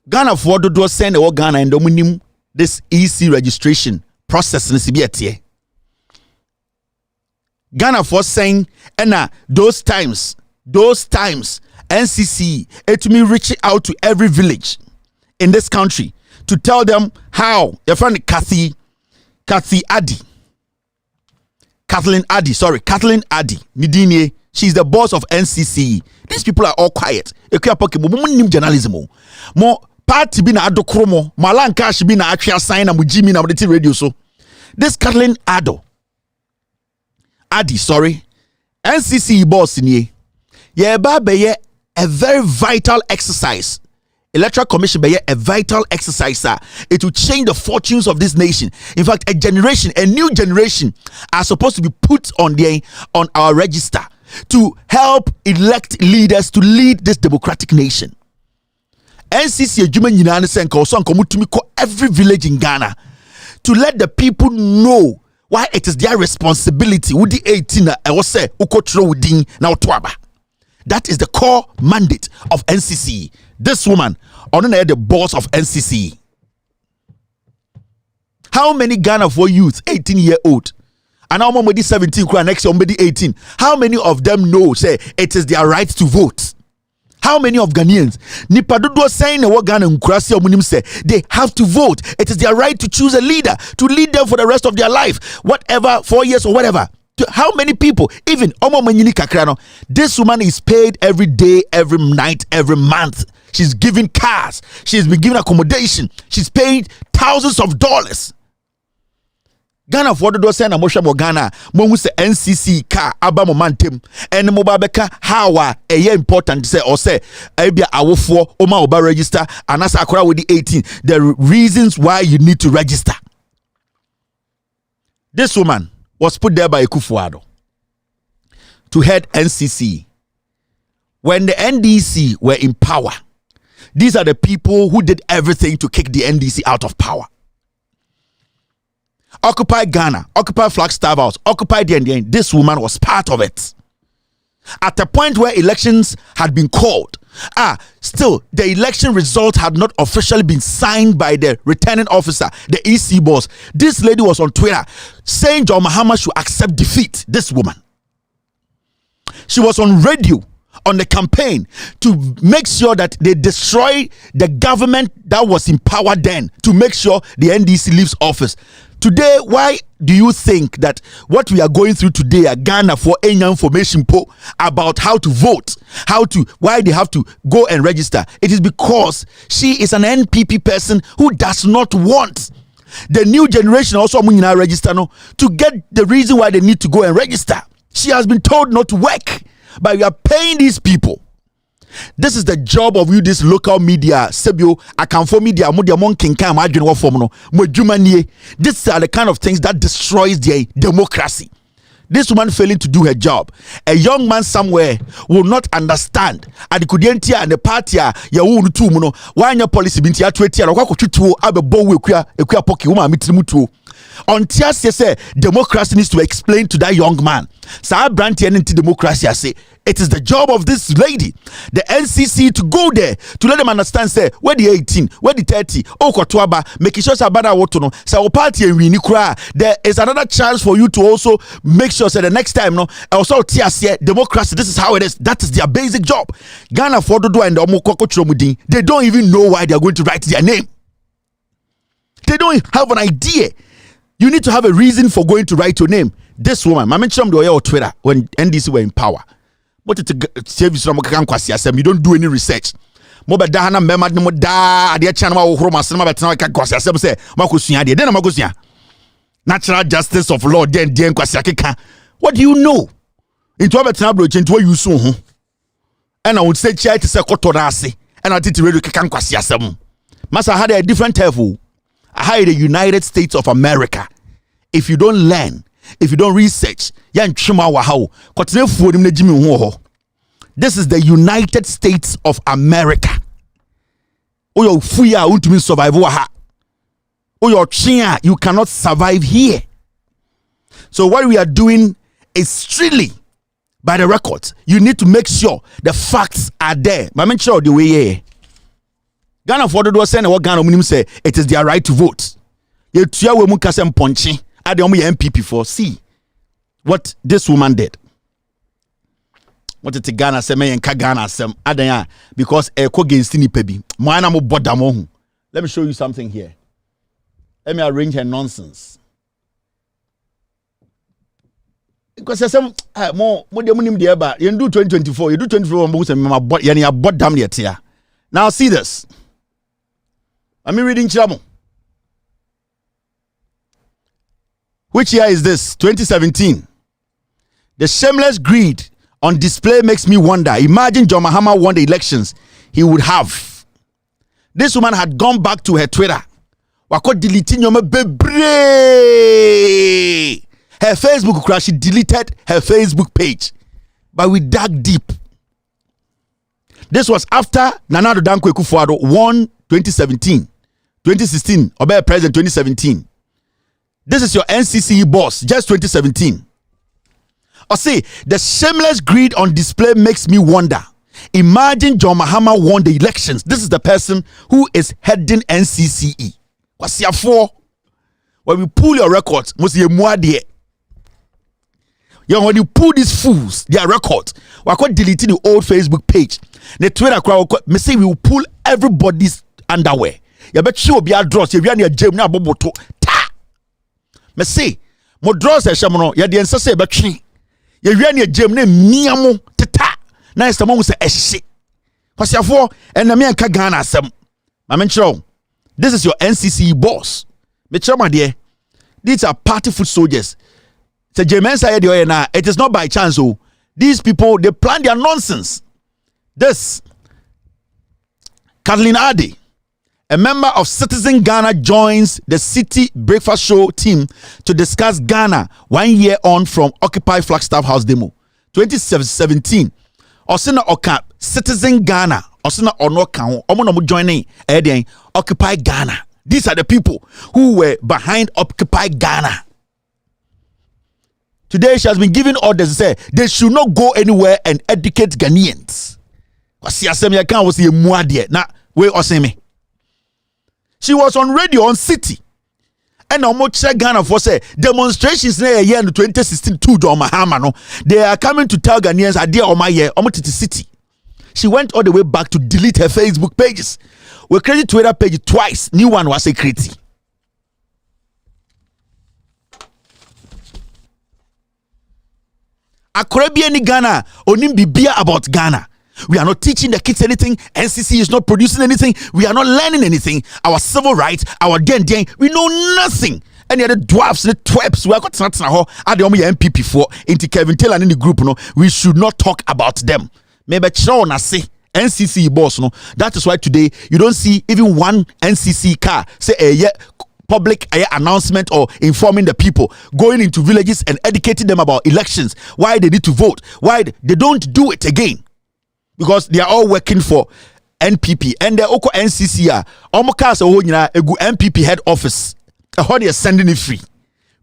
Ghana for do send the Ghana and dominim this EC registration process in CBT. Ghana for saying and those times NCC it me reach out to every village in this country to tell them how your friend Kathleen Addy Nidini. She's the boss of NCC. These people are all quiet. Journalism. More party be na adokromo. Malanka she be na actually sign na mujimi na muditi radio so. This Kathleen Addy, NCC boss niye. Yeba beye a very vital exercise. Electoral Commission beye a vital exercise. It will change the fortunes of this nation. In fact, a new generation are supposed to be put on our register to help elect leaders to lead this democratic nation. NCC every village in Ghana to let the people know why it is their responsibility. That is the core mandate of NCC. This woman, the boss of NCC. How many Ghana for youth, 18-year-old? And now somebody 17, next year somebody 18. How many of them know, say, it is their right to vote? How many of Ghanaians? Nipadodo saying what Ghana Nkurasi Omunim say they have to vote. It is their right to choose a leader to lead them for the rest of their life, whatever, 4 years or whatever. How many people, even this woman is paid every day, every night, every month. She's given cars, she's been given accommodation, she's paid thousands of dollars. Ghana for the send a motion Ghana, Momu say NCC car, Aba Momentum, and Mobabeka, how a important say or say, Abia Awo Oma Oba register, and as Akra with the 18, the reasons why you need to register. This woman was put there by Akufo-Addo to head NCC. When the NDC were in power, these are the people who did everything to kick the NDC out of power. Occupy Ghana, Occupy Flagstaff House, Occupy DND. This woman was part of it. At the point where elections had been called, still the election result had not officially been signed by the returning officer, the EC boss. This lady was on Twitter saying John Mahama should accept defeat. This woman, she was on radio on the campaign to make sure that they destroy the government that was in power then, to make sure the NDC leaves office. Today, why do you think that what we are going through today at Ghana for any information about how to vote, why they have to go and register? It is because she is an NPP person who does not want the new generation also register to get the reason why they need to go and register. She has been told not to work, but we are paying these people. This is the job of you, this local media, Sebio, Akanfo media, These are the kind of things that destroys their democracy. This woman failing to do her job. A young man somewhere will not understand. And the Kudientia and the party ya wunu tu muno. Why your policy binti ya twetia? Wako chutu abe bowe ekuya poki uma mitrimutu. Until say democracy needs to explain to that young man. Sa branti and democracy say it is the job of this lady, the NCC, to go there to let them understand. Say where the 18, where the 30, okotwaba, making sure sabana wotono. Sa party and we nikra. There is another chance for you to also make sure say the next time also TSC democracy. This is how it is. That is their basic job. Ghana for do and the they don't even know why they are going to write their name. They don't have an idea. You need to have a reason for going to write your name. This woman, I mentioned on Twitter when NDC were in power. But you don't do any research. mo be da na mbema de mo da ade cha na wo horo masem ma betena ka kwase asem se makosua ade den na makosua natural justice of law den kwase akeka. What do you know? Into betena broche into you so ho. And I would say chia to say kotoda ase and I did radio keka kwase asem. Masa had a different level. I had the United States of America. If you don't learn, if you don't research, yan chima wa how kotene fu nim na jimi ho. This is the United States of America. Oyo fuya untumi survive wa ha. Oyo chia you cannot survive here. So what we are doing is strictly by the records. You need to make sure the facts are there. But make sure the way here. Ghana for the saying what Ghana minimum say it is their right to vote. You tia we mu kasem ponchi ade omo MPP for see what this woman did. What it Ghana say me enka Ghana sem adan because e ko against ni pebi. Mo ana mo boda mo hu. Let me show you something here. Let me arrange her nonsense. Because some more dem nim dey ba you do 2024 you do 2024 mo say me ma bod yani abodam dey tia. Now see this. I'm reading Chamo. Which year is this? 2017. The shameless greed on display makes me wonder. Imagine John Mahama won the elections he would have. This woman had gone back to her Twitter. Wako deleting your bebre. Her Facebook crash, she deleted her Facebook page. But we dug deep. This was after Nana Addo Dankwa Akufo-Addo won 2017. 2016, Obey President 2017. This is your NCCE boss, just 2017. I say, the shameless greed on display makes me wonder. Imagine John Mahama won the elections. This is the person who is heading NCCE. What's your for? When we pull your records, when you pull these fools, their records, we're going to delete the old Facebook page. The Twitter crowd, me say we will pull everybody's underwear. You bet sure be a dross. You be a gym na boboto. Ta. Me say, mo dross e shamono. You the answer say be tree. You be a gym ne miamo ta. Na is the mo say ehye. Cause you for and na me anka Ghana asem. Ma me nchro. This is your NCCE boss. Me chama there. These are party foot soldiers. Say Jemen say there na. It is not by chance. Oh, these people they plan their nonsense. This Kathleen Adi, a member of Citizen Ghana, joins the City Breakfast Show team to discuss Ghana 1 year on from Occupy Flagstaff House demo 2017. Osina Oka Citizen Ghana, Osina Onoka, Omono joining Occupy Ghana. These are the people who were behind Occupy Ghana. Today she has been given orders to say they should not go anywhere and educate Ghanaians. She was on radio on City. And Omoche Ghana for say demonstrations in 2016 to Mahama. No, they are coming to tell Ghanaians idea on my year Omotiti City. She went all the way back to delete her Facebook pages. We created Twitter page twice. New one was a critic. Akorebi Ghana onim bibia about Ghana. We are not teaching the kids anything. NCC is not producing anything. We are not learning anything. Our civil rights, our den, we know nothing. Any other dwarfs, the twerps, we are got to the only MPP for into Kevin Taylor in the group. No, we should not talk about them. Maybe Chona say NCC boss. No, that is why today you don't see even one NCC car say a public announcement or informing the people, going into villages and educating them about elections, why they need to vote, why they don't do it again. Because they are all working for NPP and the Oko NCC almost NPP head office. They are sending it free.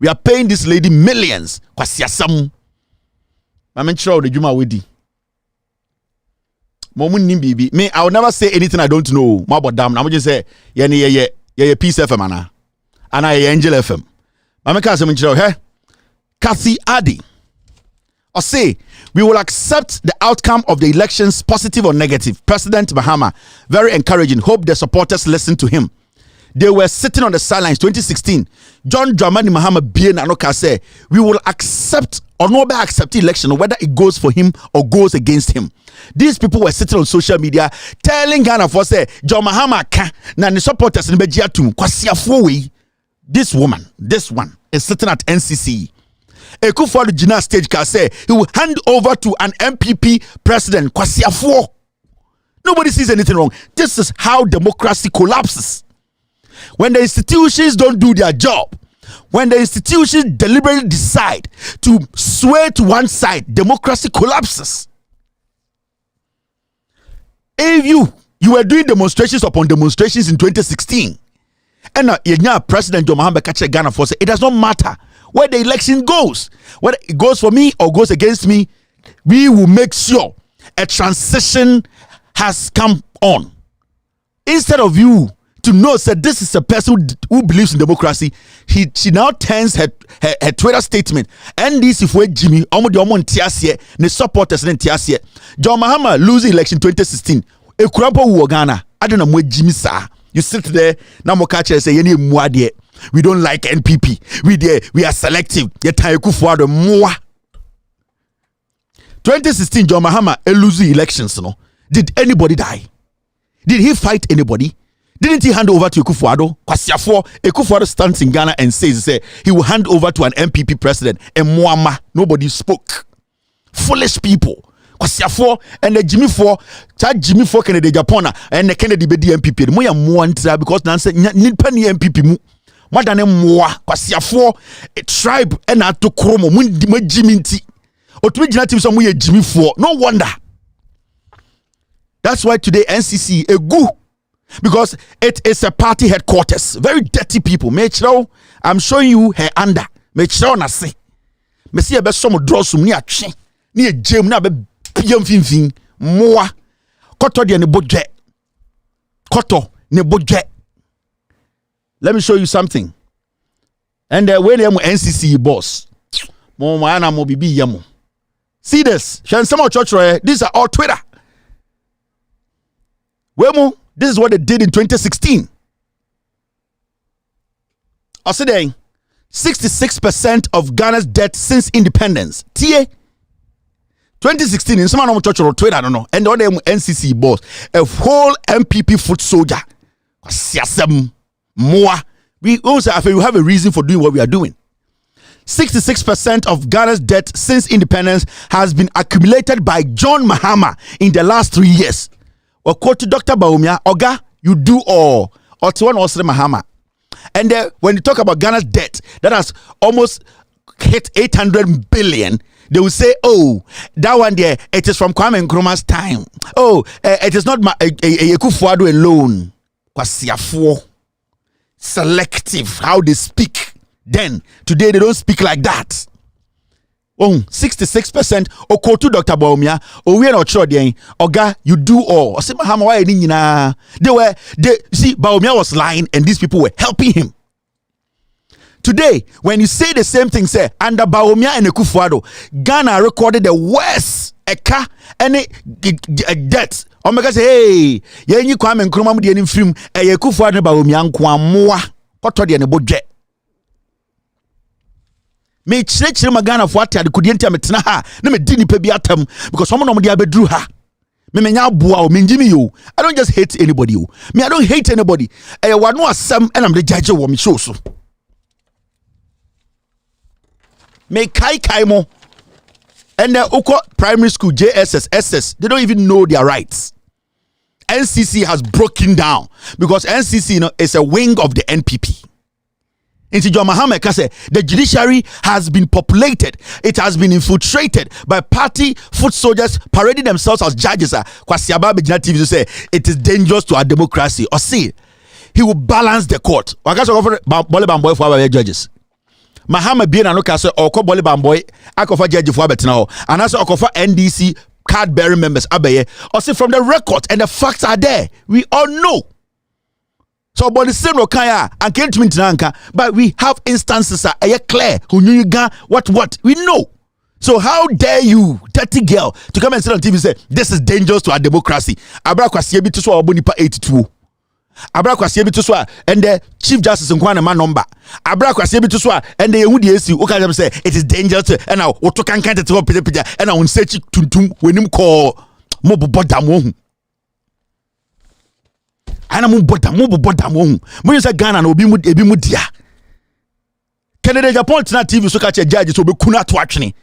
We are paying this lady millions. I'm sure the Juma Wedi. Me, I will never say anything I don't know. I'm just say Peace FM and I Angel FM. Kathy Adi. Or say, we will accept the outcome of the elections, positive or negative. President Mahama, very encouraging. Hope the supporters listen to him. they were sitting on the sidelines 2016. John Dramani Mahama Bien Anoka said, we will accept or not accept the election, whether it goes for him or goes against him. These people were sitting on social media telling Ghana for say, John Mahama ka na ni supporters ni beji atum kwasiafo we. This one is sitting at NCC. Ekufuado Gina stage can say he will hand over to an MPP president kwasiafo. Nobody sees anything wrong. This is how democracy collapses. When the institutions don't do their job, when the institutions deliberately decide to sway to one side, democracy collapses. If you were doing demonstrations upon demonstrations in 2016, and now President John Mahama Kache Ghana for say it does not matter where the election goes, whether it goes for me or goes against me, we will make sure a transition has come on. Instead of you to know that this is a person who believes in democracy, she now turns her Twitter statement. And this if we Jimmy, the supporters in Tiasie. John Mahama losing election 2016. A crumple who Ghana. I don't know where Jimmy sir. You sit there, now Mokache say any muadie. We don't like NPP. We are selective. Yet for the more 2016 John Mahama losing elections, no. Did anybody die? Did he fight anybody? Didn't he hand over to Ekufuado? Ekufuado stands in Ghana and says he will hand over to an MPP president. And Muama, nobody spoke. Foolish people. And the Jimmy Four Kennedy Japona and the Kennedy be the MPP. Moya Muantra because Nancy need penny MPP mu. More than a Moa, a tribe and a to Chromo, Jimmy T. Or to be somewhere Jimmy Four. No wonder. That's why today NCC a good. Because it is a party headquarters. Very dirty people. I'm showing you her under. Make sure na say. Me see a best some draw some ni a chin. Ni a gem na be piam fin. Moa. Koto de ne budget. Koto ne budget. Let me show you something. And when they NCC boss. Mo ana mo bibi yamo. See this. Shan some church. These are all Twitter. Wemo. This is what they did in 2016. Also, 66% of Ghana's debt since independence. TA 2016 in some church or Twitter, I don't know. And the other NCC boss, a whole MPP foot soldier. We also have a reason for doing what we are doing. 66% of Ghana's debt since independence has been accumulated by John Mahama in the last 3 years. Or quote to Dr. Baumia, Oga, you do all. Or to one Osre Mahama. And when you talk about Ghana's debt, that has almost hit 800 billion. They will say, oh, that one there, it is from Kwame Nkrumah's time. Oh, it is not Ekufuado alone. Kwasiafo. Selective, how they speak. Then, today they don't speak like that. 66% Okotu Dr. Baumia, Owe no Chodien, Oga, you do all. See, Baumia was lying and these people were helping him. Today, when you say the same thing, say, under Baumia and Ekufuado, Ghana recorded the worst eka any debt. Omega say, hey, you Kwame Nkrumah di any film, Ekufuado Baumia nkwa moa, koto de ne budget. Me chire magana for ati adikudienti ametena ha na me di nipa bi atam because someone no dey abedru ha me nya boa o me njimi yo. I don't just hate anybody yo. Me I don't hate anybody. Wano asem and I'm the judge wo me show so me kai mo and uko primary school JSS SS they don't even know their rights. NCC has broken down because NCC is a wing of the NPP. John Mahama said the judiciary has been populated. It has been infiltrated by party foot soldiers parading themselves as judges. Kwasiaba Bejina TV to say it is dangerous to our democracy. Or see, he will balance the court. Bole Bamboy for our judges. Mahama bien anoka say oko Bole Bamboy akofa judge for betena ho. And also akofa NDC card bearing members abeye. Or see from the record and the facts are there. We all know. So, but the same Rokaya and came to me Nanka, but we have instances are clear who knew what we know. So, how dare you, dirty girl, to come and sit on TV and say this is dangerous to our democracy? Abra kwasiye bi to so obonipa 82. abra kwase bi to so a and the chief justice nkwa na ma number abra kwase bi to so a and the ehu de esi o ka say it is dangerous and now wo to kan tete ho pija and now unsechi tuntum wenim ko mo boboda mo hu ana mo boboda mo hu mo say Ghana na obi mu ebi mu dia Canada Japan na TV so ka che judge so be kuna to atwene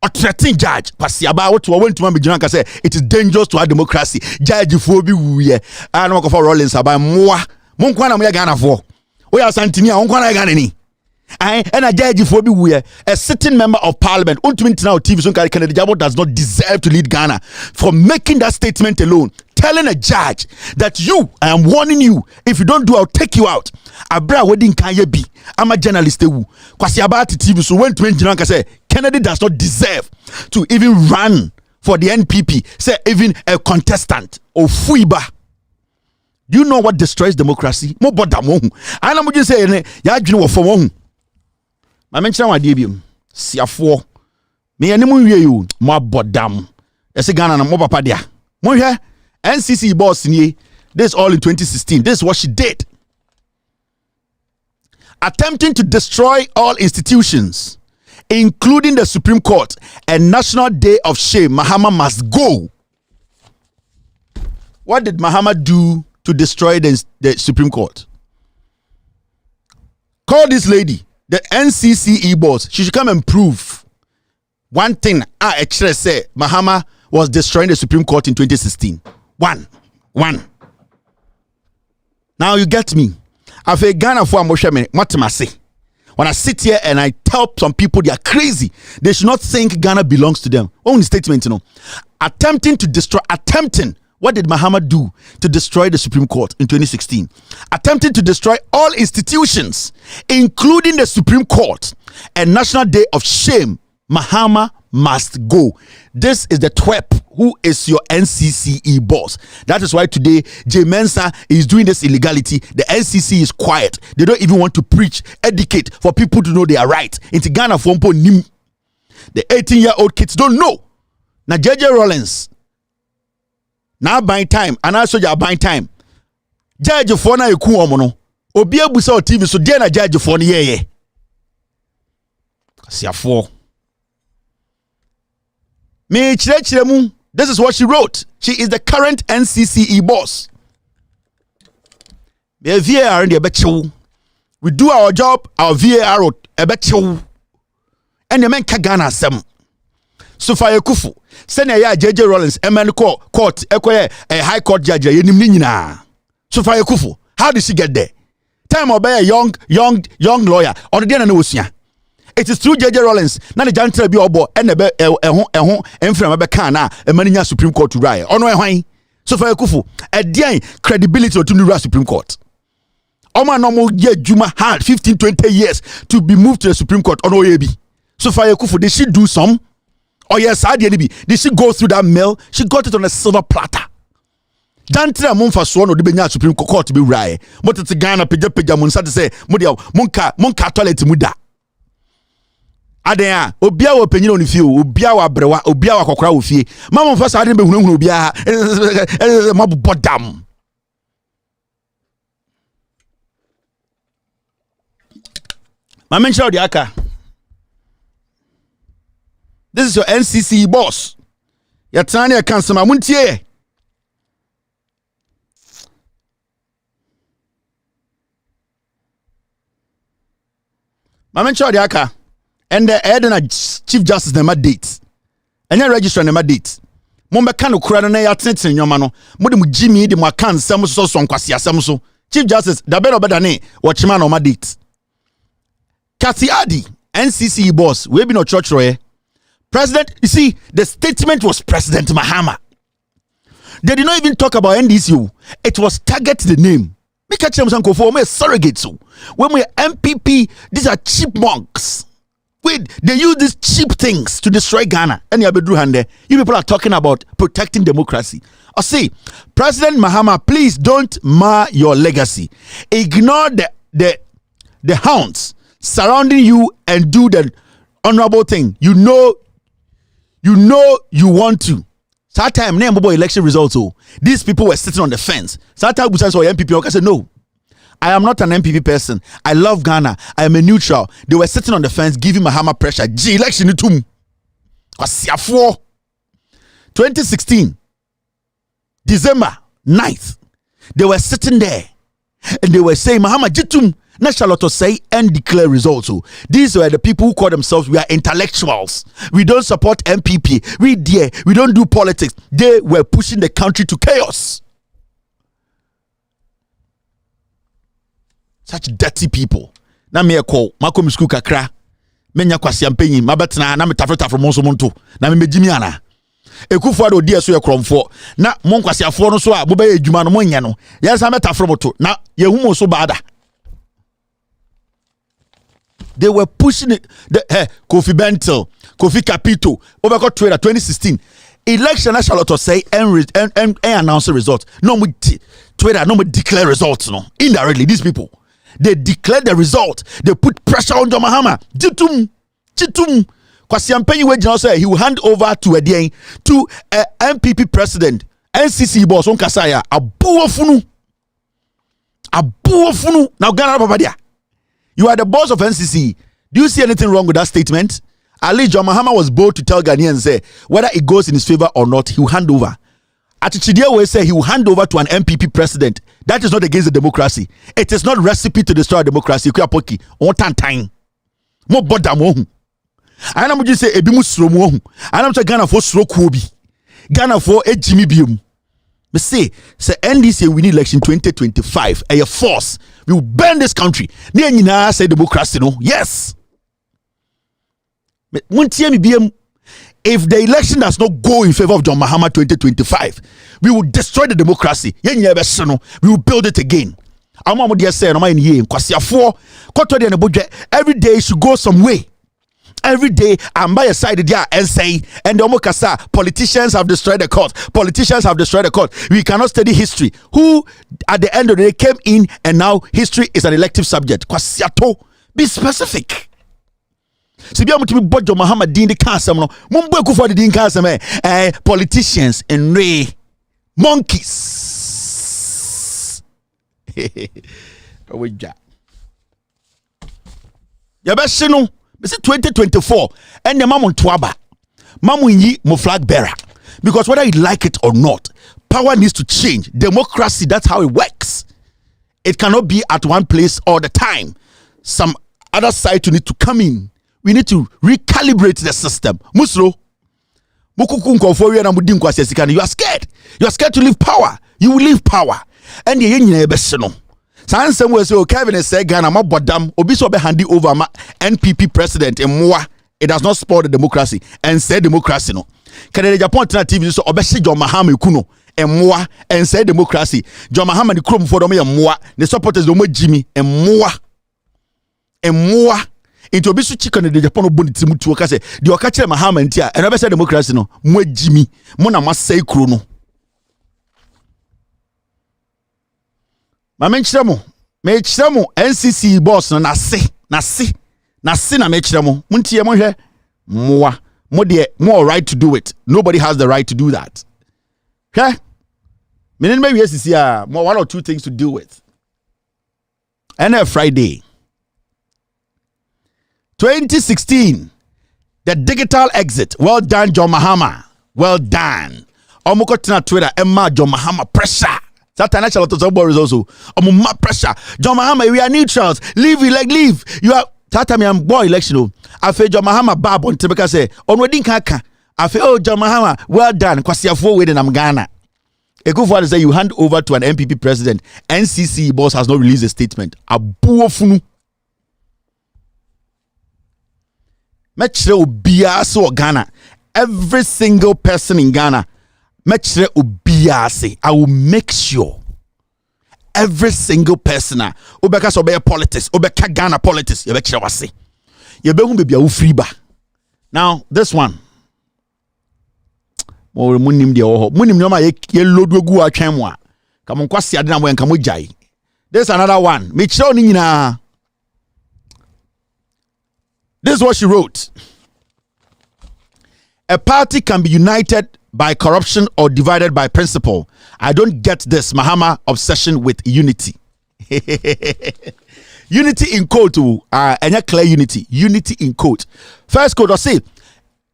or threatening judge kwasi aba what went to me ka say it is dangerous to our democracy judge fo bi wuye ana mo ko for Rollins aba moa mo nkwa na mo ya Ghana fo o ya santini a mo nkwa na Ghana ni and a judge fo bi wuye a sitting member of parliament untumi now TV so Canada Japan does not deserve to lead Ghana for making that statement alone, telling a judge that I am warning you, if you don't do, I'll take you out. Abra wedding can ye be? I'm a journalist. Kwasi about TV so when to say Kennedy does not deserve to even run for the NPP. Say even a contestant or fuiba. Do you know what destroys democracy? Mo boda mo. Ana mo say ya adwene wo fo mo. Ma menkyerɛ wa de biom. Siafo. Me ene mo wie yo mo bodam. Ese Ghana na mo papa dia. Mo hwɛ NCC boss ni. This all in 2016. This is what she did. Attempting to destroy all institutions, including the Supreme Court, and National Day of Shame. Mahama must go. What did Mahama do to destroy the Supreme Court? Call this lady, the NCCE boss. She should come and prove one thing. Actually say Mahama was destroying the Supreme Court in 2016. One. Now you get me. I feel Ghana for what am I say? When I sit here and I tell some people they are crazy, they should not think Ghana belongs to them. Only statement, attempting. What did Mahama do to destroy the Supreme Court in 2016? Attempting to destroy all institutions, including the Supreme Court and National Day of Shame. Mahama must go. This is the TWEP who is your NCCE boss. That is why today J Mensa is doing this illegality. The NCC is quiet. They don't even want to preach, educate for people to know they are right. Into Ghana Fompo Nim. The 18-year-old kids don't know. Now JJ Rollins. Now buying time. And also you're buying time. Judge for na eku omono. Obi abusa o TV so dey na judge for na ye. Siafo. Me chirechiremu. This is what she wrote. She is the current NCCE boss. The VAR in the ebechew. We do our job, our VAR ebechew. And the men Ghana sem. So for Kufu, send a JJ Rollins, court, a high court judge, so for Kufu, how did she get there? Time obey a young lawyer on the day and Ocean. It is through JJ Rollins. Now the jantre be obo and the from a manina Supreme Court to riot. On why? So for Kufu, a day credibility to the Supreme Court. Oma normal year Juma had 15-20 years to be moved to the Supreme Court on OAB. So for Kufu, did she do some? Oh yes, I did. Did she go through that mail? She got it on a silver platter. Jantre Monfa Swan or the Supreme Court to be riot. But it's a Ghana Pija Munsa to say, Mudia Munka toilet muda. Adea obia wo panyin oni fie obia wa brewa obia wa kokora wo fie mama mfa sa de be hunhunu obia mabodam mama nchira di aka. This is your NCC boss. Ya tani ya kansama muntie mama nchira di aka. And the head and Chief Justice never dates. And your register never dates. Mumba kanu kura na ya tete in your mano. Mudimu Jimmy di mwakan samuso so nkwasi asamuso. Chief Justice da better ne watchman on my date. Kasi Adi, NCC boss, we be no church roye. President, you see, the statement was President Mahama. They did not even talk about NDCU. It was target the name. Me catch them sanko for me surrogate so. When we MPP, these are chipmunks. Wait, they use these cheap things to destroy Ghana. And you people are talking about protecting democracy. I say, President Mahama, please don't mar your legacy. Ignore the hounds surrounding you and do the honorable thing. You know you want to. That time, name election results. Oh, these people were sitting on the fence. That time, Busan saw MPP. I said, no, I am not an MPP person. I love Ghana. I am a neutral. They were sitting on the fence, giving Mahama pressure. G election it too. 2016, December 9th, they were sitting there and they were saying, Mahama Jitum, na Charlotte say and declare results. So these were the people who call themselves, we are intellectuals. We don't support MPP. We don't do politics. They were pushing the country to chaos. Such dirty people. Na me call Mako Misku Kakra. Menya kwasi ampenyi mabetena na metafreta from monso monto na me megimi ana ekufu ado die so ye kromfo na mon kwasi afo no so a boba edwuma no monye no yes metafro moto na yehumo so bada. They were pushing it. Kofi Bentil, Kofi Capito, over Twitter 2016 election national to say and announce the results. No more Twitter, no more declare results. No, indirectly these people. They declared the result. They put pressure on John Mahama. Chitum. Kwasi Ampenyi we say he will hand over to a MPP president, NCC boss on Kasaya. Abuofunu. Now Ghana Papadia. You are the boss of NCC. Do you see anything wrong with that statement? At least John Mahama was bold to tell Ghanaians say whether it goes in his favor or not, he will hand over. Atichidia will say he will hand over to an MPP president. That is not against the democracy. It is not recipe to destroy democracy. Kuya on time. Mo boda mo hu. Ana mo say ebi mu sro mo hu. Ana mo say Ghana for sro kuobi. Ghana for ejimi biom. Me say NDC we need election 2025. A force. We will burn this country. Ne nyina say democracy no. Yes. Muntie mi biom. If the election does not go in favor of John Mahama 2025, we will destroy the democracy. We will build it again. Every day you should go some way. Every day I'm by your side there and say, and the politicians have destroyed the court. Politicians have destroyed the court. We cannot study history. Who at the end of the day came in and now history is an elective subject. Be specific. Si bia mutimi bojo Muhammad din de kansam no mumbo ekufo de din kansam politicians and monkeys oweja ya be se no be se 2024 and the mamun toaba mamun yi mo flag bearer because whether you like it or not power needs to change. Democracy, that's how it works. It cannot be at one place all the time. Some other side to need to come in. We need to recalibrate the system. Musro, you are scared. You are scared to leave power. You will leave power. And the some will say, Kevin is saying, Ghana, my bodam, Obiso be handy over my NPP president and more. It does not spoil the democracy and say democracy. No, can the Japan TV so Obeshi John Mahama Kuno and more and say democracy. John Mahama the chrome for me and more. The supporters no more Jimmy and more. Into Obisu chicken the Japan boni timu to say the Okache Mahama and Tia and I say democracy no more Jimmy. Mona must say chrono. Ma menchiramo NCC boss na se na menchiramo muntie mo hwe mo de more right to do it. Nobody has the right to do that. Okay? Meaning maybe yes more one or two things to deal with. And Friday 2016 the digital exit. Well done John Mahama. Well done. Omoko tina Twitter Emma John Mahama pressure. That financial is also pressure. John Mahama, we are neutrals. Leave. You are that time I'm boy election. I feel John Mahama bab on Tibeka say on wedding kaka. I feel John Mahama, well done. Kwasi afo wedding am Ghana. A good father say you hand over to an MPP president. NCC boss has not released a statement. Abuofunu. Metre ubia so Ghana. Every single person in Ghana. I will make sure every single person obeka so be politics obeka Ghana politics you be kire wase you be hu be bia free ba. Now this one mo munim de wo munim no ma ye lodu gu atwen mo a ka mo kwase ade na mo enka mo jai. This another one me kire oni nyina. This is what she wrote. A party can be united by corruption or divided by principle. I don't get this Mahama obsession with unity. Unity in quote, and clear unity. Unity in quote. First quote, I say,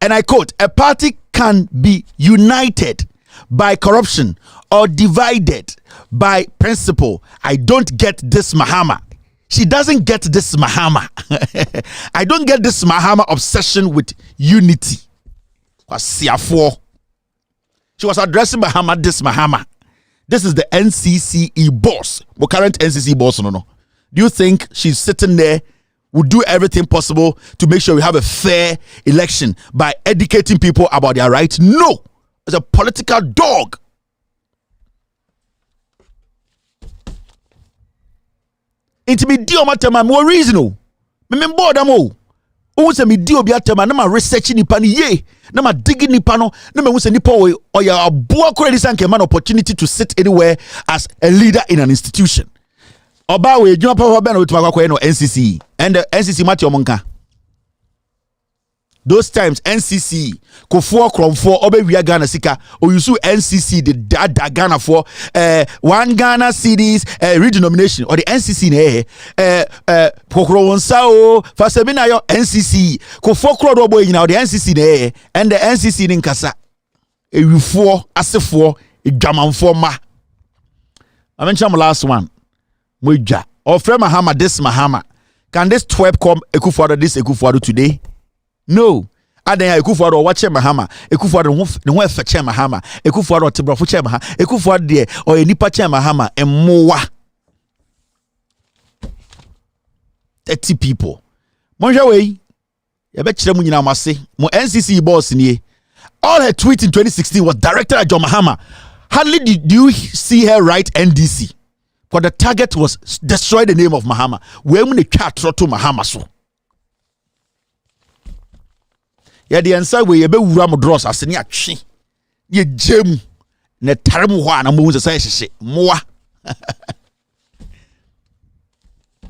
and I quote, a party can be united by corruption or divided by principle. I don't get this Mahama. She doesn't get this Mahama. I don't get this Mahama obsession with unity. She was addressing Mahama, this Mahama. This is the NCCE boss. The current NCCE boss, no. Do you think she's sitting there, would do everything possible to make sure we have a fair election by educating people about their rights? No. It's a political dog. It me di o matema more reason. Me board am o. O se me di obi atema na ma research nipa ni ye. Na ma dig nipa no. Na me se nipa o ya aboa kore dis anke man opportunity to sit anywhere as a leader in an institution. Oba we adwuma papa be na otuma kwakwa no NCC. And the NCC mati omonka. Those times NCC Kofuo Kromfo Obe Wia Ghana Sika or you sue NCC the dada Ghana for 1 Ghana CDs redenomination or the NCC Pokro Wonsao Fasemina yo NCC Kofuo Krodo boy now the NCC and the NCC in Kasa a U4 Asefo a German forma. I mentioned my last one Muja or Frema Mahama this Mahama. Can this twerp come Ekufuado this Ekufuado today? No. Adan Ekufuado watch Mahama. Ekufuado no ho feche Mahama. Ekufuado tebrofo che Mahama. Ekufuado de o enipa che Mahama emmoa. 30 people. Monja we. Ya be kire mu nyina amase. Mo NCC boss nie. All her tweets in 2016 was directed at John Mahama. Hardly did you see her write NDC. But the target was destroy the name of Mahama. We mu ne twa troto Mahama so. Ya the answer we ye be wura mo dross asene atwe ye gem na tarem ho ana mo say hyehye moa.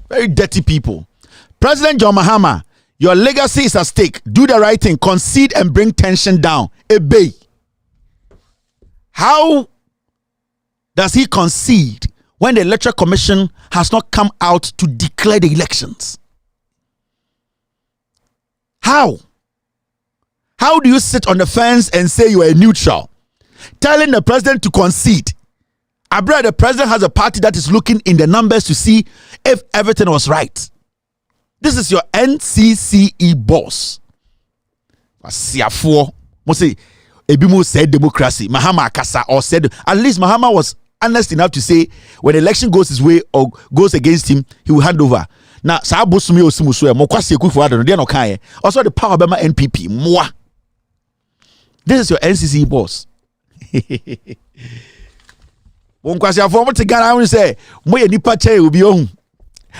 Very dirty people. President John Mahama, your legacy is at stake. Do the right thing, concede and bring tension down. Ebay. How does he concede when the Electoral Commission has not come out to declare the elections? How? How do you sit on the fence and say you are neutral? Telling the president to concede. Abra, the president has a party that is looking in the numbers to see if everything was right. This is your NCCE boss. Siafo. Say, Ebimu said democracy. Mahama Akasa or said, at least Mahama was honest enough to say when the election goes his way or goes against him, he will hand over. Now, Sabusumi Osimusu, Mokwasi Ekufuado, they are not kind. Also, the power of NPP. Moi. This is your NCC boss. Monkwasi afomo te Ghana we say mo ye nipa che obi ohun.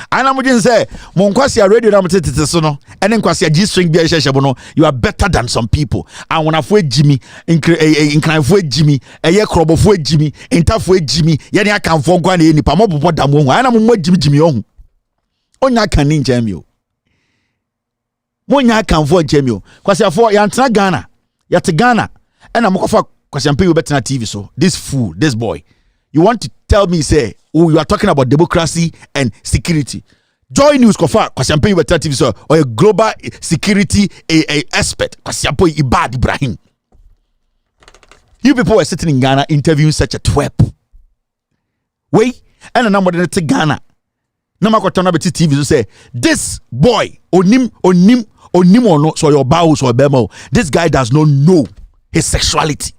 Ana mo jin say monkwasi radio na mo tete so no ene nkwasi G string bia hye no you are better than some people. And when afo ejimi inclinefo ejimi eye krobofo ejimi intafo ejimi ye ne akanfo nkwa na nipa mo bobo dam ohun. Ana mo ejimi ohun. Onya kan ni njem yo. Mo nya akanfo njem yo. Kwasi afo ya ntena Ghana. Yat Ghana and I'm going to better TV. So this fool, this boy, you want to tell me, say, oh, you are talking about democracy and security. Joy News kofa kwasiampe better TV so or a global security a expert kwasiampo Ibad Ibrahim. You people were sitting in Ghana interviewing such a twerp. Wait, and a number to Ghana. No matter what TV so say this boy onim or no, so your bows or bemo. This guy does not know his sexuality.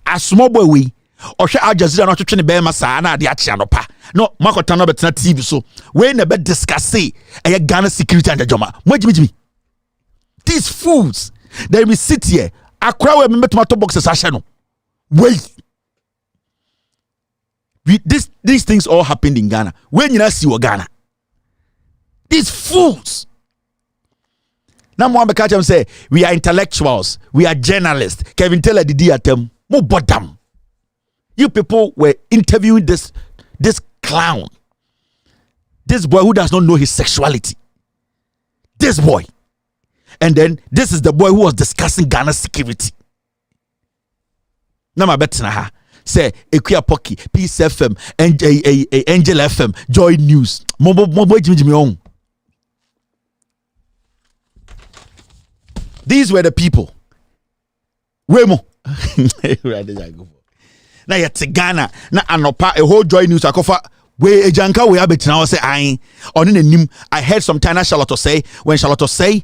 A small boy we or share Al Jazeera not to bema sana the achanopa. No, Marco Tano betina TV so we never discuss say a Ghana security and the joma. Wait. These fools they will sit here. I cry when me tomato boxes ashano. Wait. These things all happened in Ghana. When you see Ghana. These fools. Now, Mwamba say, we are intellectuals, we are journalists. Kevin Taylor did at them. Mo bottom. You people were interviewing this clown. This boy who does not know his sexuality. This boy. And then this is the boy who was discussing Ghana's security. na ma betena ha say Ekuya Pocky, Peace FM, Angel FM, Joy News. Mobo Jimmy on. These were the people. Wemo. Na yet Ghana na anopa a whole Joy News akofa we ejanka we abetena say I on in nim. I heard some time Charlotte say when Charlotte say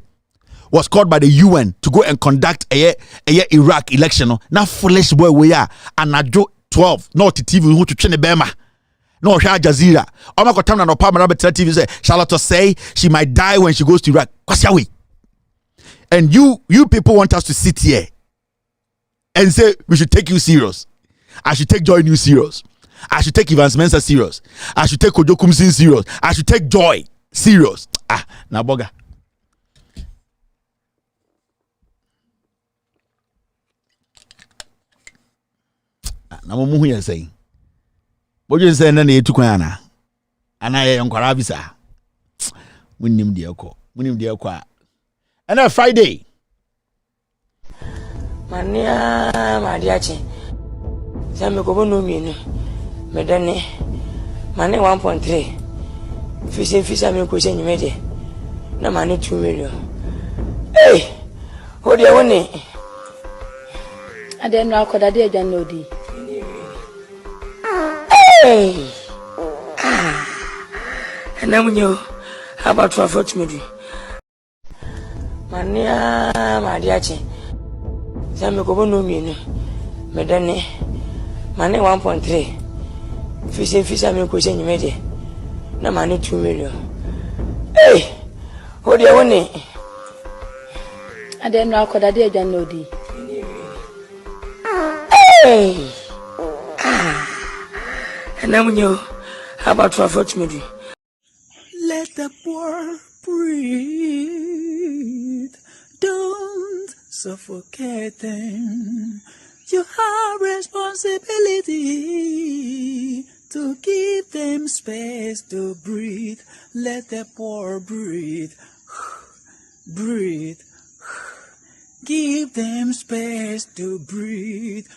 was called by the UN to go and conduct a Iraq election. Now foolish boy we are and I do 12 not TV who to train Bema. No Al Jazeera. Oma ko tam na no pa na TV say Charlotte say she might die when she goes to Iraq. Kwasiawe. And you people want us to sit here and say we should take you serious. I should take Joy News serious. I should take Evans Mensah serious. I should take Kojo Kumsin serious. I should take Joy serious. Na boga. Na mo hu yen say bojo say na etu kwan ana ye nkwara bisa munim de ekọ a ana Friday mania madiache same ko bono mi no medane mane 1.3 fisa me ko se nyime de na mane 2 million ho de woni ade no akoda de adwan no di and I'm you. How about for me? Mania, my dear, Sammy Cobono, Medane, Money 1.3. Fisa me question you made it. No money 2 million. What do you want? Ade no akoda de adwan no di and I'm you. How about for me? Let the poor breathe. Don't suffocate them. You have responsibility to give them space to breathe. Let the poor breathe. Breathe. Give them space to breathe.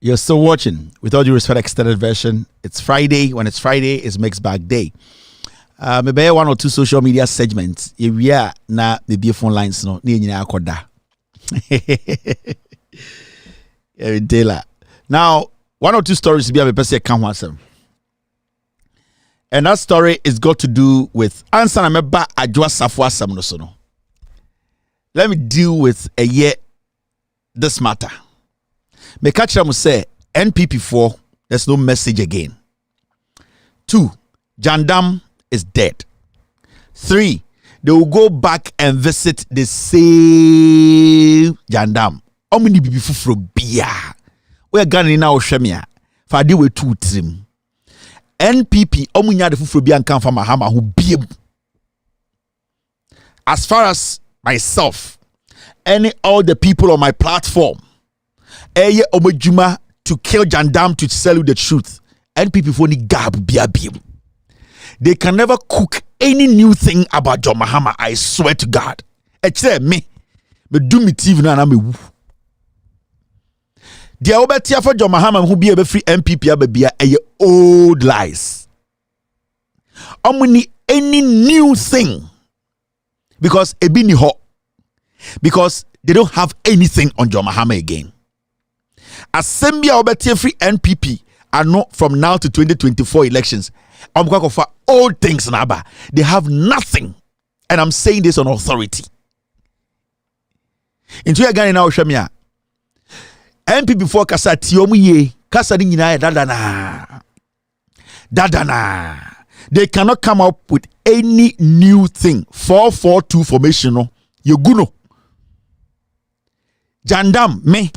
You're still watching With All Due Respect extended version. It's Friday. When it's Friday, it's Mixed Bag Day. Maybe 1 or 2 social media segments. If we are na maybe phone lines no ni nyina akoda. Now, 1 or 2 stories be a person can wasem. And that story is got to do with answer na meba adwa safo asem no so no. Let me deal with this matter. Me catch them say NPP4, there's no message again. 2, Jandam is dead. 3, they will go back and visit the same Jandam. How many people from Bia? We are going now Shemia. For deal with 2 trim. NPP, Omunya the Fufro and come from Mahama who be. As far as myself, all the people on my platform, Eye Omejuma to kill Jandam to tell you the truth. NPP for ni gab biabim. They can never cook any new thing about John Mahama. I swear to God. Except me do me TV na me wu. Dia obetia for John Mahama who be a free MPP abia eye old lies. Omuni any new thing because ebi ni ho. Because they don't have anything on John Mahama again. Assembly obetia free NPP are not from now to 2024 elections. I'm going for all things naba. They have nothing. And I'm saying this on authority. Into your Ghana now, Shamia. NPP for Kasa Tiomuye, Kasa Dina Dadana. They cannot come up with any new thing. 4-4-2 formation. You guno. Jandam, me.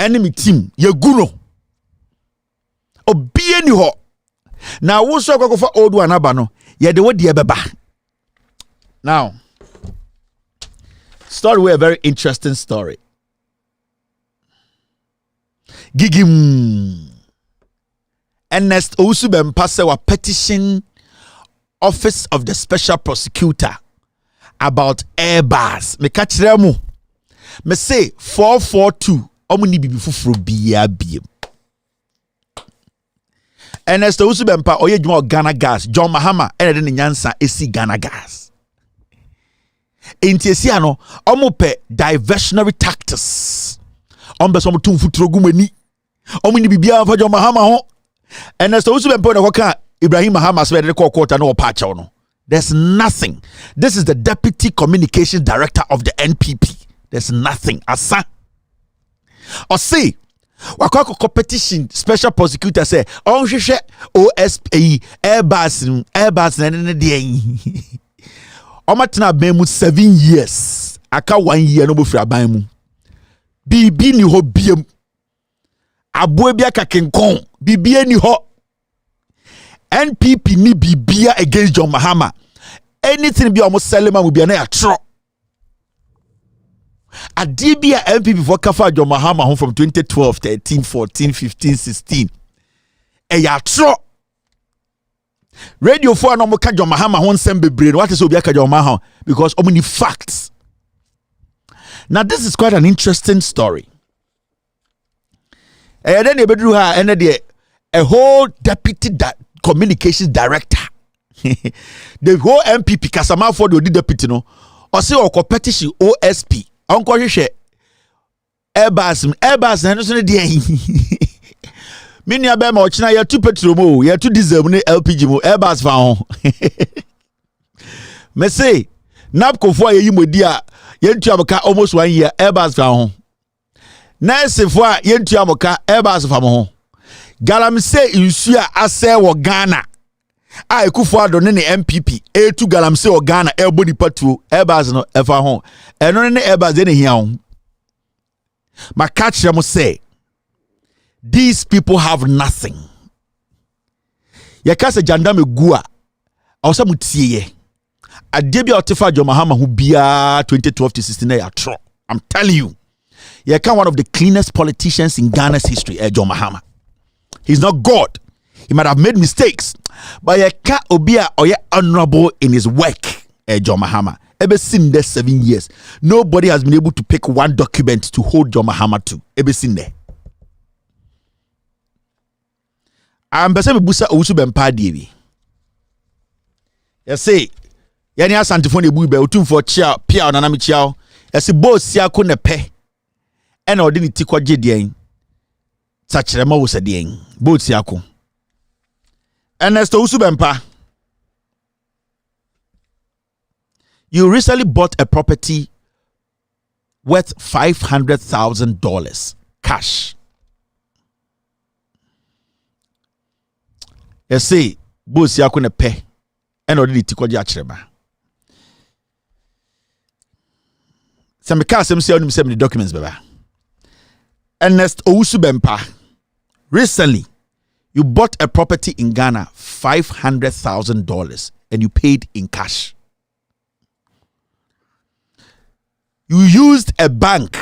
Enemy team, you guno. Obieni ho. Now, what's go for old one abano? Yeah, the word beba. Now, story with a very interesting story. Gigim Ernest Osubem pass a petition Office of the Special Prosecutor about airbars. Me catch them. Me say 442. Omo ni bibi fufuro biya biem. Ernest Usubempa oye juma Ghana Gas. John Mahama ene de nyansa esi Ghana Gas. Enti ano omo pe diversionary tactics. Ombe so mutum futuro gumani. Omo ni bibia fa John Mahama ho. Ernest Usubempa na koka Ibrahim Mahama so de call quarter no patch no. There's nothing. This is the Deputy Communications Director of the NPP. There's nothing. Asa. Or say, wakako competition special prosecutor say, on sheshe OSP Airbus na de. Omatina bemu 7 years. Aka 1 year no bofra ban mu. Bibi ni ho biem. Aboe bia ka kenkon. Bibi ni ho. NPP ni bibia against John Mahama. Anything be almost selema mu bia na ya tro. Adibia NPP for kafa John Mahama home from 2012, 13, 14, 15, 16. Ya tro. Radio 4 no mo ka John Mahama hon sem bebre. What is obi ka John Mahama? Because how many facts. Now this is quite an interesting story. And then bedru ha a whole deputy communications director. The whole MPP Kasama for the deputy no. Or say or competition OSP. Uncle Airbus na no so dey. Mini abema ochina ya 2 petrol mo, ya 2 diesel mo LPG mo Airbus fa ho. Me say napco fo ayi modi a yentu amoka almost 1 year Airbus fa ho. Nurse fo a yentu amoka Airbus fa mo ho. Galamsey insu a ase wo Ghana. A ekufo ado ne MPP etu Galamsey wo Ghana elbody patuo Airbus no efa ho. Eno ne Airbus de ne hia ho. Ma catch them say these people have nothing. Yakase jandame gua awsa mutie ye. Adebia otefa John Mahama hu bia 2012 to 16 ya tro. I'm telling you. Yaka one of the cleanest politicians in Ghana's history, John Mahama. He's not God. He might have made mistakes, but yaka obia oye honorable in his work, John Mahama. Ever seen there 7 years, nobody has been able to pick one document to hold John Mahama to. Ever seen there? I'm person busa Usubempa devi. You say, yani asantifo ne buibe otum for chia pia onana mi chia. You say boss sia ko ne pe. E na odi ni tikwa gye Sachrema wo se den. Boss sia ko. Ernest Usubempa. You recently bought a property worth $500,000 cash. You say, boss ya ko ne pe and already tikwaji achireba. Some car some say only 70 documents baba. Ernest Usubempa. Recently, you bought a property in Ghana, $500,000 and you paid in cash. You used a bank.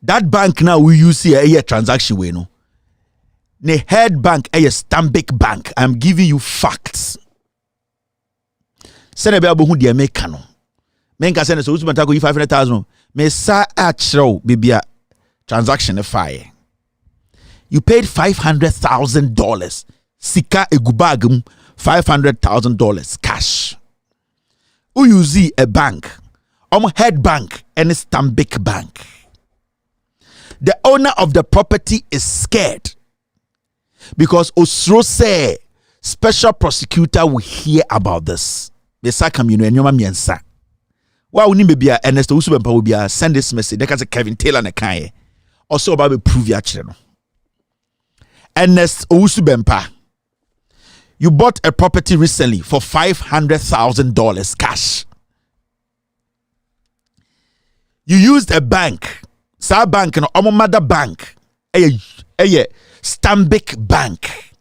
That bank now we use here a transaction we know. The head bank a Stanbic bank. I'm giving you facts. Send a who they make no. Menka send so Usman tako 500,000. Me sa achro bibia transaction fire. You paid $500,000. Sika egubagum $500,000 cash. Who use a bank? Head bank and Stanbic bank. The owner of the property is scared because Osro say special prosecutor will hear about this. The sakam nyoma miensa. Wa uni be Ernest Usubempa will be send this message. They can say Kevin Taylor na kan also about be prove ya chire no. Ernest Usubempa, you bought a property recently for $500,000 cash. You used a bank, Sa bank no omo mother bank, Stanbic bank.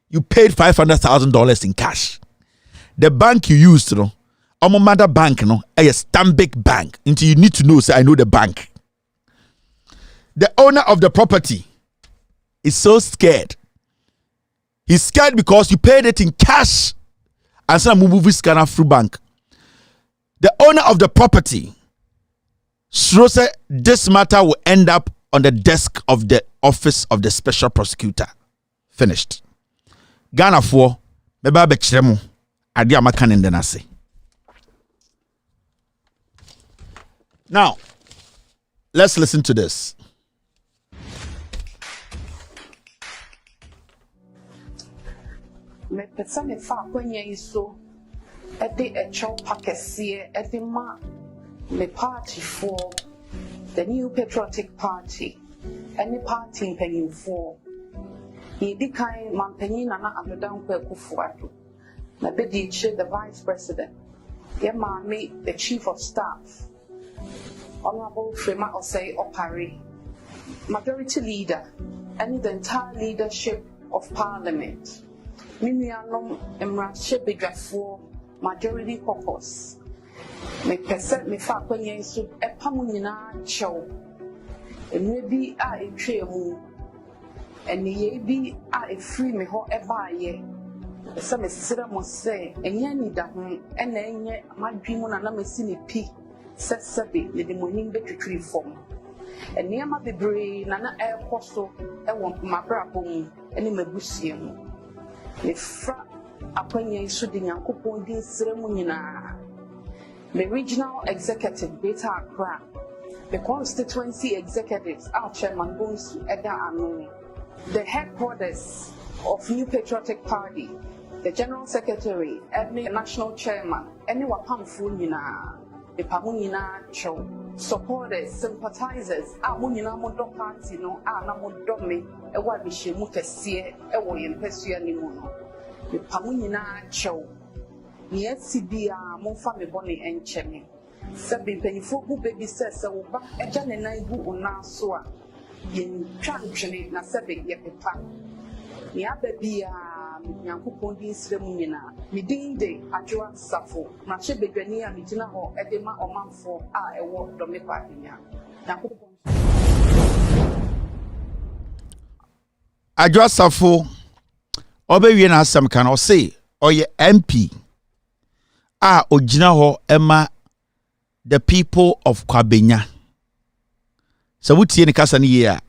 You paid $500,000 in cash. The bank you used no omo mother bank no Stanbic bank. Until you need to know, say I know the bank. The owner of the property is so scared. He's scared because you paid it in cash and some movie scanner through bank. The owner of the property, said this matter will end up on the desk of the office of the special prosecutor. Finished. Ghana for beba bekremu ade amaka ne ndenase. Now, let's listen to this. Me pesa me fa kwanya iso ede echo pakese ede ma me party for the New Patriotic Party any party mpanyimfo yedi kan mampanyin na adodankwa Akufo-Addo na bedi che the vice president ye maame the chief of staff Honorable Frema Osei Opare majority leader and the entire leadership of parliament Minianom Emrache Bedwafo majority caucus me pese me fa kwanya so epamu nyina chew enwe bi a etwemu eniye bi a efiri me ho ebaaye ese me sira mo se enya ni da ho ena enye madwimu na na mesi ne pi sesebe ne de monim betwitwi fom eniama bebre na ekoso ewo mabrabo mu ene mabusie mu me fra akwanya so de Nyankopon din sira mu nyina. The regional executive, Beta Accra, the constituency executives, our chairman goes to Edda Anu, the headquarters of New Patriotic Party, the general secretary, every national chairman, any Wapamfunina, the Pamunina Cho, supporters, sympathizers, Amunina Modo Party, no, Anamodomi, a Wabishi Mutasie, a Wayan Pesia Nimono, the Pamunina Cho. Yes, Sibia, Monfa me bonny and chemi. Sabi pennyfo who baby says, so back a jan and I who na soa. Yen tranchene na sabi yepepa. Nia baby, Yankupon Sremunina, Midinde, Adjoa Safo, Mache Begania, Mitina or Edema or Manfo, a walk Domipatina. Adjoa Safo, Obewian has some can or say, or ye MP. Ojina ho ema the people of Kwabenya. So we tie ni kasa ni ye a.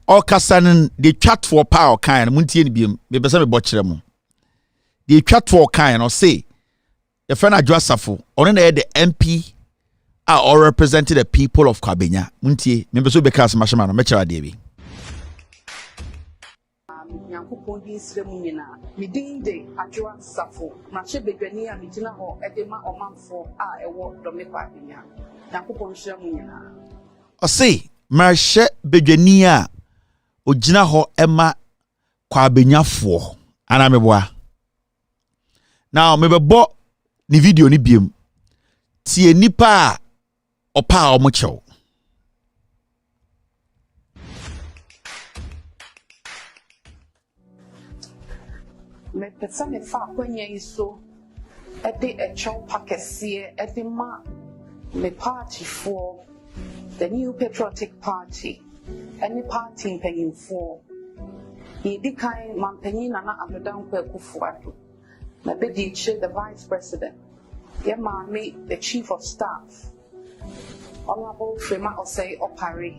O kasa ni the chat for power kind muntie ni biem. Me pese me bokyere mu. The chat for kind or say the friend Adjoa Safo ono na the MP or represented the people of Kwabenya. Muntie me pese be kasa mashama no me kyerɛ ade bi. Yankupon Sremunina, Midinde, Adjoa Safo, Mache Begania, Mitina or Edema or Manfo, a walk Domipatina. Yankupon Sremunina. O say, Mache Begania, Ojina ho Emma Kwabenya fo. Anameboa. Now, me bo ni video ni biem. Tie nipa opa omocho. Me pesa me fa kwanya iso ede echo pakese ede ma me party for the New Patriotic Party any party mpanyimfo yedi kan mampanyin na adodankwa Akufo-Addo na bedi che the vice president ye maame the chief of staff Honorable Frema Osei Opare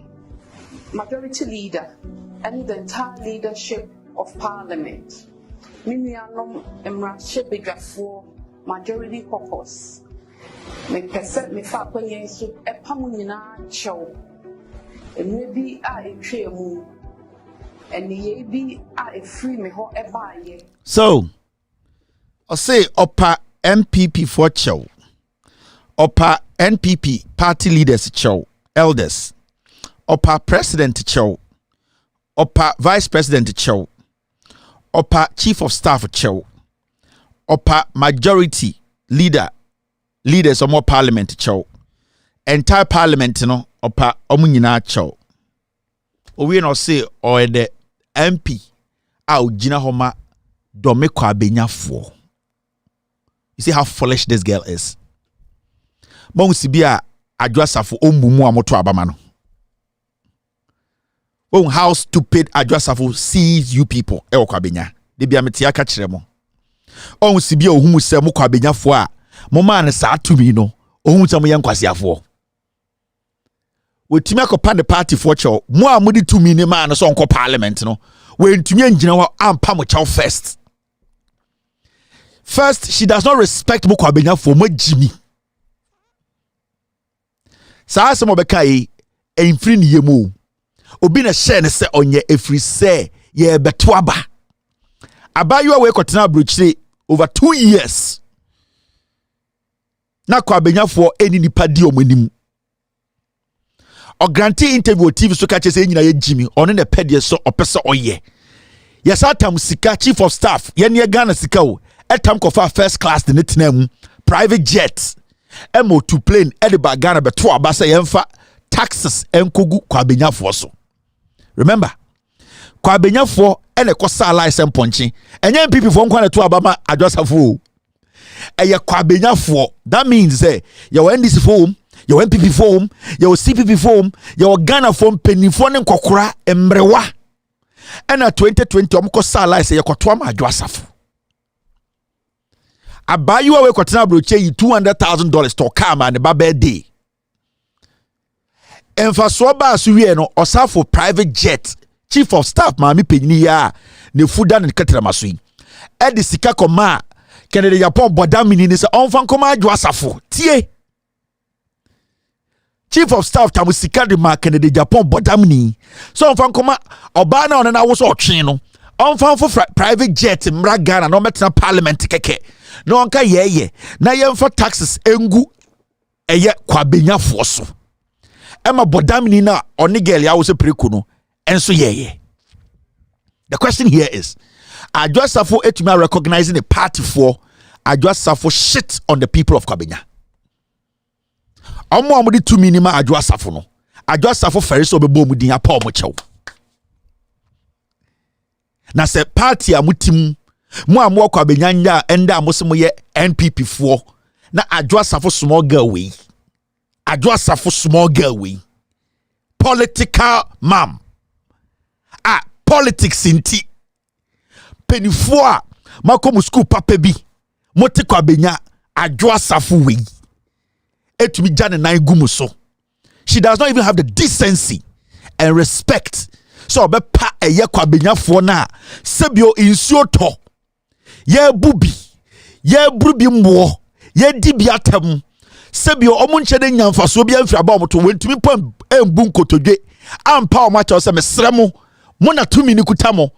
majority leader and the entire leadership of parliament Minianom Emrache Bedwafo majority caucus. Me pese me fa kwanya so epamu nyina chew. Enwe bi a etwemu. Eniye bi a efiri me ho ebaaye. So, I say Opa MPP for chew. Opa NPP party leaders chew, elders. Opa president chew. Opa vice president chew. Opa chief of staff chew. Opa majority leaders or more parliament chew. Entire parliament no opa omunyina chew. We no say or the MP ojina homa dome Kwabenya for. You see how foolish this girl is. Bon sibia Adjoa Safo ombumu amoto abama no. Oh, how stupid Adjoa Safo sees you people. Kwabenya. de bia metia ka kire mo on si bia ohumu se mo kwa benyafo a mo ma ne sa tumi no ohun se mo ye nkwasiafo wotumi akopa the party for cho mo a mudi tumi ne ma no so onko parliament no we ntumi angina wa ampa mo chow first she does not respect mo kwa benyafo mo jimi saa se mo beka yi enfiri ne yemu obi na share ne se onye efiri se ye beto aba abayo we kotena brochire over 2 years na kwa benyafo eni nipa di omanim o grantee interview TV so ka chese nyina ye jimi ono ne pedie so opese oye yes atam sika chief of staff ye ne Ghana sika o etam kofa first class de netenam private jet MO2 plane ediba Ghana beto abasa yemfa taxes enkogu kwa benyafo so remember kwa benyafo ene kosa license ponchi enye MPP fo nkwa na to abama adwasafo eye kwa benyafo that means say your NDC form your MPP form your CPP form your Ghana form penifo ne nkokora emrewa ena 2020 omkosa license ye koto ama adwasafo abayiwa we kotena broche yi $200,000 to car ne ba birthday emfaso ba so wie no osafo private jet chief of staff maami penyini ya ne fuda ne katira masoi edi sika koma Kennedy Japan bodamini ni se onfan koma adwasafo tie chief of staff tamu sika de ma Kennedy Japan bodamini so onfan koma oba na ona wo so otwe no onfan fo private jet mra Ghana no metna parliament keke no onka yeye na yemfa taxes engu eye kwa benyafo so ema bodamini na onigel ya wo se preku no enso yeye. The question here is, Adwasafo etuma recognizing the party for Adwasafo shit on the people of Kabenya. Omo amudi 2 minima Adwasafo no. Adwasafo feriso bebo mudi ya pa omo chew. Na se party amutim mo amwo Kabenya nya enda amosimo ye NPP for na Adwasafo small girl we. Adwasafo small girl we. Political mom. Politics inti penifo a makomu school papa bi mote kwa benya Adwasafo we etumi jane nan gumu so. She does not even have the decency and respect so be pa eye kwa benyafo na sebio insuo to ye bubi ye brubi mbo ye dibi atam sebio omunche de nyamfaso bi amfira ba omoto wentumi pam embu nkotodwe ampa o macho se mesremo mona tumi ni kutamo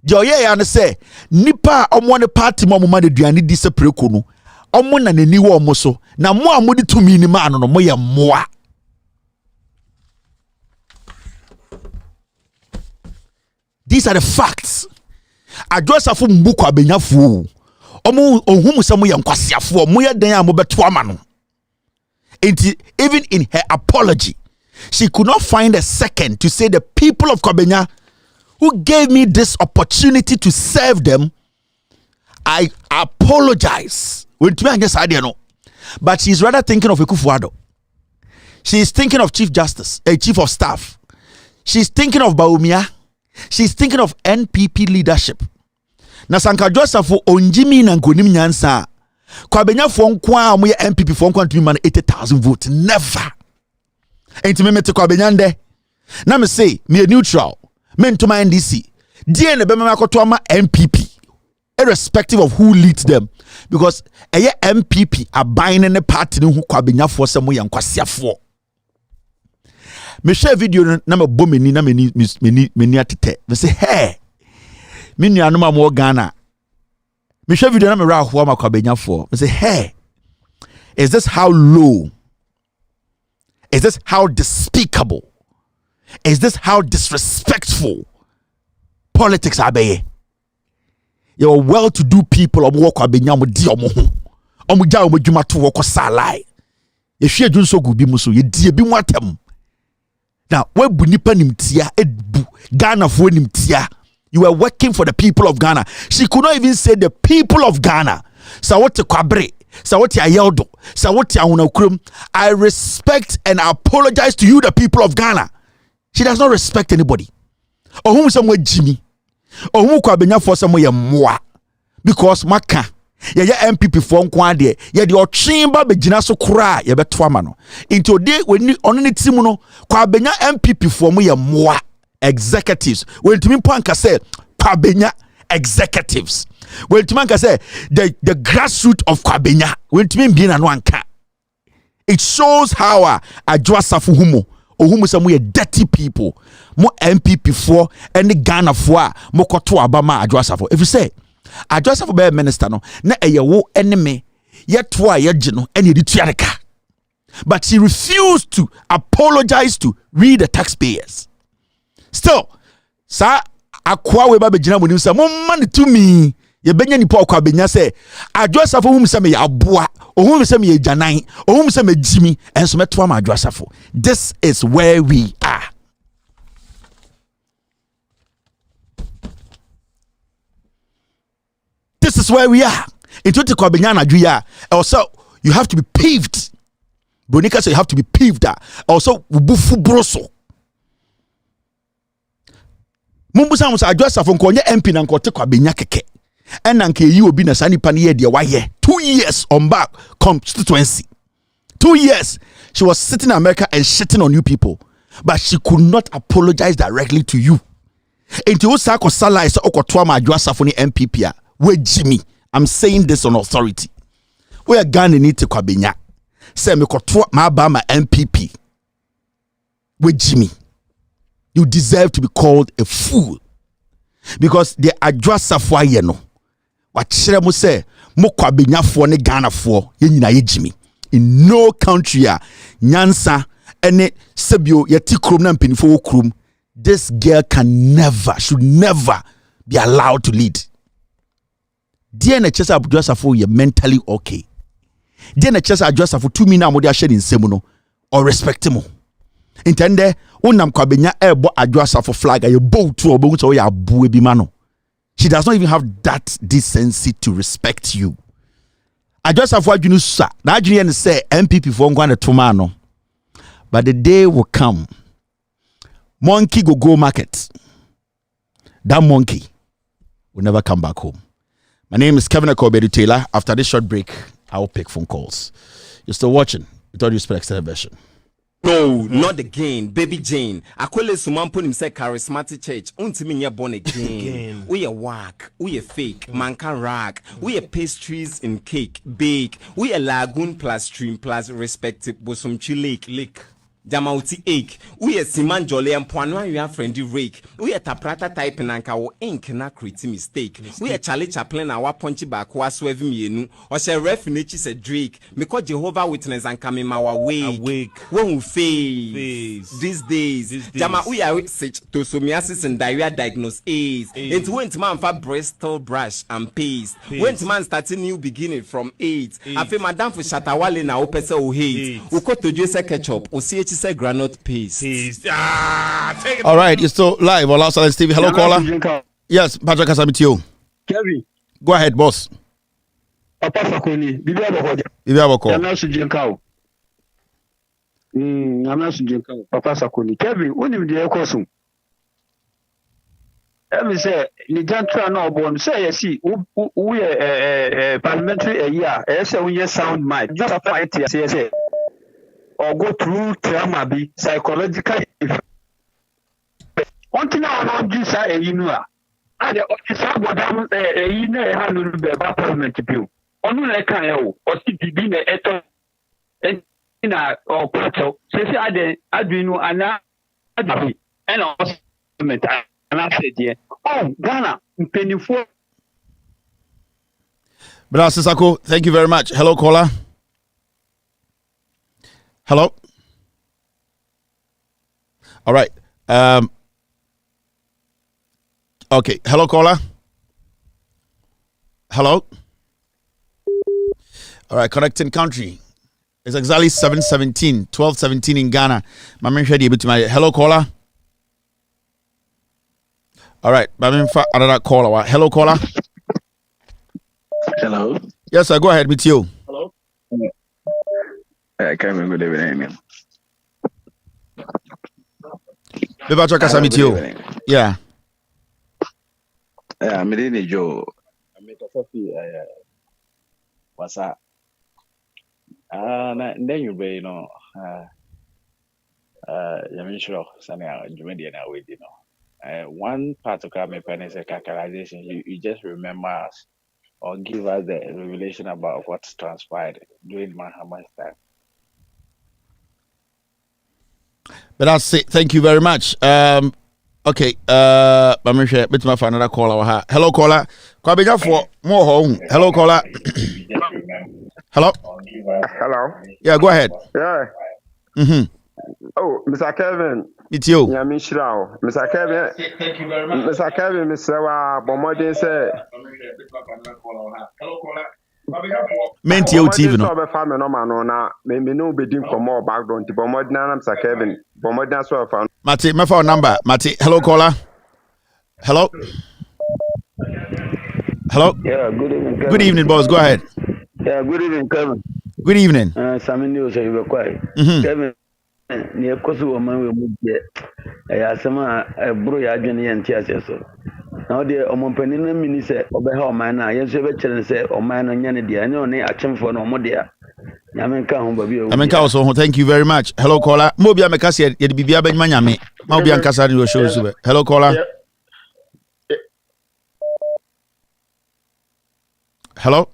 je oye ya ne se nipa omo ne party mo ma de duane di se preko no omo na nani wo omo so na mo amudi tumi ni ma no mo ye moa. These are the facts. Adwasafo mbuko abenyafo omo ohum se mo ye nkwasiafo mo ye den a mo beto ama no. Even in her apology, she could not find a second to say the people of Kabenya who gave me this opportunity to serve them, I apologize. But she's rather thinking of Ekufuado. She's thinking of Chief Justice, Chief of Staff. She's thinking of Baumia. She's thinking of NPP leadership. Na sanka Adwasafo onjimi na nkonim nyansa. Kwa benya fonkwa amu ya NPP fonkwa ntumi man 80,000 votes. Never. Enti memete kwa benyande. Na me say me neutral. Men to my NDC. DNA be makoto ama MPP. Irrespective of who leads them. Because eye MPP abayne ne party ne hu kwa benyafo se mo yankwasiafo. Me share video na me bo meni na meni atete. Me say hey. Me nuanom am wo Ghana. Me share video na me ra ho ma kwa benyafo. Me say hey. Is this how low? Is this how despicable? Is this how disrespectful politics are be? You're well-to-do people omo work abenya mo di omo ho. Omo ja omo dwuma to work salai. Ye hwe adwun so gubi mu so ye die bi mu atam. Now, we bu nipa nimtia ebu Ghana fo nimtia. You were working for the people of Ghana. She could not even say the people of Ghana. Sa wote kwabre, sa wote ayeldo, sa wote awunakrum. I respect and I apologize to you, the people of Ghana. She does not respect anybody. Or whom somewhere Jimmy. Ohumu Kwabenya for some way more because maka ye MPP for nkwade ye de otwemba begina so kura ye beto ama no into de weni ono ne timu no Kwabenya MPP for mo ye more executives when timi panka say Kwabenya executives when timi panka say the grassroots of Kwabenya when timi bi na no anka. It shows how Adwoasafo humo ohumu say mo ye dirty people mo MPP for any Ghana for mo koto abama Adwoasafo if you say Adwoasafo be minister no na eyewo enemy yeto a yeje no ene di tuareka but he refused to apologize to we the taxpayers. Still sa akwa we ba begina mo nim say mo man to me ye benya nipa okwa benya say Adwoasafo hum say me ya aboa ohum say me ye janan ohum say me jimi enso meto am Adwoasafo. This is where we are. This is where we are. Into the Kwabenya na dwuya also you have to be paved. Bonika say you have to be paved. Also bufu broso. Mumbusa musa Adwoasafo nkonye MP na nkote Kwabenya keke. And nke yi obi na sani pani ye de waye 2 years on back constituency. 2 years she was sitting in America and shitting on you people, but she could not apologize directly to you. Enti wo sa ko sala isa okoto ma Adwoasafo ni MPP a we Jimmy. I'm saying this on authority. We are Ghana need to Kwabenya. Say me koto ma ba ma MPP. We Jimmy. You deserve to be called a fool because the Adwoasafo aye no. Wachire mo say mo Kwabenya fo ne Ghana fo ye nyina ye Jimmy. In no country nyansa ene sebio yeti krom na mpinifo wo krom, this girl should never be allowed to lead. Dear na chesa Adwoasafo ye mentally okay. Dear na chesa Adwoasafo 2 mina mo de ahye ni nsemu no or respect mo. Intende unam Kwabenya ebo Adwoasafo flag ye bow to obo so ya abu ebi ma no. She does not even have that decency to respect you. Adwoasafo adwunu sa na adwunu ye say MPP for ngwa na toma no. But the day will come. Monkey go market. That monkey will never come back home. My name is Kevin Akobedu Taylor. After this short break, I will pick phone calls. You're still watching With All Due Respect Extended Version. No, not again, baby Jane. Akwele sumampo nimse charismatic church. Untimi nye born again. We a whack, we a fake, manka rack, we a pastries in cake, bake, we a lagoon plus stream plus respective bosomchi lake. Jamauti ache. We a siman jolly and poano you have friendly rake. We a taprata type nanka wo ink na create mistake. We a Charlie Chaplin and wa punchy back wa swerve me or shall refuge a Drake. Because Jehovah Witness and coming my way. Won't face these days. Jama we are such to psoriasis and diarrhea diagnose AIDS. It went man for Bristol brush and paste. Went man starting new beginning from AIDS. I feel madam for Shatawale na opesa o hate. Uko to Jose ketchup o see say granite paste. All right, you're still live on Los Angeles TV. Hello, caller. Yes, Patrick Kasamitio. Kevin. Go ahead, boss. Papa Sakoni. Bibi Aboko. I'm not Sujinkao. I'm not Sujinkao. Papa Sakoni. Kevin, when you do a costume? Let me say, the gentleman no born. Say, see, we parliamentary a year. I say, we sound mind. Just a fight here. Say. Or go through trauma be psychological. One thing I want to say, you know, I the what I'm you know, how to be about parliament bill. Only like I or see be a eto in a or plateau. Say, I do know, and also and I said, yeah, oh, Ghana, penny for. Brother Sisako, thank you very much. Hello, caller. Hello. All right. Okay. Hello, caller. Hello. All right. Connecting country. It's exactly 7:17, 12:17 in Ghana. My man ready to my hello, caller. All right. My man for another caller. Hello, caller. Hello. Yes, sir. Go ahead with you. Hello. I can't remember the name. Yeah. Medini Joe. Metasafi wasa. Then you be you sure something you made it away, one part of my parents characterization, you just remember us or give us the revelation about what's transpired during Muhammad's time. But that's it. Thank you very much. Okay. I'm going to bit my another caller. Hello, caller. Kwabeja for more home. Hello, caller. Hello. Hello. Yeah, go ahead. Yeah. Oh, Mr. Kevin. It's you. Yeah, Mr. Kevin. Thank you very much. Mr. Kevin, Mr. Bomodin say. Menti o TV no. So be family no man no na me no be dim from more background. Bomodin na Mr. Kevin. Bomodin so fa. Mate, my phone number. Mate, hello, caller. Hello. Hello. Yeah, good evening, Kevin. Good evening, boss. Go ahead. Yeah, good evening, Kevin. Good evening. Some news you were quiet. Kevin, near Kosu woman will move there. I asked some bro ya journey and tears so. Now the Omopenina minister over how man I yes ever challenge say or man and yanity. I know near action for no more there. Yamenka home baby. Yamenka also thank you very much. Hello, caller. Mobia Mekasi yet be Bia Benmanyame. Mobia and Casari will show you. Hello, caller. Hello.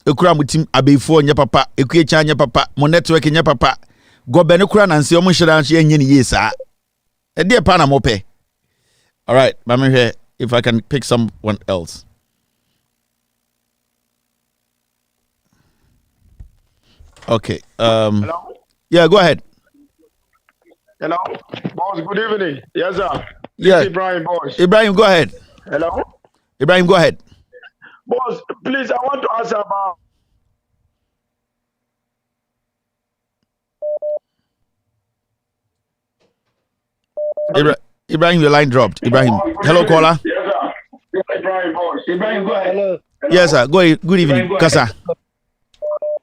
Ekura mutim abefo nya papa ekuecha nya papa mo network nya papa go be ne kura nanse o mo hira nso enye ne yesa e de pa na mo pe. All right, mama here if I can pick someone else. Okay. Hello? Yeah, go ahead. Hello? Boss, good evening. Yes, sir. Yeah. Ibrahim, boss. Ibrahim, go ahead. Hello? Ibrahim, go ahead. Boss, please, I want to ask about. Ibrahim, your line dropped. Ibrahim. Hello, caller. Yes, sir. Ibrahim, boss. Ibrahim, go ahead. Hello. Yes, sir. Good evening. Kasa.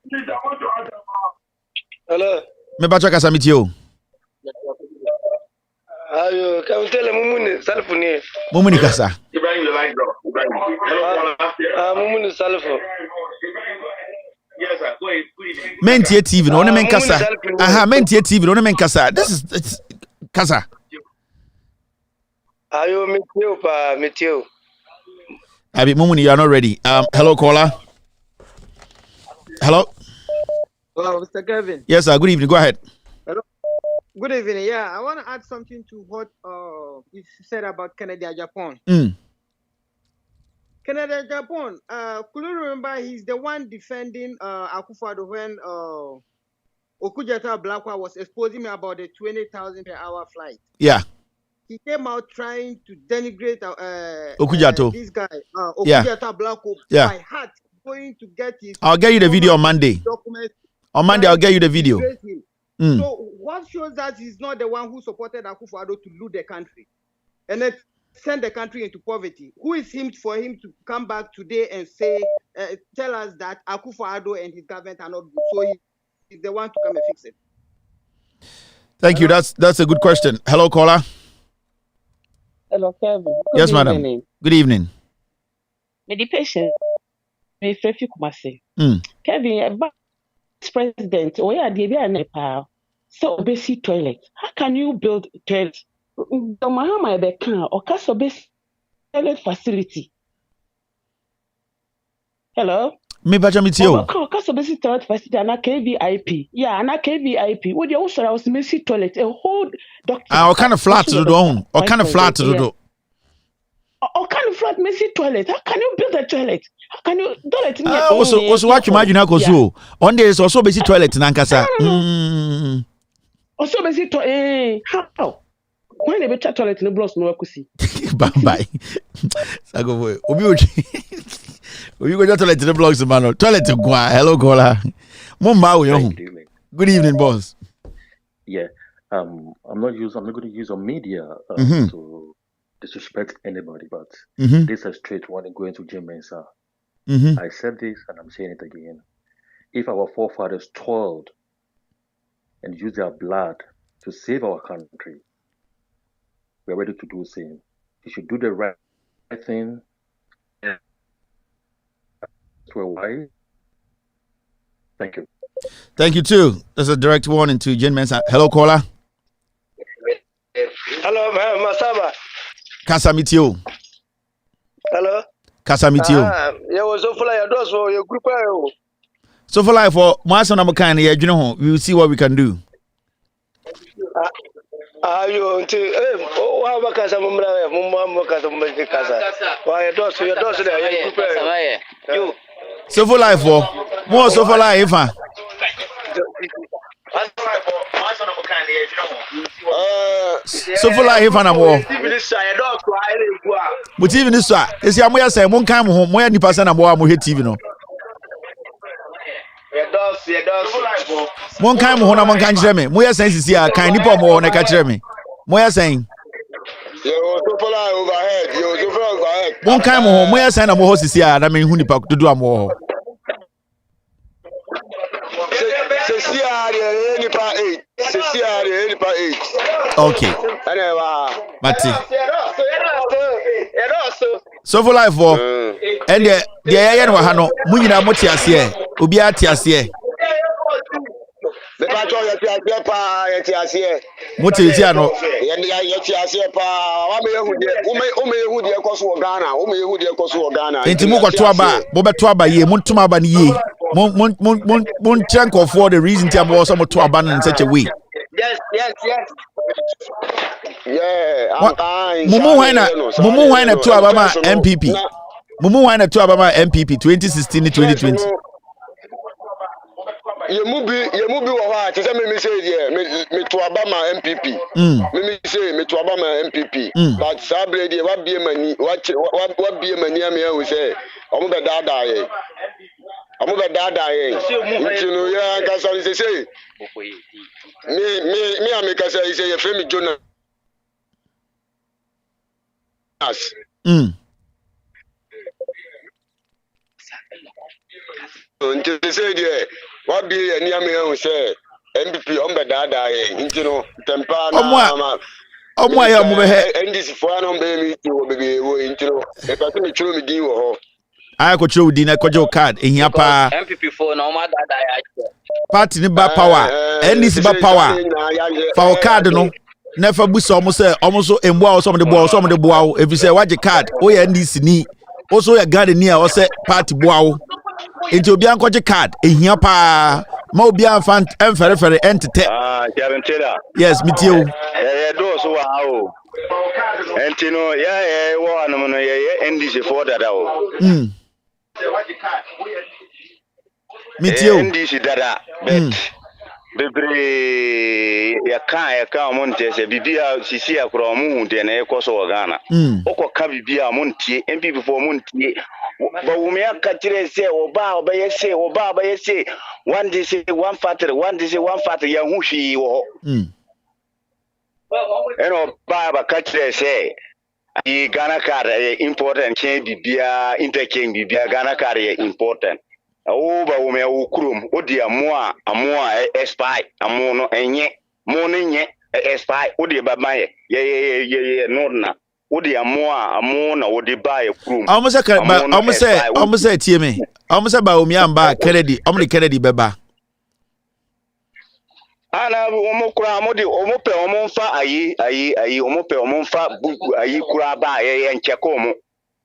Please, I want to ask about. Hello? Me bacha kasa meet you. Ayo, can tell Mumuni Salfuni. Mumuni kasa. Ibrahim, your line dropped. Mumuni Salfo. Yes, sir. Go ahead. Mentie TV no men kasa. Aha, mentie TV no men kasa. This is it's kasa. Ayo, meet you. Abi Mumuni, you are not ready. Hello, caller. Hello. Hello, Mr. Kevin. Yes, sir. Good evening. Go ahead. Hello. Good evening. Yeah, I want to add something to what you said about Canada, Japan. Canada, Japan. Could you remember he's the one defending Akufo-Addo when Okudzeto Blakwa was exposing me about the 20,000 per hour flight. Yeah. He came out trying to denigrate Okudzeto. This guy, Okudzeto Blakwa, by heart going to get his. I'll get you the video on Monday. On Monday, I'll get you the video. So what shows that he's not the one who supported Akufo-Addo to loot the country and then send the country into poverty? Who is him for him to come back today and say, tell us that Akufo-Addo and his government are not good? So he's the one to come and fix it. Thank you. That's a good question. Hello, caller. Hello, Kevin. Yes, madam. Good evening. Meditation. Kevin, president, so basic toilet. How can you build toilet? The Mahama Bekan or Kasobes toilet facility. Hello? Me bacha meet you. Kasobes toilet facility and a KVIP. Yeah, and a KVIP. What the also was messy toilet, a whole doctor. Or kind of flat to do. Or kind of flat to do. Or kind of flat messy toilet. How can you build a toilet? How can you toilet? Also what you imagine how so. On there is also basic toilet in Ankasa. Also basic toilet. How? When they better toilet in the blocks no akusi. Bye. Sago boy. Obi go to toilet in the blocks man. Toilet to go. Hello caller. Mumma we. Good evening, boss. Yeah. I'm not going to use on media to disrespect anybody, but this is a straight one going to Jim Mensah. I said this and I'm saying it again. If our forefathers toiled and used their blood to save our country, we're ready to do the same You should do the right thing. Why? Thank you. Thank you too. There's a direct warning to Jen Mensah. Hello, caller. Hello, Masaba. Kasamitio. Hello. Kasamitio. Yeah, was so full of those for your group. So for life, for Master Namakan, we will see what we can do. You how about Casa Mumma Casa Why your doors there? You. So for life, for more so for life, huh? So for life, and I'm more. But even this, is your way saying, one time home, where any person I'm more TV, no. One time home, I'm can't hear me. Moya saying, is here, kind of more on a catcher me. Moya saying, one time home, Moya saying, I'm horse is here, and I mean, who to do a more. Okay. Mati. So for life for and the yen wa hano munyina moti ase obi ati ase moti ti ano enti mu kwato aba bo beto aba ye montum aba ni ye mon chank for the reason ti aba so moto aba in such a way. Yes. Yeah, Mumu wana to abama MPP. Mumu wana to abama MPP 2016 2020. You mubi wa ha te say me say there me to abama MPP. Me say me to abama MPP. But sabre there wa bie mani wa bie mani am here we say omo be dada ye. Omo be dada ye. Ntino ya ka so say me ameka say you frame me Jonah. Until they say there, what be any amount say MPP on the dada, you know, Tempana, and this for an baby to be into if I think you me give I could show dinner kojo card in your pa MPP for no matter party ni ba power and this ba power for card no. Never be almost emboa some of the boa if you say what you card oh yeah NDC ni also ya garden near or say party boa into obi ankoje card ehia pa ma obi anfa emfere entete yes mitio do so wow entino yeah wo anum no yeah NDC for dada o mitio NDC dada bebre ya ka monte se bibia sisi akro mu de na ekoso Ghana okoka bibia montie MPP for montie ba wumi akatire se oba yese one day say one factory ya huhwi wo eno ba katire se I Ghana card important change bibia interchange bibia Ghana card important o ba wo me wo krom o di amoa spy amo no enye mo no nye spy o di ba maye ye no na o di amoa na o di ba ye krom almost say tie me almost ba o mi amba Kennedy omni Kennedy beba ana omo kura mo di omo pe omo mfa ayi omo pe omo mfa ayi kura ba ye ncheko mo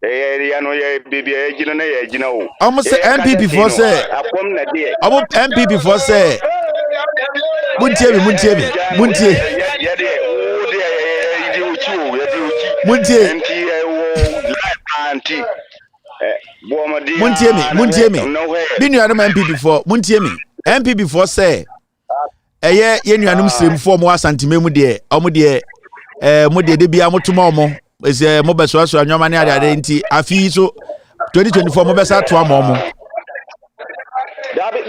ya no ye baby e gina na ye gina o almost say MPP for say akom na de almost MPP for say muntie ya de o de idi uchi o ya de uchi muntie enti e wo anti bo ma di muntie me bi nuanum MPP for muntie me MPP for say eye ye nuanum srem for mo asantime mu de omo de mo de bia motuma omo is mo beso aso anwama ne ade nti afi so 2024 mo besa to amomo dabi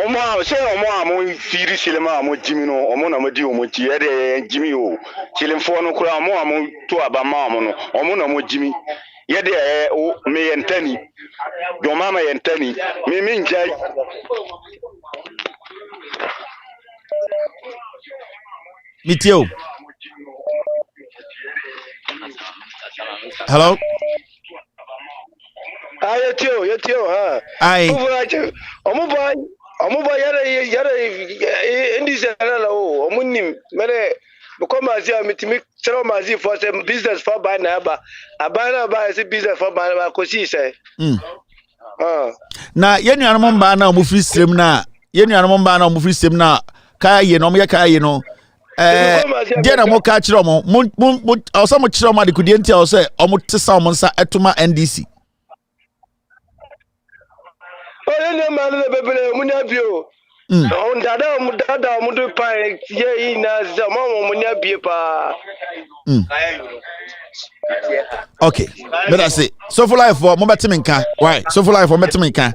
omo mo firi silema mo jimi no omo na mo di omo ti e de jimi o silemfo no kura omo to abama omo no omo na mo jimi ye de me yentani do mama yentani me njai mitio Hello? Yetio, huh? Aye. Omuba yara indi sana la o omunim mere because mazi amitimi sero mazi for some business for buy na ba abana ba say business for buy na ko si say Na yenu anum ba na omu free stream na yenu anum ba na omu free stream na ka ye no me ka ye no dia na mo ka kire mo oso mo kire mo de kudie ntia o say omo tesa omo nsa etoma NDC yenu ma na bebele munya bio on dada mu do pa ye na za mo munya bie pa okay but I say so for life for mo betime nka why so for life for betime nka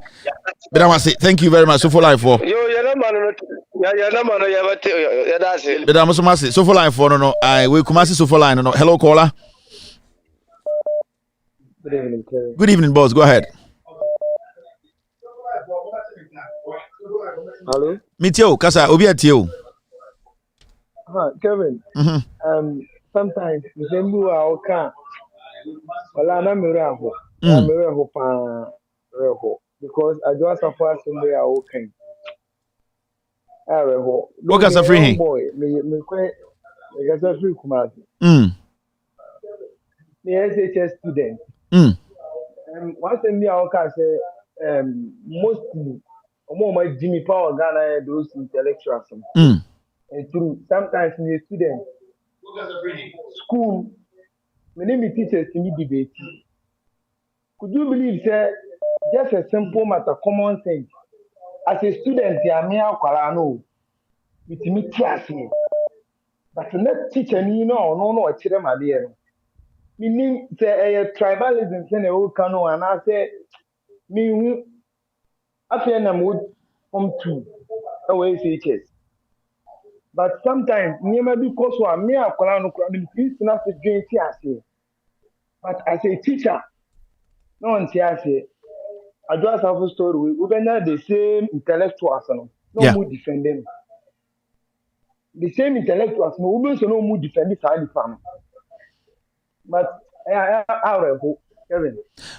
but I say thank you very much so for life for yo yana ma no ya bate ya da se but I so say so for life for no I we come so for line no hello caller. Good evening, Kevin. Good evening, boss. Go ahead. Hello. Mitio, Kasa, Obi Atio. Kevin. Sometimes you say you are okay. Well, I'm not miracle. I'm miracle because I just suffer somewhere I okay. What can free him? Me quite. I got free Kumasi. Me SHS student. Once in me I can say mostly. My Jimmy Power Ghana those intellectuals. And through sometimes the students school, many of teachers to me debate. Could you believe say just a simple matter, common sense? As a student, they are mere Kalano with me tears. But the next teacher, no, a children, my dear. Meaning, say a tribalism, say a old canoe, and I say, me, I feel I'm would come to away teachers. But sometimes, never because we are mere Kalano, please not to drink tears. But as a teacher, no one tears. I just have a story. We are the same intellectuals, no more defend them. The same intellectuals, no more defend this side farm. But I Kevin.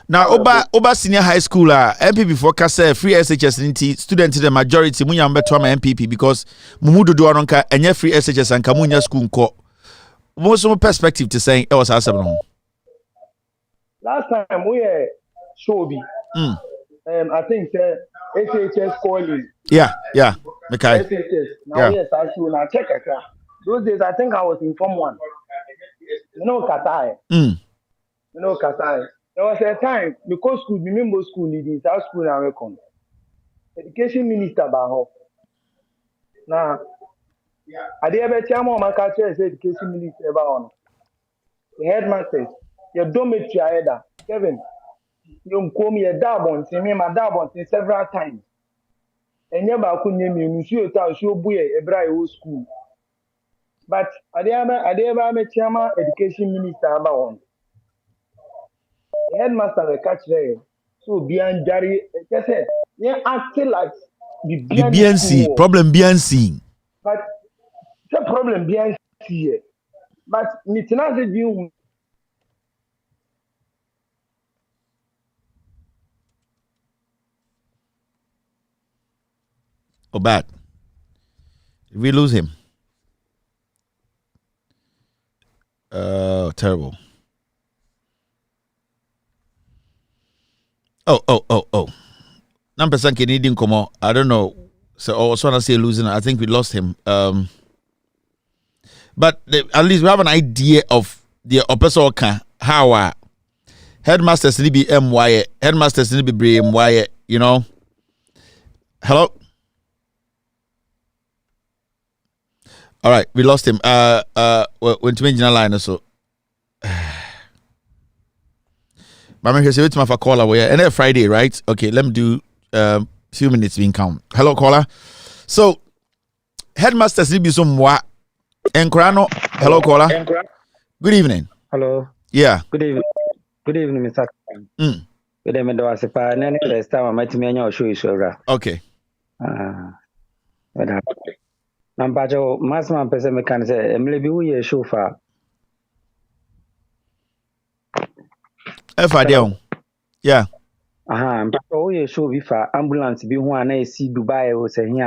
Now, Oba Senior High School, MPP for Kase, free SHS, student the majority, Munya Beto MPP because Mumudu Duaronka, and free SHS and Kamunya School Co. Most of perspective to saying it was awesome. Last time we Shobi. I think SHS calling. Yeah. Okay. SHS. Now yes, I should now check it. Those days I think I was in Form 1. Katai. Katai. There was a time because school, remember school leaders, our school and reckon. Education minister Baho. Now, I did ever tell my culture as education minister about the headmasters, your dormitory either. Kevin, you call me a dabon, see me my dabon several times. And never could name you, Monsieur Tao, show boy, a bright old school. But I ever met Chama education minister about one. The headmaster will catch there. So beyond Jari, just said, yeah, acting like the BNC problem BNC. But the problem BNC here. But Mitana said you. Oh, bad. Did we lose him? Terrible. Oh. Number Sanke needing come on. I don't know. So I was trying to say losing. I think we lost him. But at least we have an idea of the opposite how headmasters need to be MY, headmasters need to be MY, you know. Hello? All right, we lost him. When to mention a line so. But I'm here to my caller away. And then Friday, right? Okay, let me do few minutes being count. Hello, caller. So headmasters need to be some what? Enkrano. Hello, caller. Good evening. Hello. Yeah. Good evening. Good evening, Mr. Good evening, Mr. Nene, the time I met me and your show is over. Okay. What happened? Nampacho, Masman person can say, Emily, we a chauffeur. Yeah. Oh, yeah, sure. If ambulance be one, I see Dubai was a here.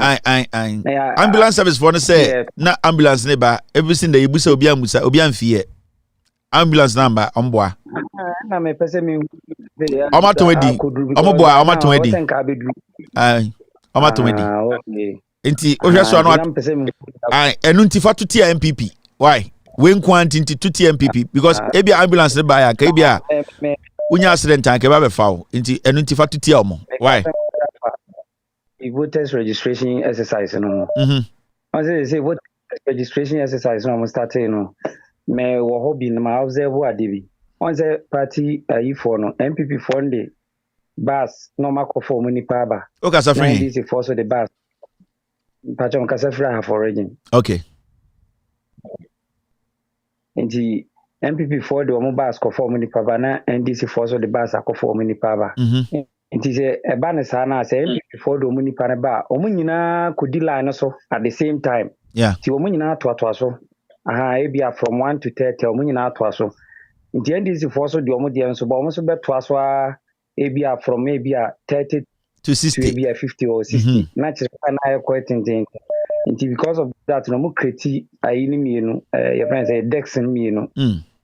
Ambulance service for say, na ambulance neighbor, everything that you busa obian fee. Ambulance number, omboa. I'm a person. Omatomedi. Omoboa, omatomedi. Omatomedi. Inti, ohia so no. Enu ntifa to tia MPP. Why? When quant into 2 MPP because ebi ambulance ne buy ka ebi a unya accident an ke ba be fawo nti enu ntifa to tia omo. Why? Voters registration exercise no. I say voter registration exercise no start no. Me wo hobby na ma observe adebi. On say party for no MPP for the bus no mako for many ba. Okay, so free. This is for so the bus. Patron kasa free have origin. Okay. Nti MPP for the omo bus ko for many ba na NDC for so the bus ko for many ba. Nti se e ba ne sa na say MPP for the omo nipa ne ba omo nyina ko di line so at the same time. Yeah. Ti omo nyina to so. Ebia from 1 to 30 omo nyina to so. Nti NDC for so the omo dey so ba omo so be to so ebia from ebia 30 to 60 to ebia 50 or 60. Na chire na quite intent. Nti because of that no mo create ayini mienu your friends say dex mienu.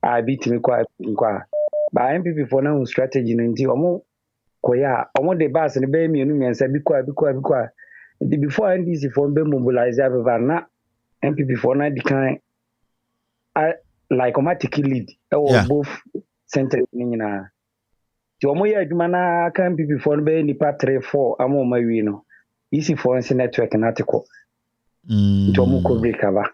I beat me kwa. Ba MPP for na strategy no nti omo koya omo de bas ne be mienu miensa bi kwa. Nti before NDC for be mobilize everyone na MPP for na di kan like automatically lead both center nyina. Ti omo ye adwuma na kan MPP for be nipa 3-4 amo mawi no. Easy for network na teko. Nti omo ko break aba.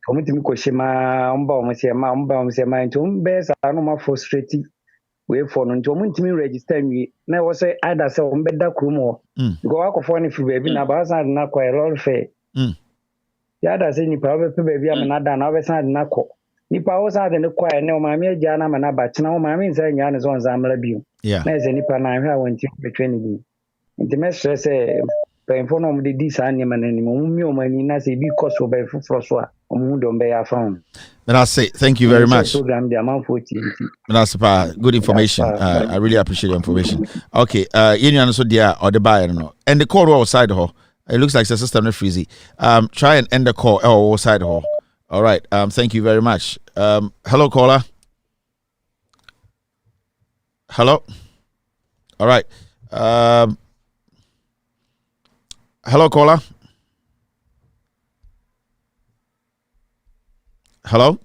Omo timi ko shema omba omo se ma nti omo be sa no ma frustrate we for no nti omo ntimi register mi na wo say either say omo be da krumo go akofo ni fi baby na ba sa na kwa roll fair. Ya da say ni pa be pe baby am na da na be sa na ko nipa wo sa de ne kwa ne o ma me agya na ma na ba chena o ma me nsa nya ne zo nza amra biu na ze nipa na hwa wonti betwe ne bi nti me stress pɛnfo no mo de di saa nneɛma no anim mo mi o mani na sɛ bi kɔ so bɛyɛ foforɔ so a ɔmo de ɔmbɛyɛ afa ho. That's it. Thank you very much. Program de amanfo ti. That's good information. I really appreciate your information. Okay, yenya so dia or the buyer no. And the call outside her. It looks like the system is freezy. Try and end the call outside her. All right. Thank you very much. Hello caller. Hello. All right. Hello, caller. Hello.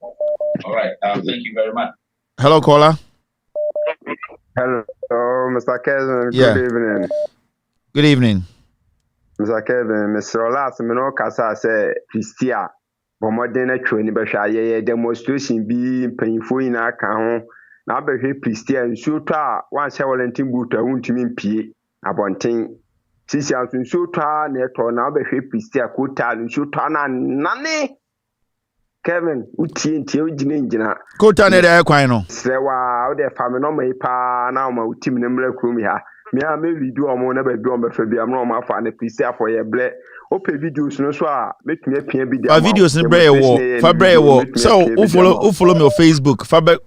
All right. Thank you very much. Hello, caller. Hello, Mr. Kevin. Yeah. Good evening. Good evening. Mr. Kevin, Mr. Olas, Mino Casa say, Pistia, Bomodena Training Basha, demonstration be painful in our count. Now, be Pistia and Suta, one several boot, I won't mean P. Abonting. Sisi aso nsuo twa na eto na obehwe pisti akota nsuo twa na nane Kevin utie ugina kota na dey kwan no sewa o de fami no mai pa na o ma utim ne mra krom ha me a me video omo na ba bi o be fa bi am na o ma fa na pisti afo ye ble o pe videos no so a metumi apia bi dia videos ni bre wo fa bre wo so who follow me on Facebook fa bre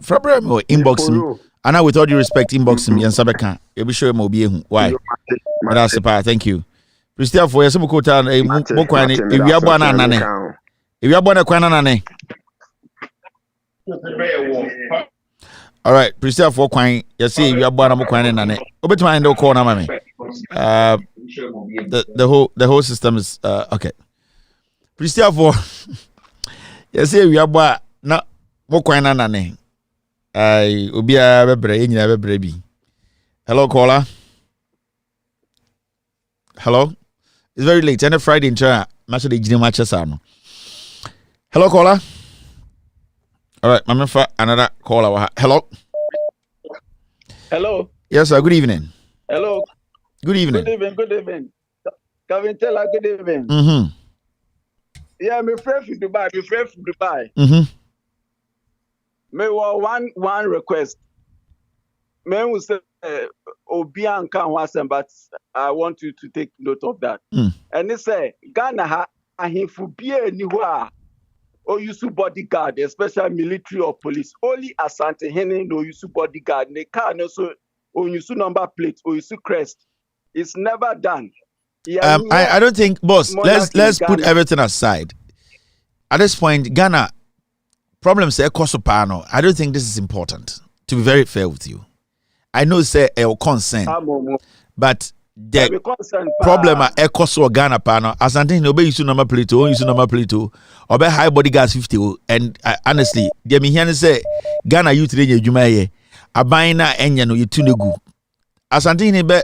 me inbox me. And now, with all due respect, inbox me and Sabeka. You be sure mo be who. Why? That's the part. Thank you. Christian for some quota a mokwani. If you are born a nane. If you are born a kwana nane. All right, Christian for kwani. You see, if you are born a mokwani nane. Obet my no corner, mammy. The whole system is okay. Christian for you see, if you are born na mokwani nane. Ubia bebre enyina bebre bi. Hello caller. Hello. It's very late. And Friday in China. Match the Jini matches no. Hello caller. All right, mama for another caller. Hello. Hello. Yes, sir. Good evening. Hello. Good evening. Good evening. Kevin Teller, good evening. Yeah, my friend from Dubai. Me one request. Me will say Obian can wasem, but I want you to take note of that. And they say Ghana ha ahifubie ni wa or use bodyguard, especially military or police. Only Asante Hene no use bodyguard. They can't also or use number plate or use crest. It's never done. I don't think, boss. Let's put everything aside. At this point, Ghana problems say Kosopano. I don't think this is important. To be very fair with you, I know say a concern, but the problem at Ekoso Ghana pano. As I think nobody use number plate or use number plate or be high bodyguards 50. And honestly, they me here say Ghana youth range Jumaye. Abaina enya no yetunegu. As I think be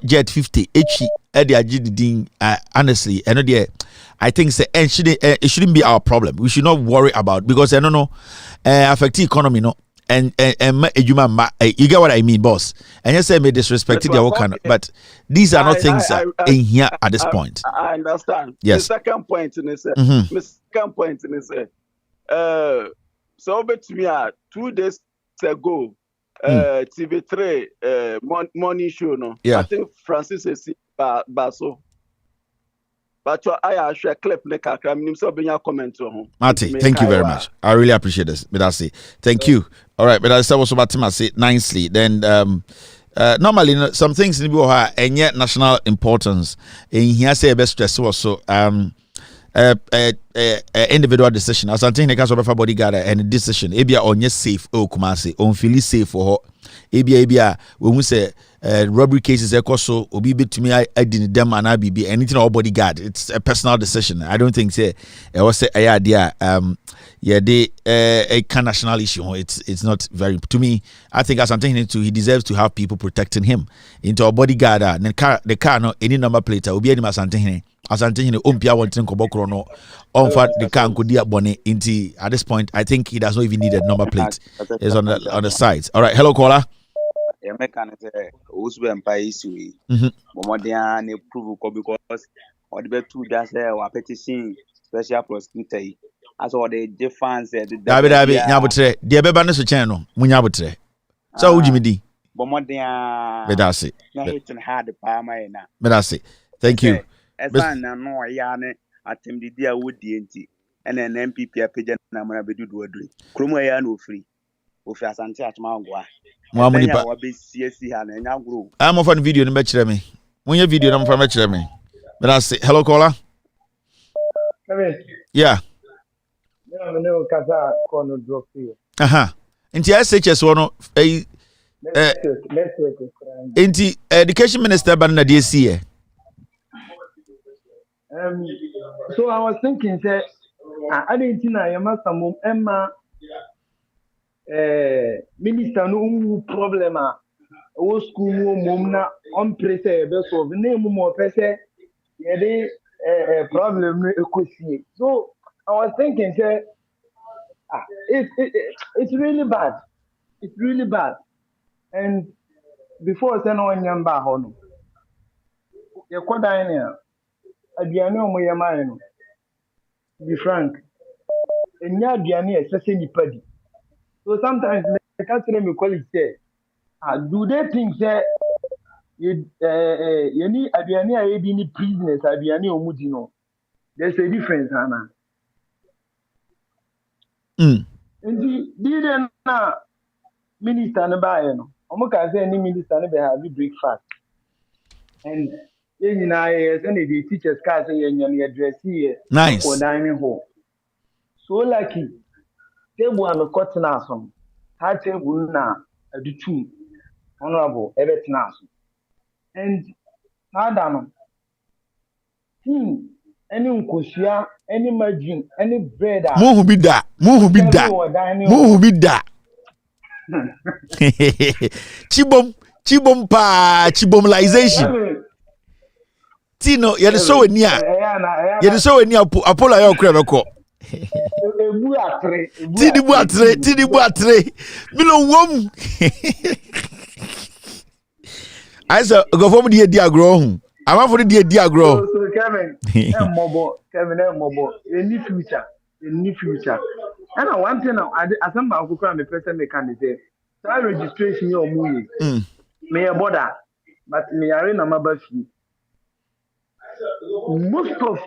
jet 50 H Eddie Ajidin honestly, and I think it shouldn't be our problem. We should not worry about because I don't know affect the economy no and you get what I mean, boss. And you say me disrespected your kind, but these are not things in here at this point. I understand. Yes. The second point in this, so over to me 2 days ago, TV3 morning show no. Yeah. I think Francis is Baso. But I share clip ne kakra minim so benya comment on. Marty, thank you very much. I really appreciate this. But I say thank you. All right, but I said also about I say nicely. Then normally some things in the and yet national importance in here say best stress also individual decision. As I think the case of everybody got a decision. Ebia on yes safe kumase on feel safe for her. Ebia when we say robbery cases so obi bit to me I didn't them and I be anything or bodyguard. It's a personal decision. I don't think say it was a idea a national issue. It's not very to me. I think as I'm thinking to he deserves to have people protecting him into a bodyguard and the car no any number plate will be any masantine. As I'm thinking umpia wanting kobokro no on fat the car could dia bonnet into at this point I think he does not even need a number plate. It's on the sides. All right, hello caller. Yeah, mechanic also empire issue. Bomodian prove because or the two just a petition special prosecutor. As all the defense said David Nyabutre, the Beba so channel, Munyabutre. So would you be Bomodian Bedasi? Hitting hard the Palma. Bedasi. Thank you. As I know, Yane attempt the dear wood DNT and an MPP pigeon Namana Bedu Dudley. Crumoya no free. Of Asante at Mangua. I'm off on video in the me. When your video I'm from me. But I say hello caller. Yeah. Into SHS one into education minister banana DC. So I was thinking say I didn't know you must have Emma minister no problem o school mum na on presse be solve name mo presse ye problem no ekosie. So I was thinking say it's really bad. It's really bad. And before say no nyamba ho no ye kodan ne aduane o mo ye man no be frank enya aduane e sese nipa di. So sometimes I can't tell me colleagues say, do they think that you need aduane a you need prisoners aduane omudino? There's a difference, Hannah. Indeed, didn't minister no buy no. Omo say any minister no be have breakfast. And you know, the teachers can say you address here for dining hall. So lucky. Table and cotton asom. High table na the two honorable everything else. And Adam any unkosia, any margin, any bread. Who be that? Who be that? Chibomization. Tino, you're so near. You're so near Apollo Crevco. Tidi buatre. Milo wom. I said, go for the dear grow. I want for the dear grow. So Kevin, Kevin, any future. And one thing now, as I'm about to come, a person may candidate. So registration your movie. May a border, but me are in a mobile. Most of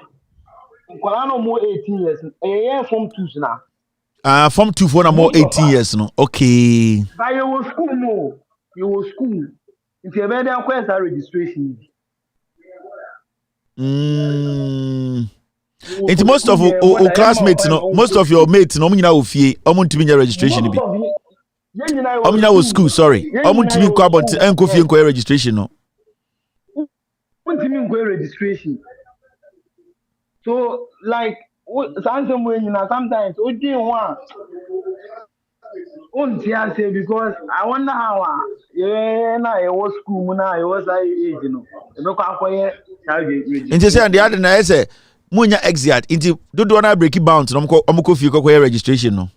Nkwala no more 18 years. Eh, form 2 now. Form 2 for more 18 years no. Okay. But you was school no. You was school. If you made them quest registration. It's most of our classmates no, most of your mates no nyina wo fie. Omo ntimi nya registration bi. Omo nyina wo school, sorry. Omo ntimi kwa about enko fie enko registration no. Ntimi enko registration. So like sometimes we didn't want say because I wonder how it was school now it was age no. Nti say and the other na say munya exit nti dodo na break bounce no omko fie kokọ registration no.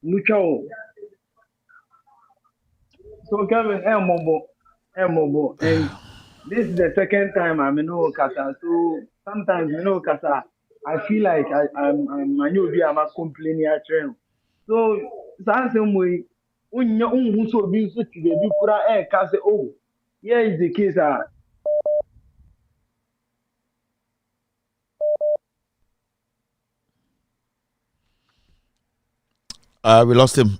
Mucho. So Kevin, Mobo, and this is the second time I'm in Okasa. So sometimes Kasa, I feel like I'm I know I'm a complaining at train. So some way, who so be so to the kura Kasa. Oh, here is the case. We lost him.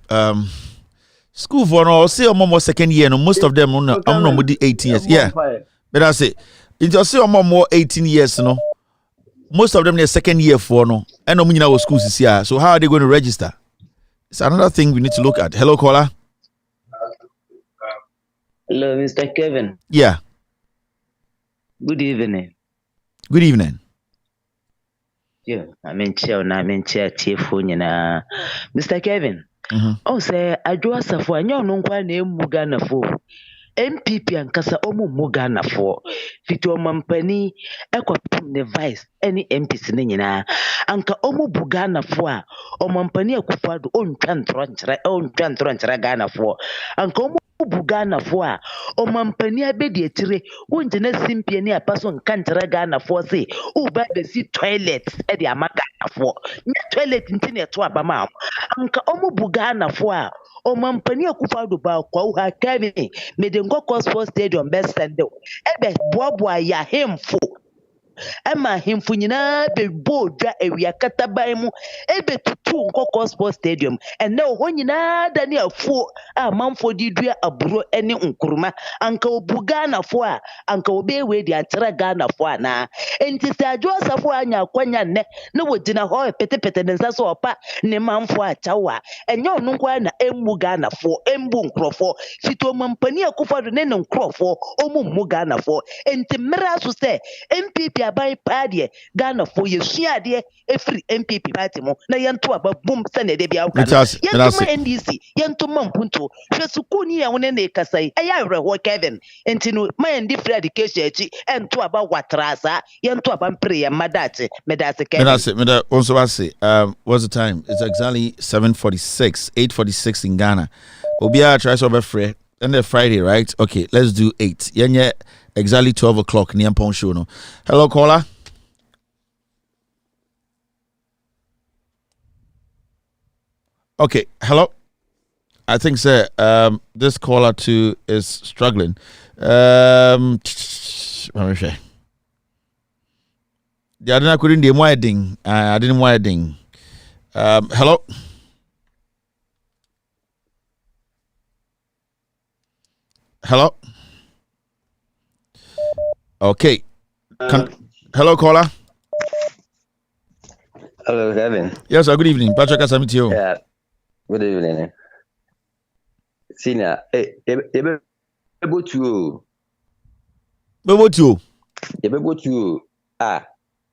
School for no, say more second year. No, most of them no, I'm no more 18 years. Yeah, but I say, it's say more 18 years. No, most of them their second year for no, and no mean our schools is here. So how are they going to register? It's another thing we need to look at. Hello, caller. Hello, Mr. Kevin. Yeah. Good evening. Good evening. Yeah, I'm in chair phone Mr. Kevin. Oh, say I do a for a young name Mugana for MPP and Casa Omo Mugana for Fito Mampani, Equapum the vice, any MP Sinina, Anka Omo Bugana for or Mampani Akufado own Trantran Gana for Anka Bugana for o mampani abedi etire wonje na simpie ne apaso nkantere Ghana for say o ba be si toilet e de amaka for na toilet ntine to abama anka omo Bugana for a o mampani akufado ba kwa ha kami me de nkoko sports stadium best send e be boaboa ya hemfo Emma himfu nyinaa bɛbɔ dwa awia kataban mu ɛbɛtutu nkɔkɔ sports stadium ɛnɛ hɔ nyinaa da ne afuo a manfo de dua aburo ne nkuruma anka obu Ghanafoɔ a anka obɛɛwe de akyerɛ Ghanafoɔ anaa enti sɛ adwo asafo anya akwanya nnɛ na wɔgyina hɔ petepete ne nsa so ɔpa ne manfo akyɛw a ɛnyɛ ɔno nko na ɛmmu Ghanafoɔ ɛmbu nkurɔfoɔ fito mampani akufado ne nkurɔfoɔ ɔmu mmu Ghanafoɔ enti mmerɛ so sɛ MPP aban paadie Ghanafoɔ yɛsua adeɛ ɛfiri MPP party mu na yɛnto aba bom sɛne de bia woka no yɛntoma NDC yɛntoma mpunto hwɛ sukuu ni yɛn ne ne kasa yi ɛyɛ awerɛhoɔ Kevin enti no ma yɛn free education akyi ɛnto aba watrasa yɛnto aba mpere yɛn madate medase Kevin meda also ase what's the time? It's exactly 7:46 8:46 in Ghana obiara try so be free and then Friday, right? Okay, let's do 8 yenye exactly 12 o'clock near Pon show no. Hello caller. Okay, hello. I think sir this caller too is struggling. Let me see. The other couldn't do more ding. I didn't want ding. Hello. Hello. Okay. Hello, caller. Hello, Kevin. Yes, sir. Good evening. Patrick Asamitio. Yeah. Good evening. Senior, about you. About you. Ah,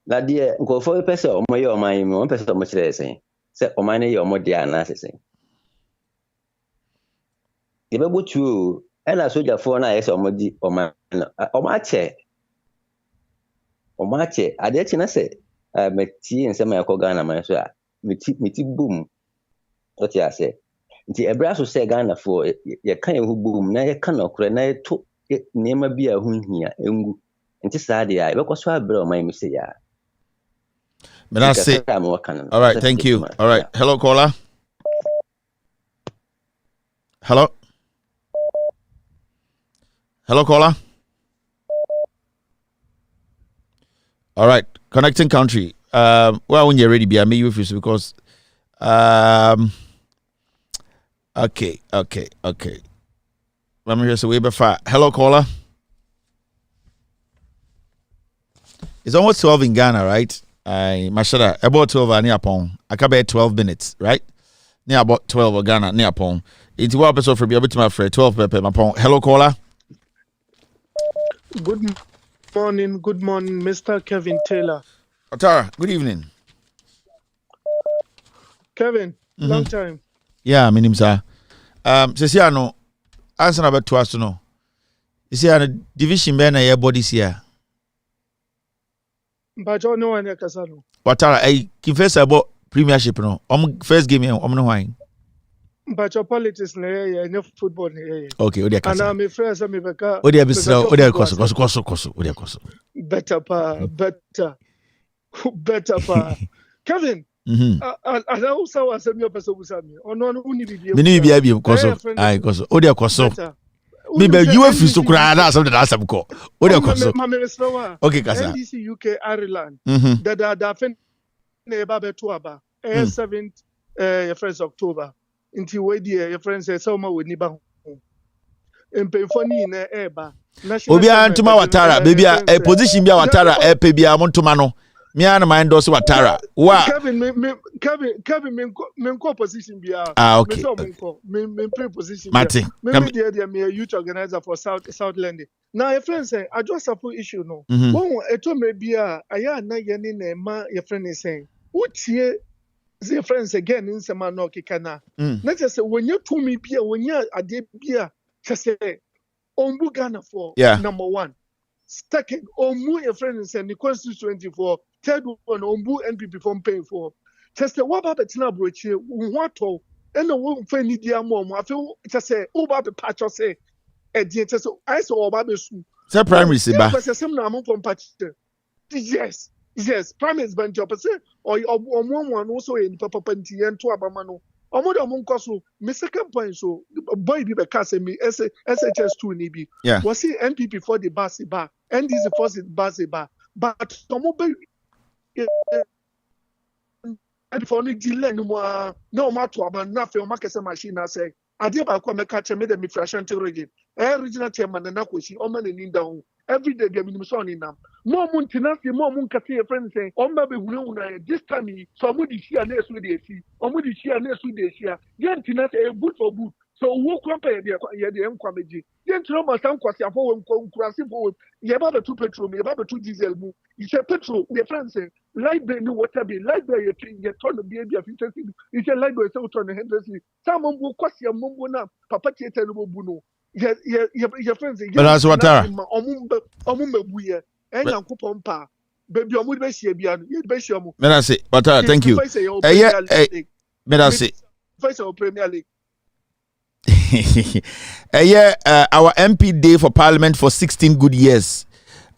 na dear, go for a person or my one person much less saying. Say, or my name or more dear analysis. About you. And I saw your phone, I saw my chair. Omache, I did not say, met tea and semi Ghana, my sir. Miti boom. What you say? The Abrazo say Ghana for your kind who boom, na ya cannot cry, to name a beer whom here, and this idea, I was so bro, my miss ya. But I say, all right, thank you. All right, hello, caller. Hello. Hello, caller. All right, connecting country. Well, when you're ready, be I may you because okay. Let me hear so way before. Hello, caller. It's almost 12 in Ghana, right? Mashada, about 12 near upon. I can be 12 minutes, right? Near about 12 Ghana, near upon. It's one episode for me, a bit my friend, 12 pepe, my pon. Hello, caller. Good morning, Mr. Kevin Taylor. Otara, good evening. Kevin, long time. Yeah, my name's Ceciano, answer about to us to know. You see, a division banner your bodies here. But you know when you're casano. Watara, I confess about premiership, no. First game, no wine. But your politics, no football. Okay, Odia Casa. And I'm a friend, I'm a Beka. Odia Bisra, Odia Koso. Better, pa. Kevin. I also was a new person who said me. Or no, only be a Koso. I Koso. Odia Koso. Maybe you have to cry. That's something that's a call. Odia Koso. Okay, Casa. NDC UK Ireland. That are the Babe Tuaba. 7th, first October. Until we dear your friends say so much with Niba. And pay for me in Eba. Obia Antuma Watara, baby, a position be Watara, a PBA Montumano. Me and my endorse Watara. Wow. Kevin, position be out. Okay. Me position. Martin. Me a youth organizer for Southland. Now your friend say I just have an issue no. One eto me be a aya na yeni na ma your friend is saying. Utie your friends again in some no kikana. Not just when you to me be when you a de be just say Ombu Ghana for number 1. Second, Omu your friend is saying the constituency for third one Ombu NPP from paying for. Just what about the Tina Brochi? What all? And the one for Nidia Mom. I feel just say, oh, Baby Patch or say, a dear, so I saw Baby Sue. It's a primary Siba. Yes, primary is job, or one also in Papa Panti and to Abamano. Omoda Munkoso, my second point, so boy be because me SHS2 Nibi. Yeah. Was he NPP for the Basiba, and this is for the Basiba, but Tomobe. And for me, no matter about nothing, market machine. I say, I did about come catch me the mifration to region. Original chairman and Nakoshi, Oman in down. Every day, they have been son in them. More moon tenacity, more moon catty, a friend saying, oh, maybe we know this time, some would see a nest with the sea, or would see a nest with the sea. Then tenacity, boot for boot. So, who compare the Enquamaji? Then Troma, some question for crossing forward. You have 2 petrol, you have 2 diesel. You say petrol, your friends say, library, no water be, library, you turn the baby of interest. You say, library, so turn the Henderson. Someone will cost your mumbo now, Papa Tietano Buno. Your friends say, but that's what Omumba Buya, and Uncle Pompa. Baby, I'm with Bessia, you Bessia. Medasi, Watara, thank you. Medasi. First of Premier League. Our MP day for Parliament for 16 good years.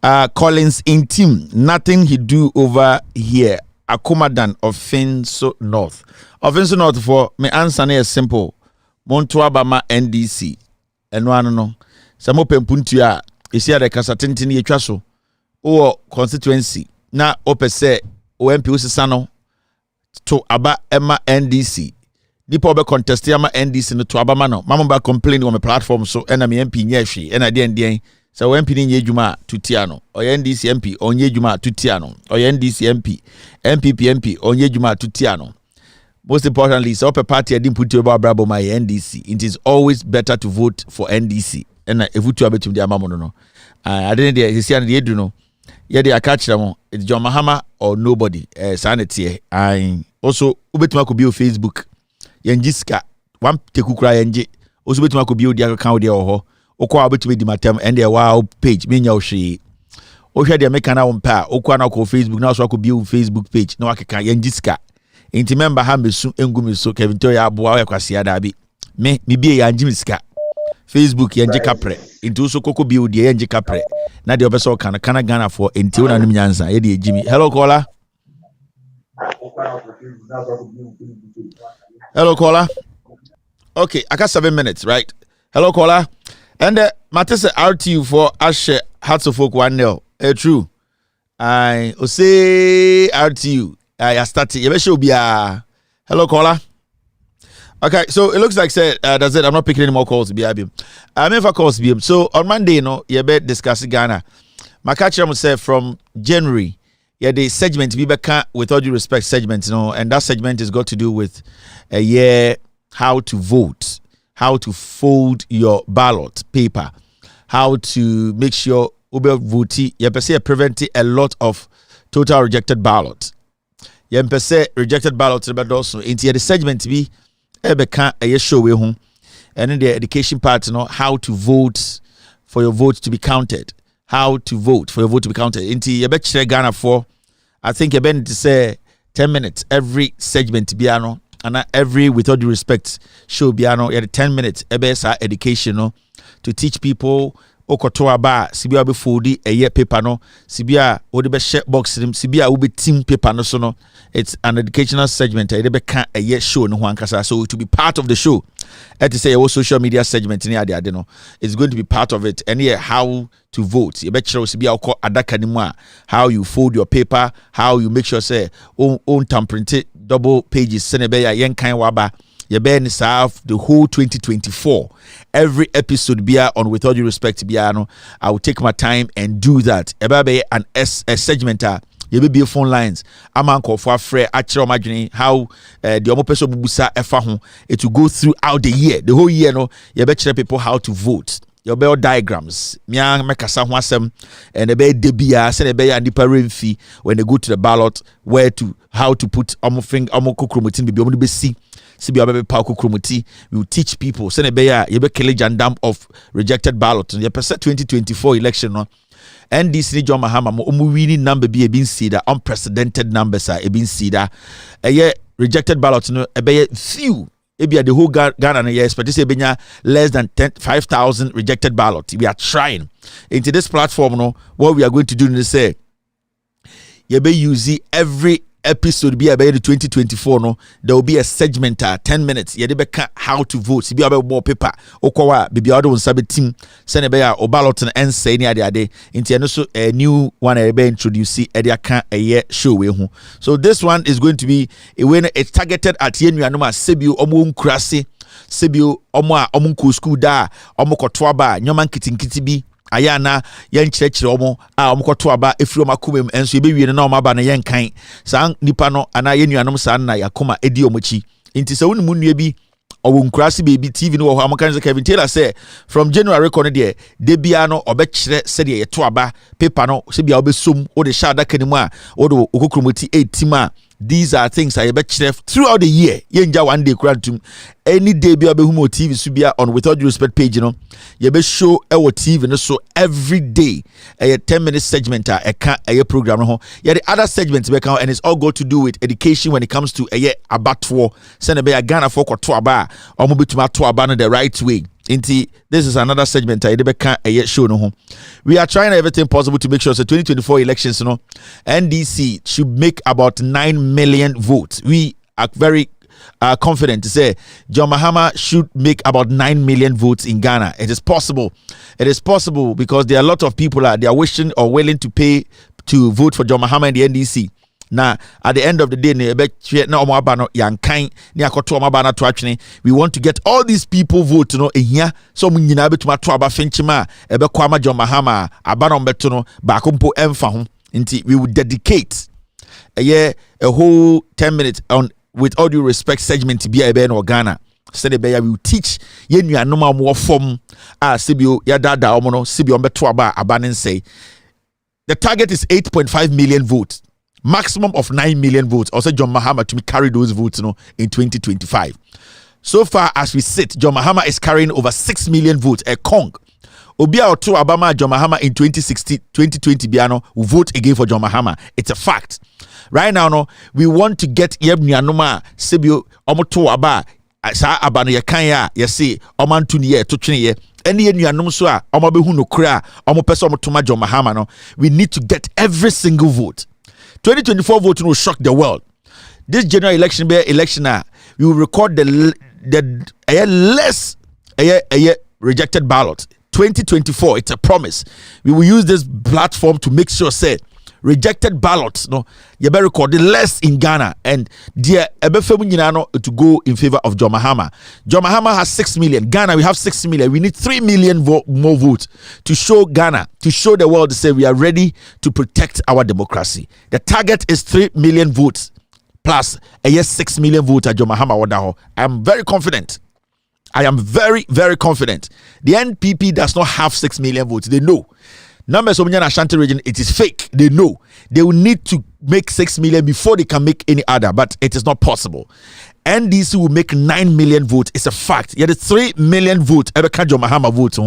Collins in team, nothing he do over here. Akomadan of Finso North. Finso North for me answer is simple. Montuabama NDC. And one no. Samo pempuntia is here the Casatintini Traso or constituency. Na opese OMP Usano to Aba Emma NDC. Nipa obe contest ama NDC no to abama no mama ba complain on my platform so na me MP nya hwe na den so MP ni nya adwuma tutia no oye NDC MP onye adwuma tutia no oye NDC MP MPP onye adwuma tutia no. Most importantly, so a party I didn't put you about brabo my NDC. It is always better to vote for NDC. And if you to the amamo no. I didn't see the do no. Yeah, they catch them. It's John Mahama or nobody. Sanity. I also ubetuma could be on Facebook. Yenjiska one tekukura yenji also betuma ko bi odi account there ho okwa betuma di matem and there wow page me nya ohwe ohwe de make na wompa okwa na ko Facebook na so ko bi Facebook page na wakeka yenjiska enti member ha mesu engumi so Kevin to ya aboa wa kwase ada bi me bi ya njimiska Facebook yenji kapre enti so koko bi odi yenji kapre na de obeso kana Ghana for enti wona nim nyansa ye de ejimi. Hello caller. Hello, caller. Okay, I got 7 minutes, right? Hello, caller. And Matisse RTU for Ashe Hearts of Folk 1-0. True. I say RTU. I started. You should be hello caller. Okay, so it looks like that's it. I'm not picking any more calls to be IBM. I'm in for calls to be. So on Monday, you bet discuss Ghana. My catcher must say from January, the segment be back with all due respect segment, and that segment is got to do with a year how to vote, how to fold your ballot paper, how to make sure Uber vote. You prevent a lot of total rejected ballot. You rejected ballot but also into the segment be ebeka a show we home and in the education part how to vote for your vote to be counted, how to vote for your vote to be counted into you bet Ghana for I think you to say 10 minutes every segment biano and every with all due respect show biano you 10 minutes ebesa education to teach people okoto aba sibia be foldi eye paper no sibia odi be share box nim sibia wo be team paper no so no. It's an educational segment e be kan eye show no ho ankasa, so to be part of the show et say your social media segment ni ade no it's going to be part of it. And here how to vote you be kire sibia okọ adaka ni mu a how you fold your paper, how you make sure say on tamprint double pages sene be ya yen kan waba. You bear the whole 2024. Every episode be on with all due respect Biano. I will take my time and do that. Ebe an a segment you be phone lines. I'm uncle for free actual imagine how the omo person busa efa ho. It will go throughout the year. The whole year you better people how to vote. Your bell diagrams, Miang Mekasa Wasem, and a bed debia, send a bay and deeper fee when they go to the ballot, how to put Omokromutin be able to see. CBA Pauko Krumuti, we will teach people. Send a bear, you be killing jandam of rejected ballot. You percent 2024 election. No, NDC John Mahama, winning number be a bin cedar, unprecedented numbers are a bin cedar. A year rejected ballot, no, a bear few. Maybe the whole Ghana years, but this is less than 5,000 rejected ballots. We are trying into this platform. No, what we are going to do is say, you be using every episode be about the 2024 no there will be a segment 10 minutes ye dey how to vote be about more paper okwa be other one sabe team send be o ballot and say ni ade into no so a new one e be introduce e dey aka a show we hu. So this one is going to be a when it's targeted at yenuanom a sebio omo nkurase sebio omo a omo nko school da omo koto aba nyoma nkitinkiti bi ayana yen chirechire omo a omkoto aba efiri omakumem enso ebe wie na omaba na yen kan sa nipa no ana yenuanom sa na yakoma edi omochi nti se wonu munua bi owo nkurase baby TV no wo amakan se Kevin Taylor say from January kono de bia no obekire se de yeto aba paper no se bia obesom o de sha adaka ni mu a o de okokromoti 8 a these are things I bet throughout the year. Yenja one day kuratum any day be abehumo TV subia on With All Due Respect page you be show our TV no so every day a 10-minute segment a program no yeah the other segments be and it's all got to do with education when it comes to a abattoir send be a Ghana for to aba or mobituma to aba the right way. Inti, this is another segment I show no. We are trying everything possible to make sure the 2024 elections, NDC should make about 9 million votes. We are very confident to say John Mahama should make about 9 million votes in Ghana. It is possible. It is possible because there are a lot of people they are wishing or willing to pay to vote for John Mahama and the NDC. Now, at the end of the day, we want to get all these people vote here. So we need to John Mahama we will dedicate a whole 10 minutes on With All Due Respect segment to be a Ben or Ghana. Said we will teach yen you no more form Sibio Yadada Omono Sibio Betuaba Abanen say the target is 8.5 million votes. Maximum of 9 million votes. Also, John Mahama to carry those votes in 2025. So far as we sit, John Mahama is carrying over 6 million votes. A Kong. Obia Otu Obama John Mahama in 2020 Biano will vote again for John Mahama. It's a fact. Right now, we want to get Yebnianoma Sibio Omoto Aba Sa Abano Yakanya Yasi Omantuni to Trini. Any nuanom so a omabehu no kra omopese omotoma John Mahama no. We need to get every single vote. 2024 vote will shock the world. This general election be election we will record the less rejected ballot. 2024, it's a promise. We will use this platform to make sure say rejected ballots, no, you better record the less in Ghana, and dear to go in favor of John Mahama. John Mahama has 6 million. Ghana, we have 6 million. We need 3 million more votes to show Ghana, to show the world to say we are ready to protect our democracy. The target is 3 million votes plus a yes 6 million votes at John Mahama Wadaho. I am very confident. I am very, very confident. The NPP does not have 6 million votes. They know. Numbers of Ashanti region, it is fake. They know. They will need to make 6 million before they can make any other, but it is not possible. NDC will make 9 million votes. It's a fact. Yet the 3 million votes, Ebeka John Mahama votes,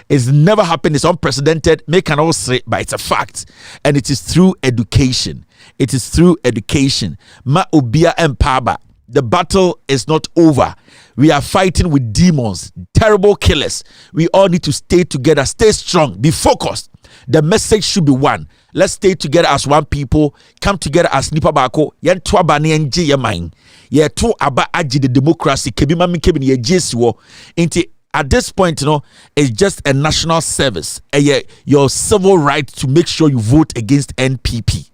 it's never happened. It's unprecedented. Make an all say, but it's a fact. And it is through education. It is through education. Ma Obia Empaba. The battle is not over. We are fighting with demons, terrible killers. We all need to stay together, stay strong, be focused. The message should be one. Let's stay together as one people, come together as Nipa Bako, yen to abani enje ye mind. Ye to aba aji the democracy, kebi mami kebi ni ye jesiwo. Inti at this point, it's just a national service. Your civil right to make sure you vote against NPP.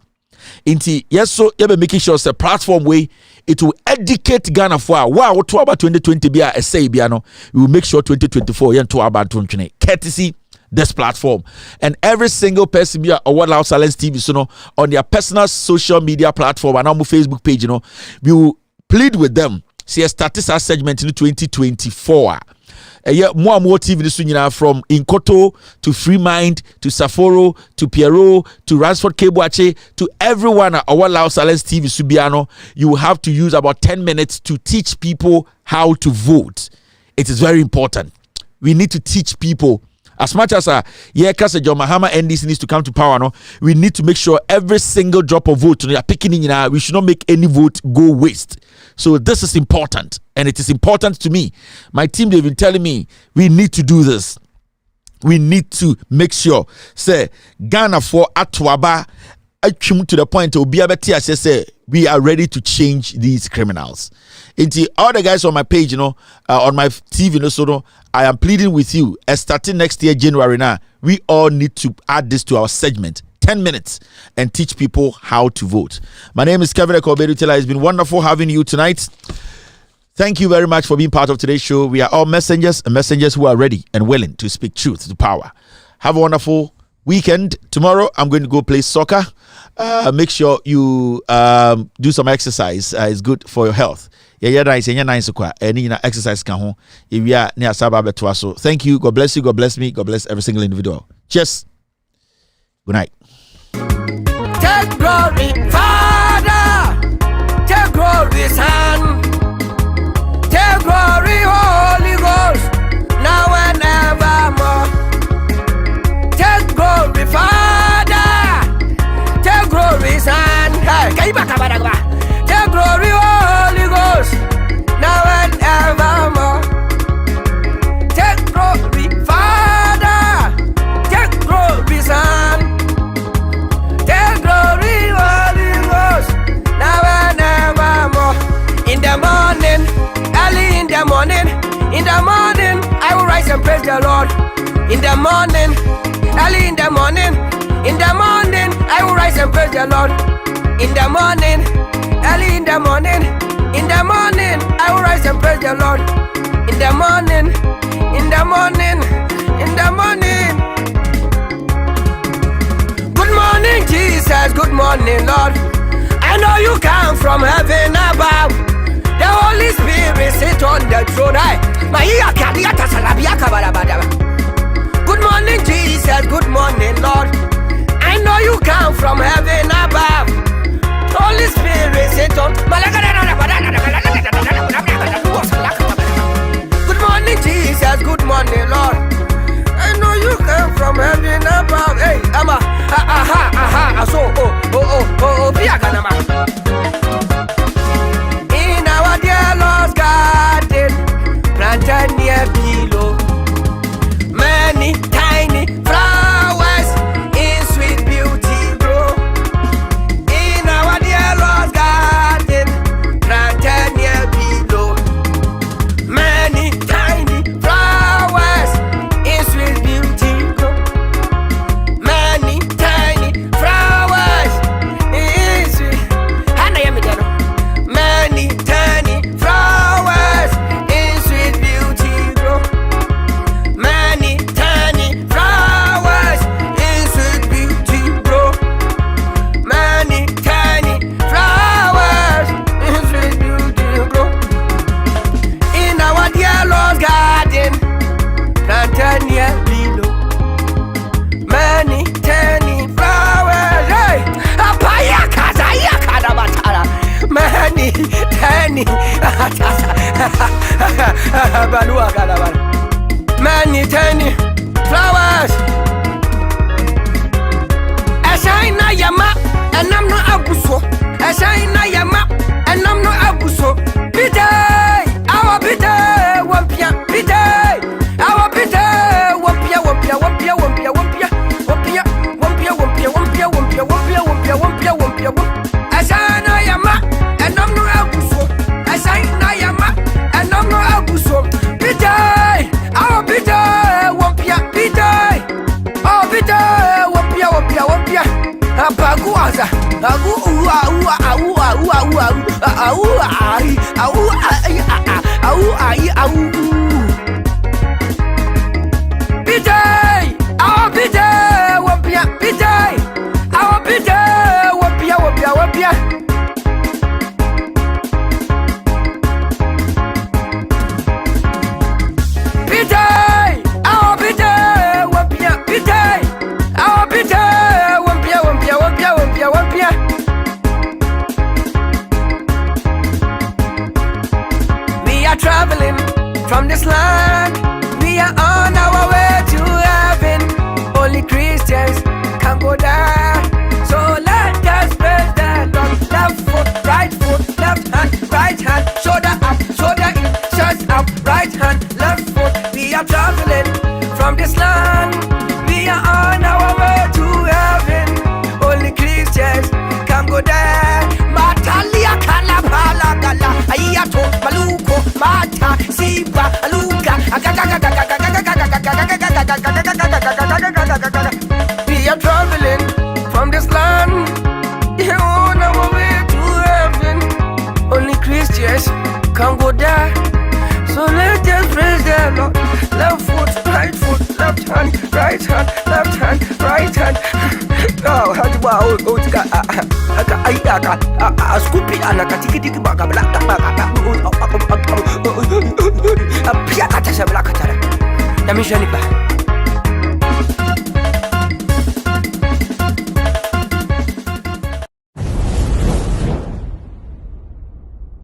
Inti yes, so you be making sure it's a platform way it will educate Ghana for wow to about 2020 be a say biano. We will make sure 2024 yen to about 2020 courtesy this platform, and every single person be a World Loud Silence TV on their personal social media platform and on my Facebook page, we will plead with them. See a statistical segment in 2024. More TV this from Inkoto to Free Mind to Saforo to Pierrot to Ransford Kebuache to everyone at our Loud Silence TV Subiano. You will have to use about 10 minutes to teach people how to vote. It is very important. We need to teach people. As much as John Mahama NDC needs to come to power, we need to make sure every single drop of vote we are picking in, we should not make any vote go waste. So this is important, and it is important to me. My team, they've been telling me we need to do this. We need to make sure, say Ghana for Atwaba, to the point say we are ready to change these criminals. Into all the guys on my page, on my TV, I am pleading with you. Starting next year, January now, we all need to add this to our segment. 10 minutes and teach people how to vote. My name is Kevin Ekobedu-Taylor. It's been wonderful having you tonight. Thank you very much for being part of today's show. We are all messengers and messengers who are ready and willing to speak truth to power. Have a wonderful weekend. Tomorrow, I'm going to go play soccer. Make sure you do some exercise. It's good for your health. Exercise. Thank you. God bless you. God bless me. God bless every single individual. Cheers. Good night. Take glory, Father. Take glory, Son. Take glory, Holy Ghost. Now and evermore. Take glory, Father. Take glory, Son. Take glory, Holy Ghost. Now and evermore. Take glory, Father. Take glory, Son. Take glory, Holy Ghost. Now and evermore. In the morning, early in the morning, I will rise and praise the Lord. In the morning, early in the morning, I will rise and praise the Lord. In the morning, early in the morning, I will rise and praise the Lord. In the morning, Good morning, Jesus. Good morning, Lord. I know you come from heaven above. The Holy Spirit sit on the throne. Good morning, Jesus. Good morning, Lord. I know you come from heaven above. Holy Spirit sit on. Good morning, Jesus. Good morning, Lord. I know you come from heaven above. Hey, ama, so, in our dear Lord's garden, planted near below, many tiny flowers in sweet beauty grow. In our dear Lord's garden, planted near Balua Galaban. Many tiny flowers. I shine na yama, and I'm not abuso. I shine na yama, and I'm not abuso. Pite, our pite, wampia, pite, our pite, wampia, wampia, wampia, wampia, wampia, wampia, wampia, wampia, wampia, wampia, wampia, wampia, wampia, wampia, wampia. I shine na yama, and I'm not abuso. I shine na yama, and I'm not abuso. Pite, our pite, wampia, pite, oh pite, wampia, wampia, wampia. Apaguaza, agu ua ua ua ua ua ua ai au ai au ai au. Pitay, our pitay, wapia pitay, our pitay, wapia wapia wapia. Pitay, our pitay, wapia pitay, our pitay, wapia wapia wapia wapia wapia. We are traveling from this land. We are on our way to heaven. Only Christians can go there. So let us praise the Lord. Left foot, right hand, shoulder up, shoulder in, chest up, right hand, left foot. We are traveling from this land. We are on our way to heaven. Only Christians can go there. Matalia kalapala gala, ayato maluko, mata sipa aluka. We are traveling from this land. We are on our way to heaven. Only Christians can go there. So let us praise the Lord. Left foot, left hand, right hand, left hand, right hand. Oh, how do I scoopy and a catiki bag of black a piacata.